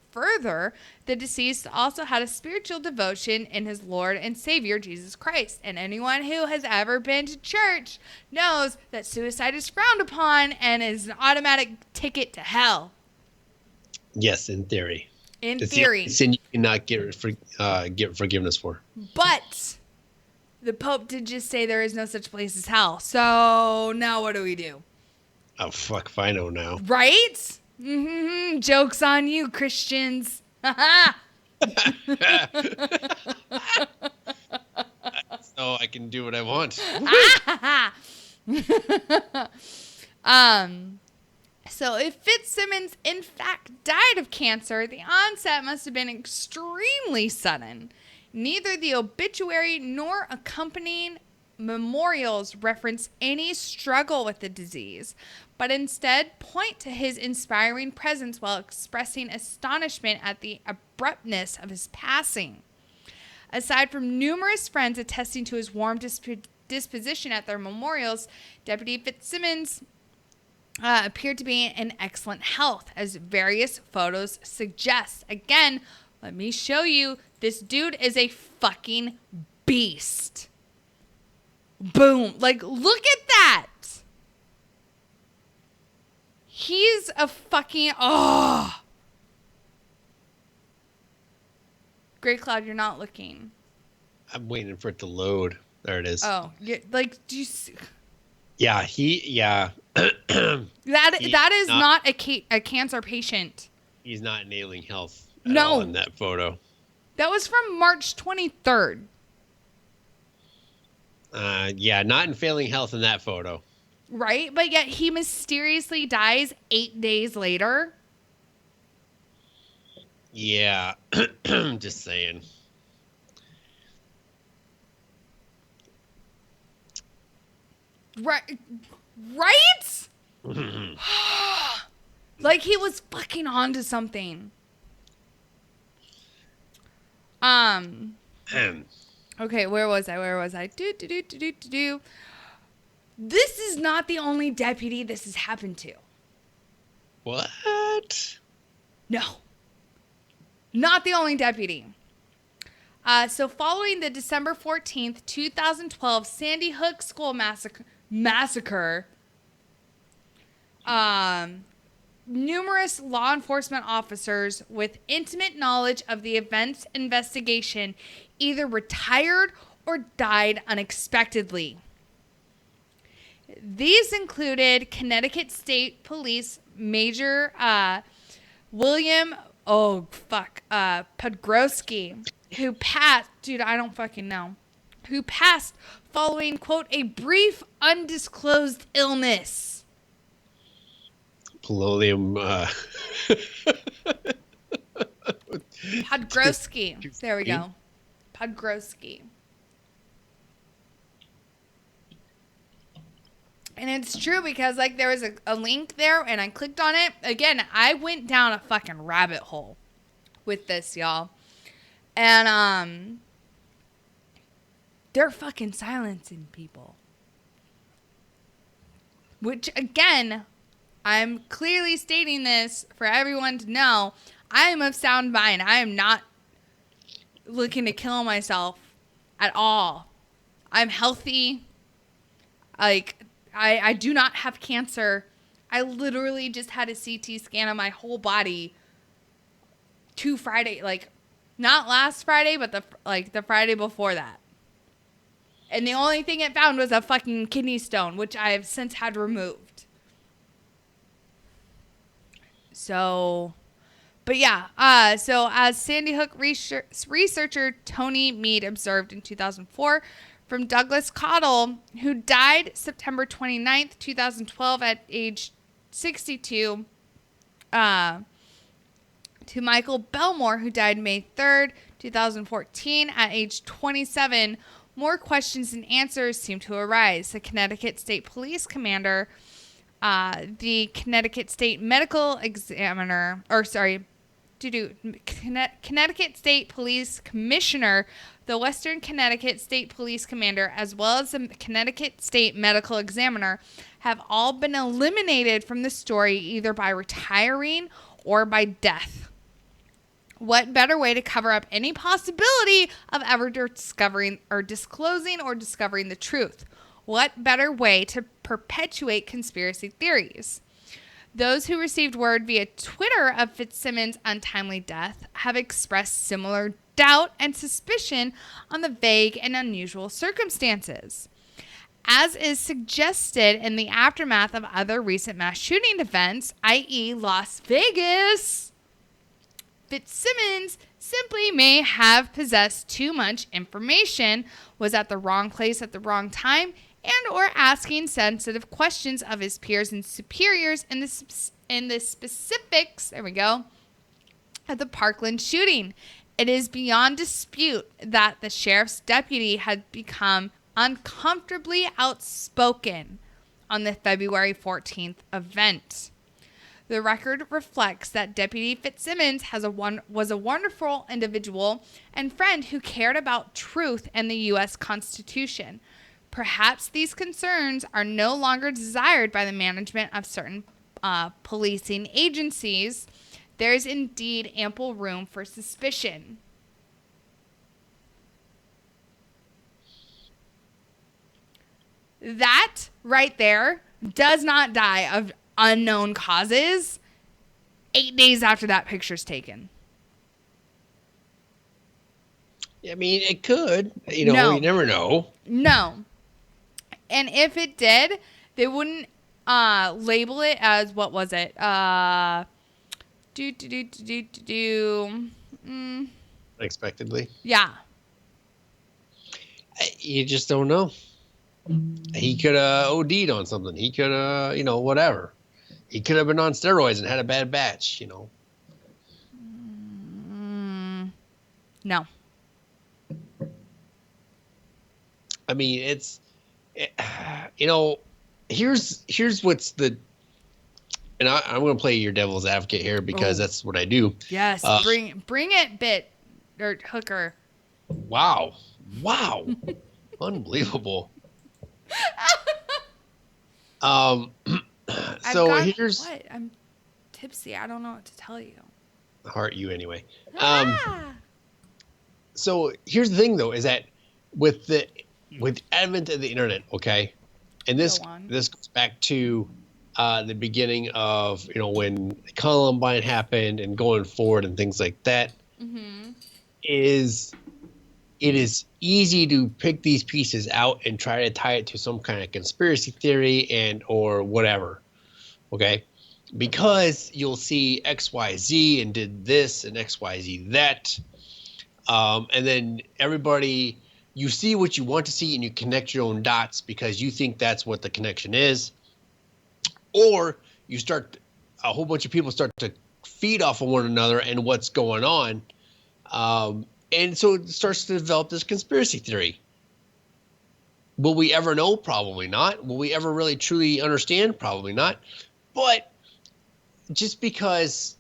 Further, the deceased also had a spiritual devotion in his Lord and Savior, Jesus Christ. And anyone who has ever been to church knows that suicide is frowned upon and is an automatic ticket to hell. Yes, in theory. In theory. It's sin you cannot get forgiveness for. But the Pope did just say there is no such place as hell. So now what do we do? Oh, fuck if I know now. Right? Mm-hmm. Joke's on you, Christians. So I can do what I want. So if Fitzsimmons in fact died of cancer, the onset must have been extremely sudden. Neither the obituary nor accompanying memorials reference any struggle with the disease, but instead point to his inspiring presence while expressing astonishment at the abruptness of his passing. Aside from numerous friends attesting to his warm disposition at their memorials, Deputy Fitzsimmons appeared to be in excellent health, as various photos suggest. Again, let me show you. This dude is a fucking beast. Boom. Like, look at that. He's a fucking... Oh. Great Cloud, you're not looking. I'm waiting for it to load. There it is. Oh. Like, do you see? Yeah, yeah. That is not a cancer patient. He's not in ailing health at all in that photo. That was from March 23rd. Yeah, not in failing health in that photo. Right? But yet he mysteriously dies 8 days later. Yeah. Just saying. Right? Like he was fucking onto something. Okay, where was I? Do. This is not the only deputy this has happened to. What? No. Not the only deputy. So following the December 14th, 2012 Sandy Hook school massacre, numerous law enforcement officers with intimate knowledge of the event's investigation either retired or died unexpectedly. These included Connecticut State Police Major William Podgorski, who passed, who passed following, quote, a brief undisclosed illness. Polonium. Podgorski. There we go. Podgorski. And it's true because, like, there was a link there and I clicked on it. Again, I went down a fucking rabbit hole with this, y'all. And, they're fucking silencing people. Which, again, I'm clearly stating this for everyone to know. I am of sound mind. I am not looking to kill myself at all. I'm healthy. Like, I do not have cancer. I literally just had a CT scan of my whole body 2 Friday, like, not last Friday, but the Friday before that. And the only thing it found was a fucking kidney stone, which I have since had removed. So, but yeah, so as Sandy Hook researcher Tony Mead observed in 2004, from Douglas Cottle, who died September 29th, 2012 at age 62, to Michael Belmore, who died May 3rd, 2014 at age 27, more questions and answers seem to arise. The Connecticut State Police Commander, the Connecticut State Medical Examiner, Connecticut State Police Commissioner, the Western Connecticut State Police Commander, as well as the Connecticut State Medical Examiner, have all been eliminated from the story either by retiring or by death. What better way to cover up any possibility of ever discovering or disclosing the truth? What better way to perpetuate conspiracy theories? Those who received word via Twitter of Fitzsimmons' untimely death have expressed similar doubt and suspicion on the vague and unusual circumstances. As is suggested in the aftermath of other recent mass shooting events, i.e. Las Vegas, Fitzsimmons simply may have possessed too much information, was at the wrong place at the wrong time, and or asking sensitive questions of his peers and superiors in the specifics, of the Parkland shooting. It is beyond dispute that the sheriff's deputy had become uncomfortably outspoken on the February 14th event. The record reflects that Deputy Fitzsimmons was a wonderful individual and friend who cared about truth and the U.S. Constitution. Perhaps these concerns are no longer desired by the management of certain policing agencies. There is indeed ample room for suspicion. That right there does not die of unknown causes 8 days after that picture's taken. I mean, it could. You never know. No. And if it did, they wouldn't label it as, what was it? Unexpectedly. Yeah. You just don't know. He could have OD'd on something. He could have, whatever. He could have been on steroids and had a bad batch, No. I mean, here's what's the, and I'm going to play your devil's advocate here because that's what I do. Yes, bring it, bit or hooker. Wow, unbelievable. So here's what I'm tipsy. I don't know what to tell you. Heart you anyway. So here's the thing though, is that with the advent of the internet, okay, and this goes back to the beginning of when Columbine happened and going forward and things like that. Mm-hmm. It is easy to pick these pieces out and try to tie it to some kind of conspiracy theory and or whatever, okay? Because you'll see XYZ and did this and XYZ that, and then you see what you want to see and you connect your own dots because you think that's what the connection is, or a whole bunch of people start to feed off of one another and what's going on. And so it starts to develop this conspiracy theory. Will we ever know? Probably not. Will we ever really truly understand? Probably not. But just because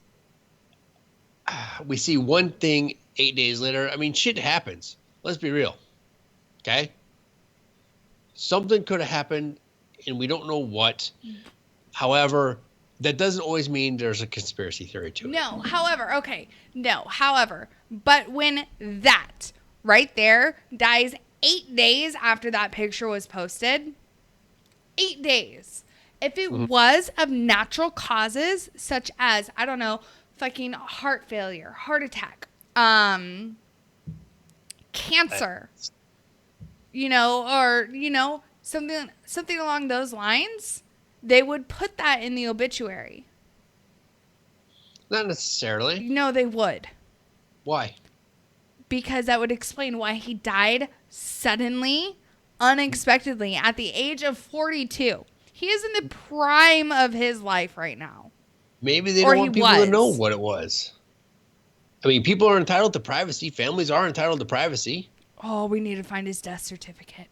we see one thing 8 days later, I mean, shit happens. Let's be real. Okay? Something could have happened and we don't know what. However, that doesn't always mean there's a conspiracy theory to it. No, however, but when that right there dies 8 days after that picture was posted, 8 days. If it was of natural causes, such as, I don't know, fucking heart failure, heart attack, cancer, or, something along those lines, they would put that in the obituary. Not necessarily. No, they would. Why? Because that would explain why he died suddenly, unexpectedly, at the age of 42. He is in the prime of his life right now. Maybe they don't want people to know what it was. I mean, people are entitled to privacy. Families are entitled to privacy. Oh, we need to find his death certificate.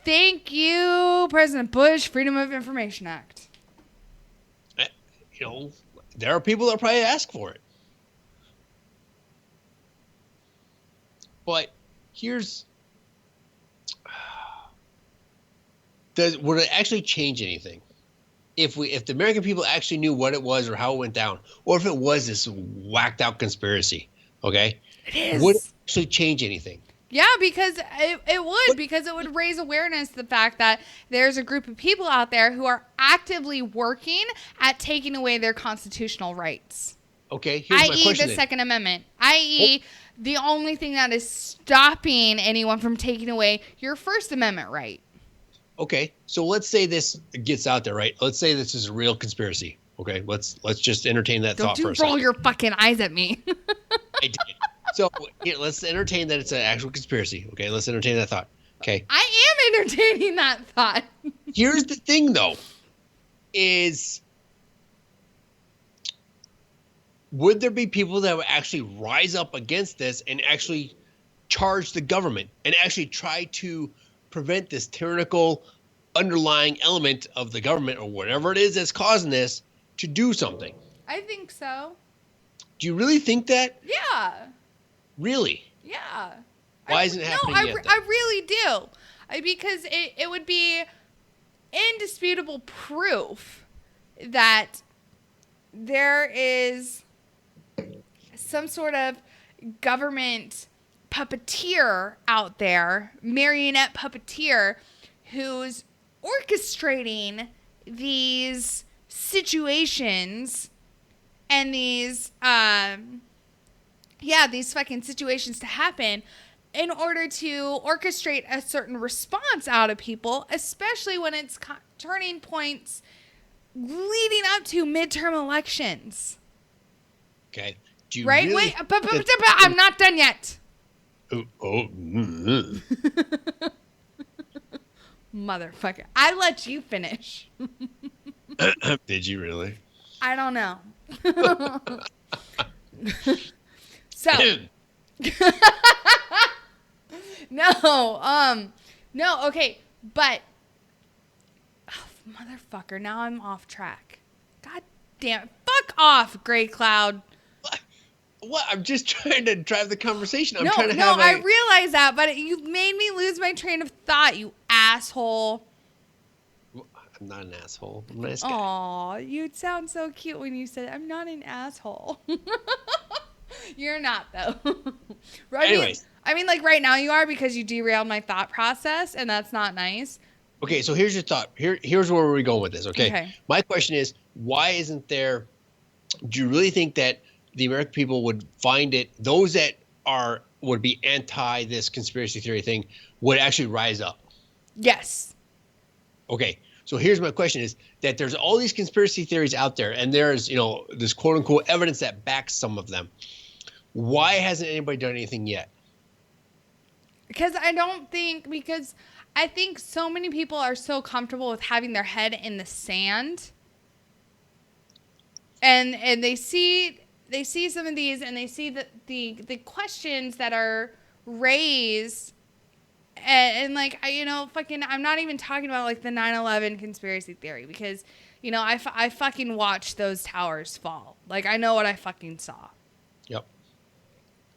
Thank you, President Bush, Freedom of Information Act. There are people that probably ask for it. But would it actually change anything? If the American people actually knew what it was or how it went down, or if it was this whacked out conspiracy, okay? It is. Would it actually change anything? Yeah, because it would, because it would raise awareness to the fact that there's a group of people out there who are actively working at taking away their constitutional rights. Okay, here's my question. I.e. the Second Amendment. I.e. the only thing that is stopping anyone from taking away your First Amendment right. Okay, so let's say this gets out there, right? Let's say this is a real conspiracy. Okay, let's just entertain that thought for a second. Don't roll your fucking eyes at me. I did. So let's entertain that it's an actual conspiracy. Okay, let's entertain that thought. Okay. I am entertaining that thought. Here's the thing, though, is would there be people that would actually rise up against this and actually charge the government and actually try to prevent this tyrannical underlying element of the government or whatever it is that's causing this to do something? I think so. Do you really think that? Yeah. Really? Yeah. Why isn't it happening yet? I really do. Because it would be indisputable proof that there is some sort of government puppeteer out there, marionette puppeteer, who's orchestrating these situations and these fucking situations to happen in order to orchestrate a certain response out of people, especially when it's turning points leading up to midterm elections. Okay. Do you right? Really? Wait, but I'm not done yet. Motherfucker. I let you finish. Did you really? I don't know. So no, okay, but Motherfucker, now I'm off track. God damn it. Fuck off, Gray Cloud. What? I'm just trying to drive the conversation. I realize that, but you made me lose my train of thought, you asshole. I'm not an asshole. I'm a nice guy. Aw, you'd sound so cute when you said, I'm not an asshole. You're not, though. Anyways. I mean, like, right now you are, because you derailed my thought process, and that's not nice. Okay, so here's your thought. Here's where we're going with this, Okay. My question is, why isn't there... Do you really think that the American people would find it... Those that would be anti this conspiracy theory thing would actually rise up? Yes. Okay. So here's my question is that there's all these conspiracy theories out there, and there's, this quote unquote evidence that backs some of them. Why hasn't anybody done anything yet? Because I think so many people are so comfortable with having their head in the sand. And they see some of these, and they see the questions that are raised. And like, I'm not even talking about like the 9/11 conspiracy theory, because, I fucking watched those towers fall. Like, I know what I fucking saw. Yep.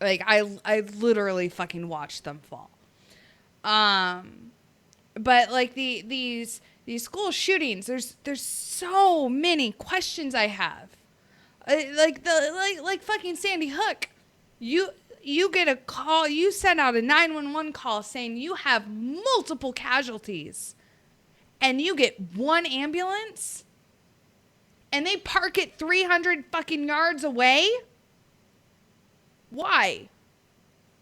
Like, I literally fucking watched them fall. But like these school shootings, there's so many questions I have. Like fucking Sandy Hook. You get a call, you send out a 911 call saying you have multiple casualties, and you get one ambulance, and they park it 300 fucking yards away? Why?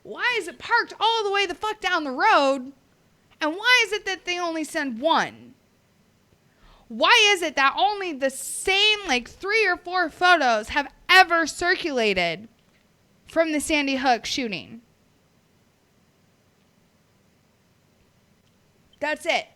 Why is it parked all the way the fuck down the road? And why is it that they only send one? Why is it that only the same like 3 or 4 photos have ever circulated from the Sandy Hook shooting? That's it.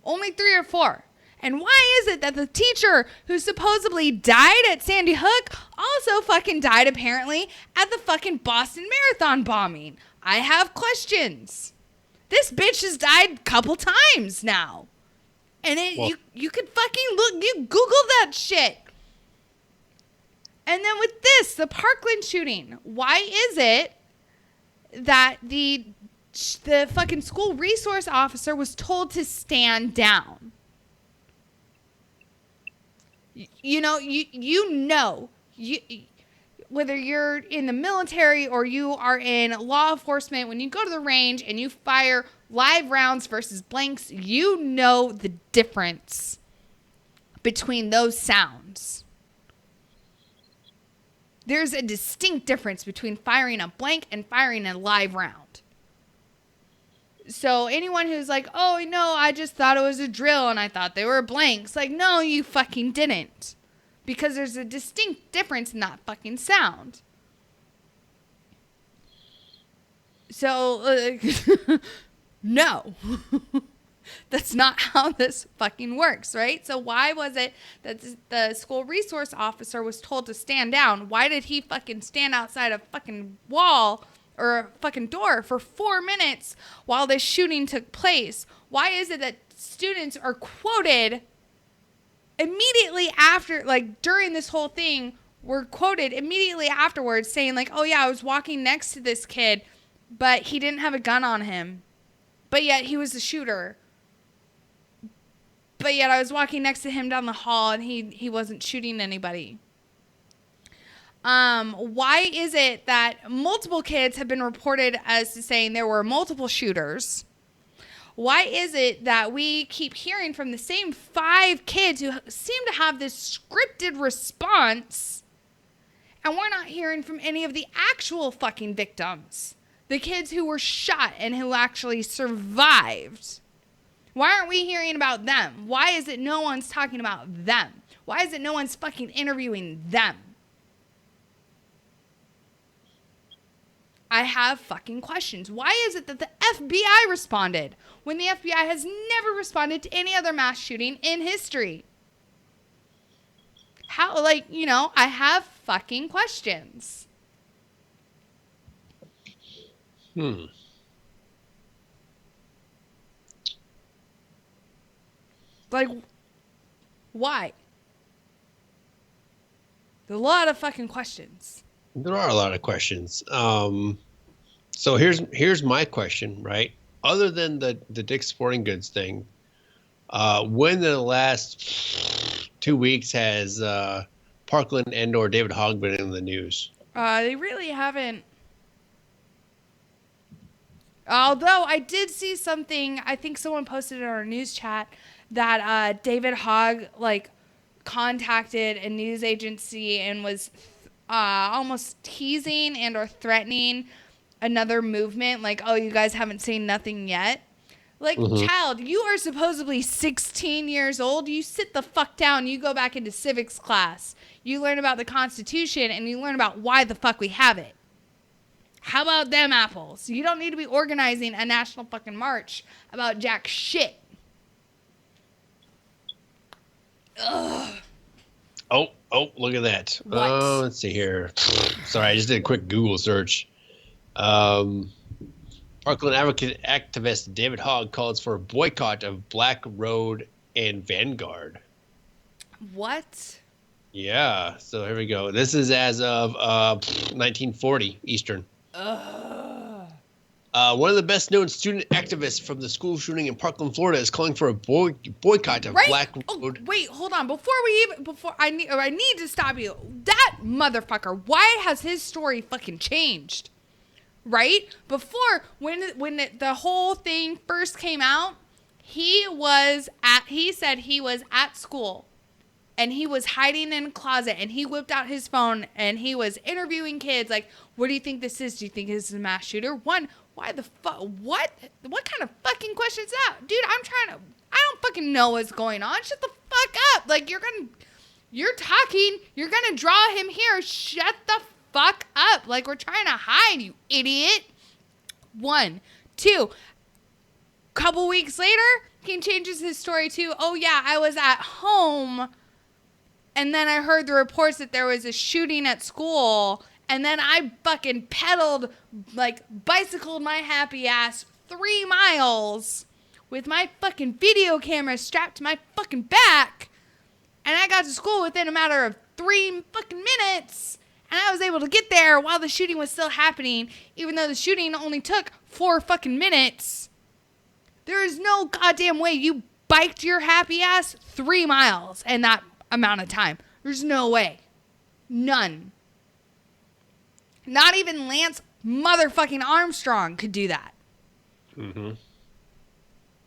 Only 3 or 4. And why is it that the teacher who supposedly died at Sandy Hook also fucking died apparently at the fucking Boston Marathon bombing? I have questions. This bitch has died a couple times now. And you could fucking look, you Google that shit. And then with this, the Parkland shooting, why is it that the fucking school resource officer was told to stand down? Whether you're in the military or you are in law enforcement, when you go to the range and you fire live rounds versus blanks, you know the difference between those sounds. There's a distinct difference between firing a blank and firing a live round. So anyone who's like, oh, no, I just thought it was a drill and I thought they were blanks. Like, no, you fucking didn't. Because there's a distinct difference in that fucking sound. So, no. That's not how this fucking works, right? So why was it that the school resource officer was told to stand down? Why did he fucking stand outside a fucking wall or a fucking door for 4 minutes while this shooting took place? Why is it that students are quoted immediately after, like during this whole thing, were quoted immediately afterwards saying like, oh yeah, I was walking next to this kid, but he didn't have a gun on him, but yet he was the shooter. But yet I was walking next to him down the hall and he wasn't shooting anybody. Why is it that multiple kids have been reported as to saying there were multiple shooters? Why is it that we keep hearing from the same 5 kids who seem to have this scripted response, and we're not hearing from any of the actual fucking victims? The kids who were shot and who actually survived. Why aren't we hearing about them? Why is it no one's talking about them? Why is it no one's fucking interviewing them? I have fucking questions. Why is it that the FBI responded when the FBI has never responded to any other mass shooting in history? How, I have fucking questions. Like, why? There's a lot of fucking questions. There are a lot of questions. So here's my question, right? Other than the Dick's Sporting Goods thing, when in the last 2 weeks has Parkland and/or David Hogg been in the news? They really haven't. Although I did see something, I think someone posted it in our news chat that David Hogg contacted a news agency and was almost teasing and or threatening another movement, like, oh, you guys haven't seen nothing yet. Child, you are supposedly 16 years old. You sit the fuck down. You go back into civics class. You learn about the Constitution, and you learn about why the fuck we have it. How about them apples? You don't need to be organizing a national fucking march about jack shit. Ugh. Oh, look at that. What? Let's see here. Sorry, I just did a quick Google search. Parkland advocate activist David Hogg calls for a boycott of Black Road and Vanguard. What? Yeah, so here we go. This is as of 1940 Eastern. One of the best-known student activists from the school shooting in Parkland, Florida, is calling for a boycott of Black Road. Wait, hold on. I need to stop you. That motherfucker. Why has his story fucking changed? Right? Before, when the whole thing first came out, he said he was at school. And he was hiding in a closet, and he whipped out his phone, and he was interviewing kids. Like, what do you think this is? Do you think this is a mass shooter? One, why the fuck? What kind of fucking question is that? Dude, I don't fucking know what's going on. Shut the fuck up. Like, you're talking. You're gonna draw him here. Shut the fuck up. Like, we're trying to hide, you idiot. 1, 2. Couple weeks later, he changes his story to, oh yeah, I was at home. And then I heard the reports that there was a shooting at school. And then I fucking bicycled my happy ass 3 miles with my fucking video camera strapped to my fucking back. And I got to school within a matter of 3 fucking minutes. And I was able to get there while the shooting was still happening, even though the shooting only took 4 fucking minutes. There is no goddamn way you biked your happy ass 3 miles in that amount of time. There's no way. None. Not even Lance motherfucking Armstrong could do that. Mm-hmm.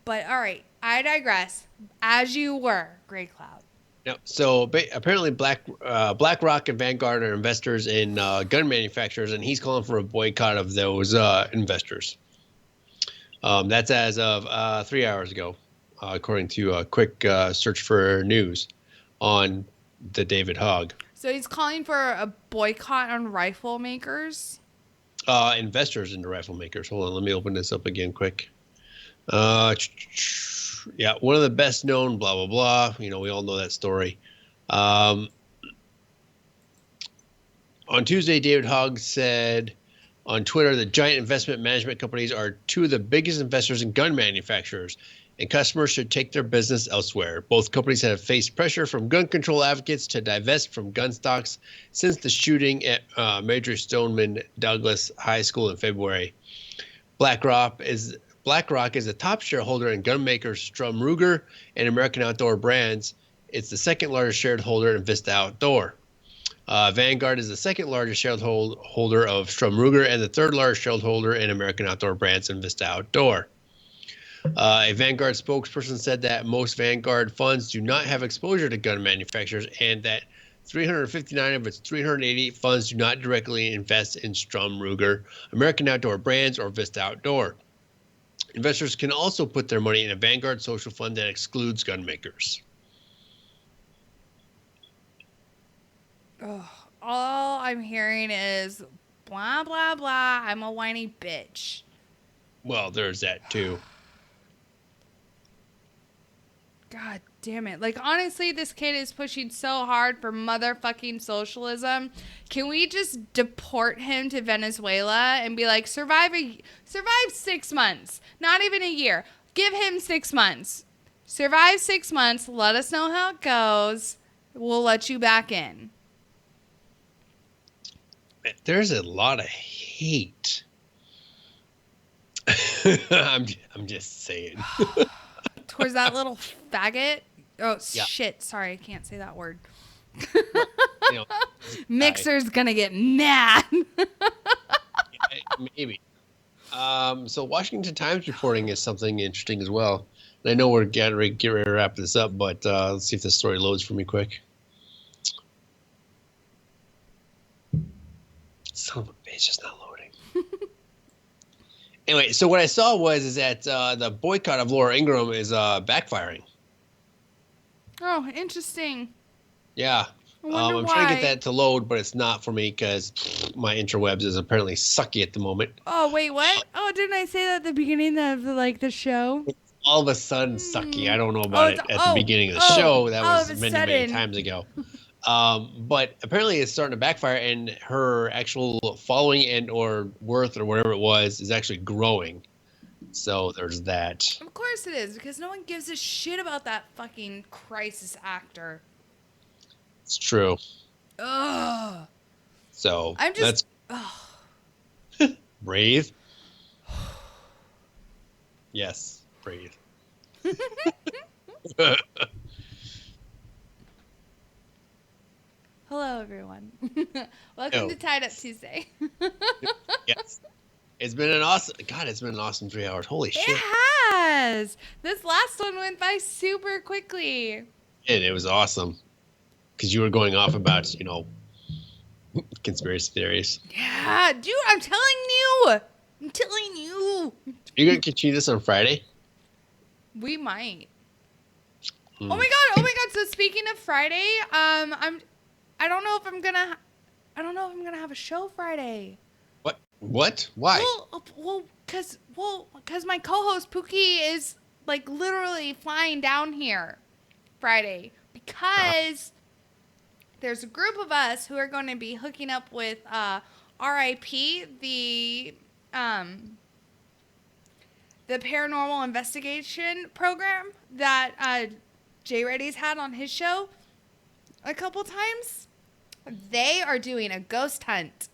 But all right, I digress. As you were, Gray Cloud. Yep. So apparently BlackRock and Vanguard are investors in gun manufacturers, and he's calling for a boycott of those investors. That's as of 3 hours ago, according to a quick search for news on the David Hogg. So he's calling for a boycott on rifle makers? Investors into rifle makers. Hold on, let me open this up again quick. Yeah, one of the best known, blah, blah, blah. You know, we all know that story. On Tuesday, David Hogg said on Twitter that giant investment management companies are 2 of the biggest investors in gun manufacturers, and customers should take their business elsewhere. Both companies have faced pressure from gun control advocates to divest from gun stocks since the shooting at Major Stoneman Douglas High School in February. BlackRock is a top shareholder in gun makers Strum Ruger and American Outdoor Brands. It's the second largest shareholder in Vista Outdoor. Vanguard is the second largest shareholder of Strum Ruger and the third largest shareholder in American Outdoor Brands and Vista Outdoor. A Vanguard spokesperson said that most Vanguard funds do not have exposure to gun manufacturers and that 359 of its 388 funds do not directly invest in Strum Ruger, American Outdoor Brands, or Vista Outdoor. Investors can also put their money in a Vanguard social fund that excludes gun makers. Ugh, all I'm hearing is blah, blah, blah. I'm a whiny bitch. Well, there's that too. God damn it. Like, honestly, this kid is pushing so hard for motherfucking socialism. Can we just deport him to Venezuela and be like, survive 6 months, not even a year. Give him 6 months. Survive 6 months. Let us know how it goes. We'll let you back in. There's a lot of hate. I'm just saying. Towards that little faggot. Oh, Yeah. shit. Sorry, I can't say that word. You know, Mixer's gonna get mad. maybe. So Washington Times reporting is something interesting as well. And I know we're getting ready to wrap this up, but let's see if this story loads for me quick. Son of a bitch, it's not loading. Anyway, so what I saw is that the boycott of Laura Ingraham is backfiring. Oh, interesting. Yeah. I wonder I'm trying to get why. that to load, but it's not for me because my interwebs is apparently sucky at the moment. Oh, wait, what? Oh, didn't I say that at the beginning of the show? All of a sudden sucky. I don't know about it at the beginning of the show. That all was of a many sudden. times ago. But apparently it's starting to backfire, and her actual following and or worth or whatever it was is actually growing. So there's that. Of course it is, because no one gives a shit about that fucking crisis actor. It's true. Ugh. So I'm just... that's breathe. Yes, breathe. Hello, everyone. Welcome to Tied Up Tuesday. Yes. It's been an awesome 3 hours. Holy shit. It has. This last one went by super quickly. And it was awesome. Because you were going off about, conspiracy theories. Yeah, dude, I'm telling you. You're going to continue this on Friday? We might. Oh my god. So speaking of Friday, I don't know if I'm gonna have a show Friday. What? Why? Well, cause my co-host Pookie is like literally flying down here Friday because there's a group of us who are going to be hooking up with RIP, the paranormal investigation program that Jay Reddy's had on his show a couple times. They are doing a ghost hunt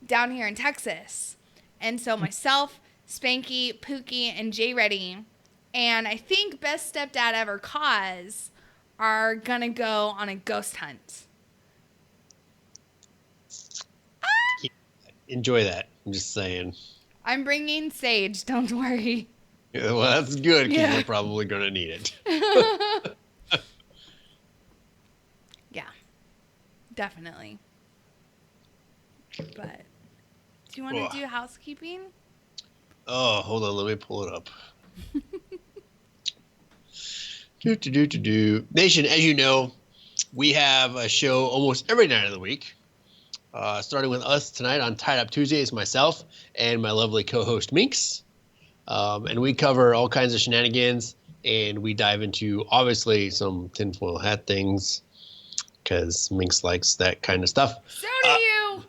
down here in Texas. And so myself, Spanky, Pookie, and Jay Reddy, and I think Best Stepdad Ever Cause are going to go on a ghost hunt. Enjoy that. I'm just saying. I'm bringing Sage, don't worry. Yeah, well, that's good because Yeah. you're probably going to need it. Yeah, definitely. But do you want to do housekeeping? Oh, hold on. Let me pull it up. Nation, as you know, we have a show almost every night of the week. Starting with us tonight on Tied Up Tuesdays, myself and my lovely co-host Minx. And we cover all kinds of shenanigans, and we dive into, obviously, some tinfoil hat things, because Minx likes that kind of stuff. So do you.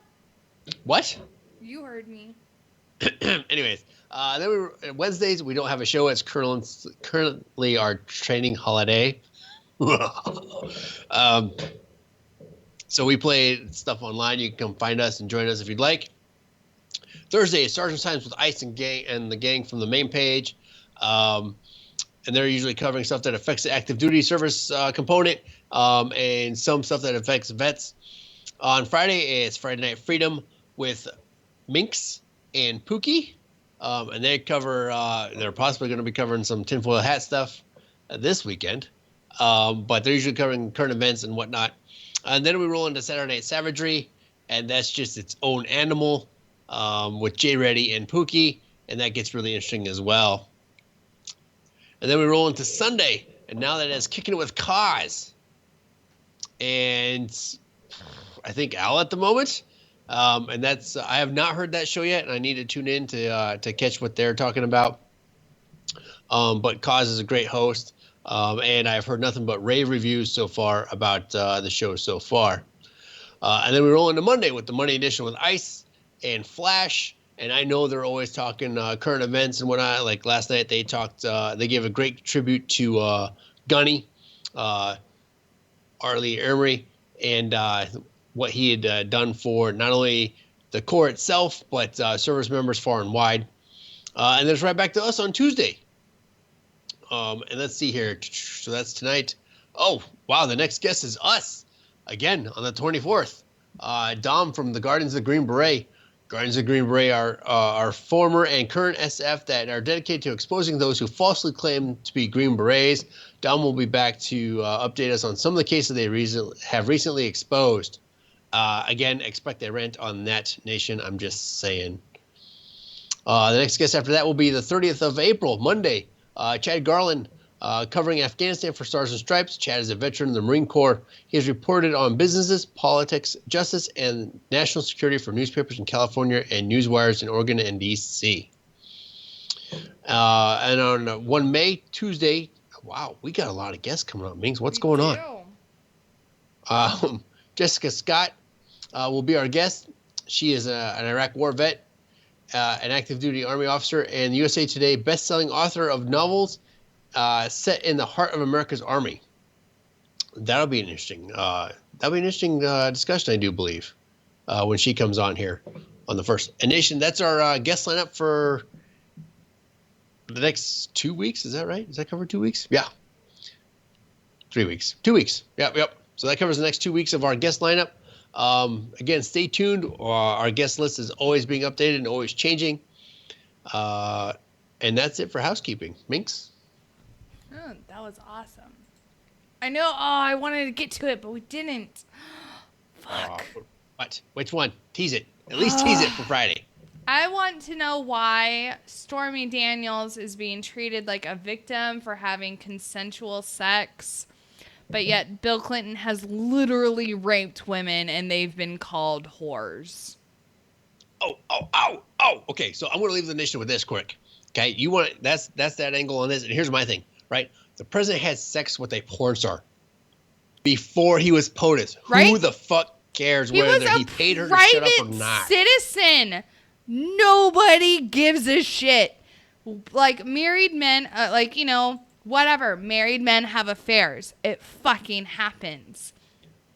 What? You heard me. Anyways, then Wednesdays, we don't have a show. It's currently our training holiday. So we play stuff online. You can come find us and join us if you'd like. Thursday is Sergeant Times with Ice and the gang from the main page. And they're usually covering stuff that affects the active duty service component and some stuff that affects vets. On Friday, it's Friday Night Freedom with Minx and Pookie. And they cover, they're possibly going to be covering some tinfoil hat stuff this weekend. But they're usually covering current events and whatnot. And then we roll into Saturday Night Savagery, and that's just its own animal with Jay Reddy and Pookie, and that gets really interesting as well. And then we roll into Sunday, and now that is Kicking It With Cause. And I think Al at the moment. And that's I have not heard that show yet, and I need to tune in to catch what they're talking about. But Cause is a great host. And I've heard nothing but rave reviews so far about the show so far. And then we roll into Monday with the Monday edition with Ice and Flash. And I know they're always talking current events and whatnot. Like last night, they talked. They gave a great tribute to Gunny, Arlie Emery, and what he had done for not only the Corps itself, but service members far and wide. And then it's right back to us on Tuesday. And let's see here. So that's tonight. Oh, wow. The next guest is us again on the 24th. Dom from the Guardians of the Green Beret. Guardians of the Green Beret are former and current SF that are dedicated to exposing those who falsely claim to be Green Berets. Dom will be back to update us on some of the cases they have recently exposed. Again, expect a rant on that, Nation. I'm just saying. The next guest after that will be the 30th of April, Monday. Chad Garland, covering Afghanistan for Stars and Stripes. Chad is a veteran of the Marine Corps. He has reported on businesses, politics, justice, and national security for newspapers in California and newswires in Oregon and D.C. And on 1 May, Tuesday, wow, we got a lot of guests coming up. Mings, what's going on? Jessica Scott will be our guest. She is an Iraq war vet, an active duty Army officer, and USA Today best-selling author of novels set in the heart of America's Army. That'll be an interesting. Discussion, I do believe, when she comes on here on the first. And Nation, that's our guest lineup for the next 2 weeks. Is that right? Does that cover 2 weeks? Yeah. 3 weeks. 2 weeks. Yep. So that covers the next 2 weeks of our guest lineup. Again, stay tuned. Our guest list is always being updated and always changing. And that's it for housekeeping. Minx? Oh, that was awesome. I know. Oh, I wanted to get to it, but we didn't. Fuck. What? Which one? Tease it. At least tease it for Friday. I want to know why Stormy Daniels is being treated like a victim for having consensual sex, but yet Bill Clinton has literally raped women and they've been called whores. Oh. Okay, so I'm going to leave the Nation with this quick. Okay, you want that's that angle on this, and here's my thing. Right, the president had sex with a porn star before he was POTUS. Right? Who the fuck cares whether he paid her to shut up or not? Citizen. Nobody gives a shit. Like married men, whatever. Married men have affairs. It fucking happens.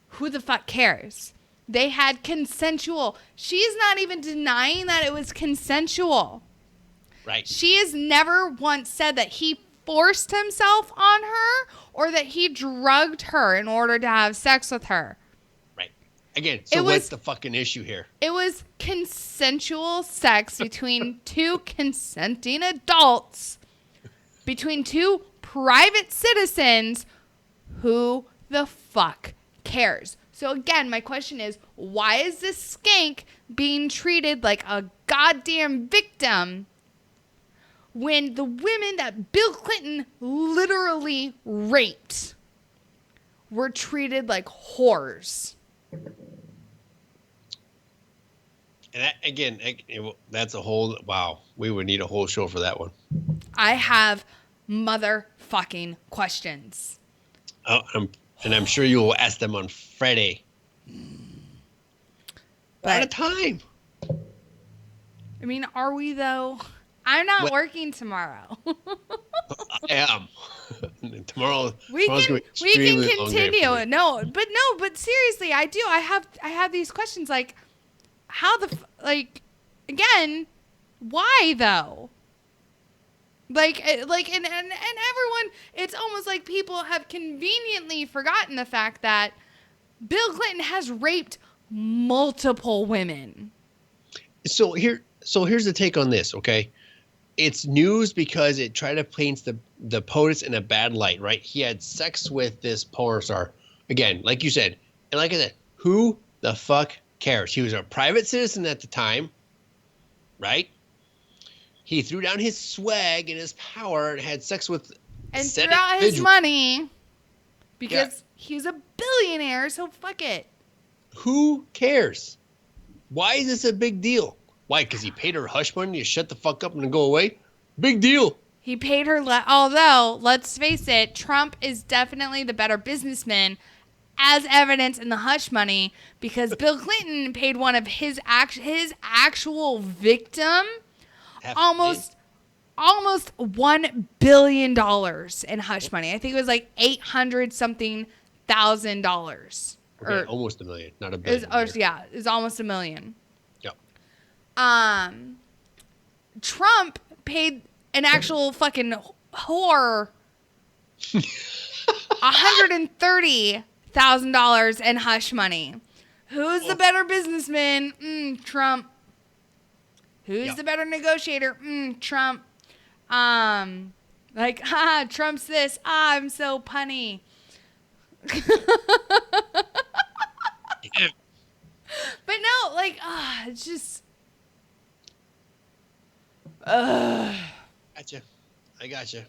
Who the fuck cares? They had consensual. She's not even denying that it was consensual. Right. She has never once said that he forced himself on her or that he drugged her in order to have sex with her. Right. Again, so what's the fucking issue here? It was consensual sex between two consenting adults, between two private citizens. Who the fuck cares? So again, my question is, why is this skank being treated like a goddamn victim when the women that Bill Clinton literally raped were treated like whores? And that, again, that's a whole, wow, we would need a whole show for that one. I have motherfucking questions. Oh, I'm sure you will ask them on Friday. But, out of time. I mean, are we though? I'm not working tomorrow. I am. Tomorrow. We can continue. No, but seriously, I do. I have these questions like, how again, why though? And everyone, it's almost like people have conveniently forgotten the fact that Bill Clinton has raped multiple women. So here's the take on this, okay? It's news because it tried to paint the POTUS in a bad light, right? He had sex with this porn star. Again, like you said, and like I said, who the fuck cares? He was a private citizen at the time, right? He threw down his swag and his power and had sex with and threw out his money because he's a billionaire, so fuck it. Who cares? Why is this a big deal? Why? Because he paid her hush money to shut the fuck up and go away? Big deal. He paid her, although, let's face it, Trump is definitely the better businessman as evidence in the hush money, because Bill Clinton paid one of his actual victim almost $1 billion in hush money. I think it was like $800,000. Okay, almost $1 million, not $1 billion. It was almost $1 million. Yep. Trump paid an actual fucking whore $130,000 in hush money. Who's the better businessman? Trump. Who's the better negotiator? Trump. Trump's this. I'm so punny. But no, it's just. Gotcha. I gotcha.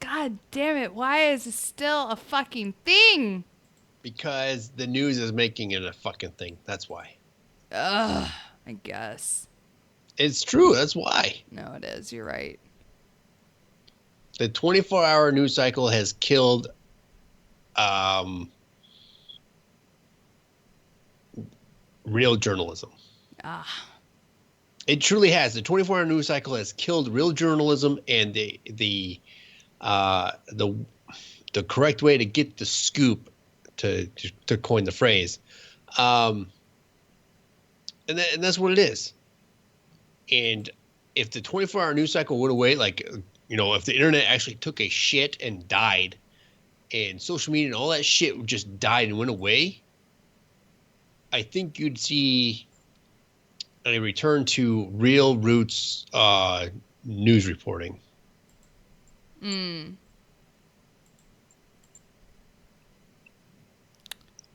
God damn it. Why is this still a fucking thing? Because the news is making it a fucking thing. That's why. I guess. It's true. That's why. No, it is. You're right. The 24-hour news cycle has killed real journalism. It truly has. The 24-hour news cycle has killed real journalism, and the correct way to get the scoop, to coin the phrase, and that's what it is. And if the 24-hour news cycle went away, if the internet actually took a shit and died, and social media and all that shit just died and went away, I think you'd see a return to real roots news reporting.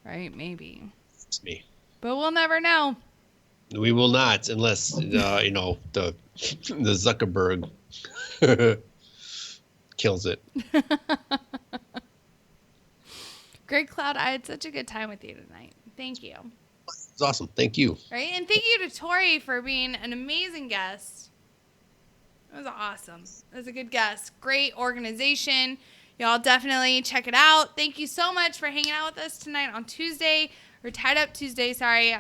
Right, maybe. It's me. But we'll never know. We will not, unless the Zuckerberg kills it. Great Cloud, I had such a good time with you tonight. Thank you. It's awesome. Thank you. Right, and thank you to Torre for being an amazing guest. It was awesome. It was a good guest. Great organization. Y'all definitely check it out. Thank you so much for hanging out with us tonight on Tuesday, or Tied Up Tuesday, sorry.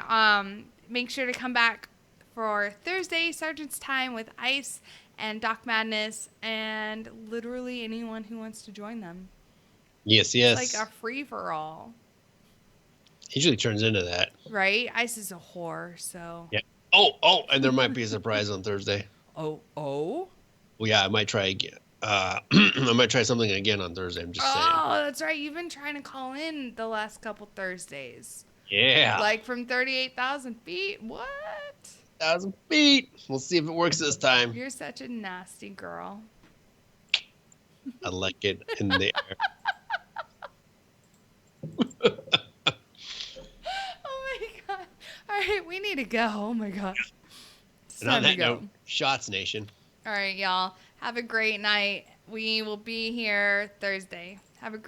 Make sure to come back for Thursday, Sergeant's Time with Ice and Doc Madness, and literally anyone who wants to join them. Yes. It's like a free-for-all. Usually turns into that. Right? Ice is a whore, so. Yeah. Oh, and there might be a surprise on Thursday. Oh? Well, yeah, I might try again. I might try something again on Thursday. I'm just saying. Oh, that's right. You've been trying to call in the last couple Thursdays. Yeah. Like from 38,000 feet? What? 1,000 feet. We'll see if it works this time. You're such a nasty girl. I like it in the air. Oh my God. All right, we need to go. Oh my God. It's And on time to that go. note, Shots Nation. All right, y'all. Have a great night. We will be here Thursday. Have a great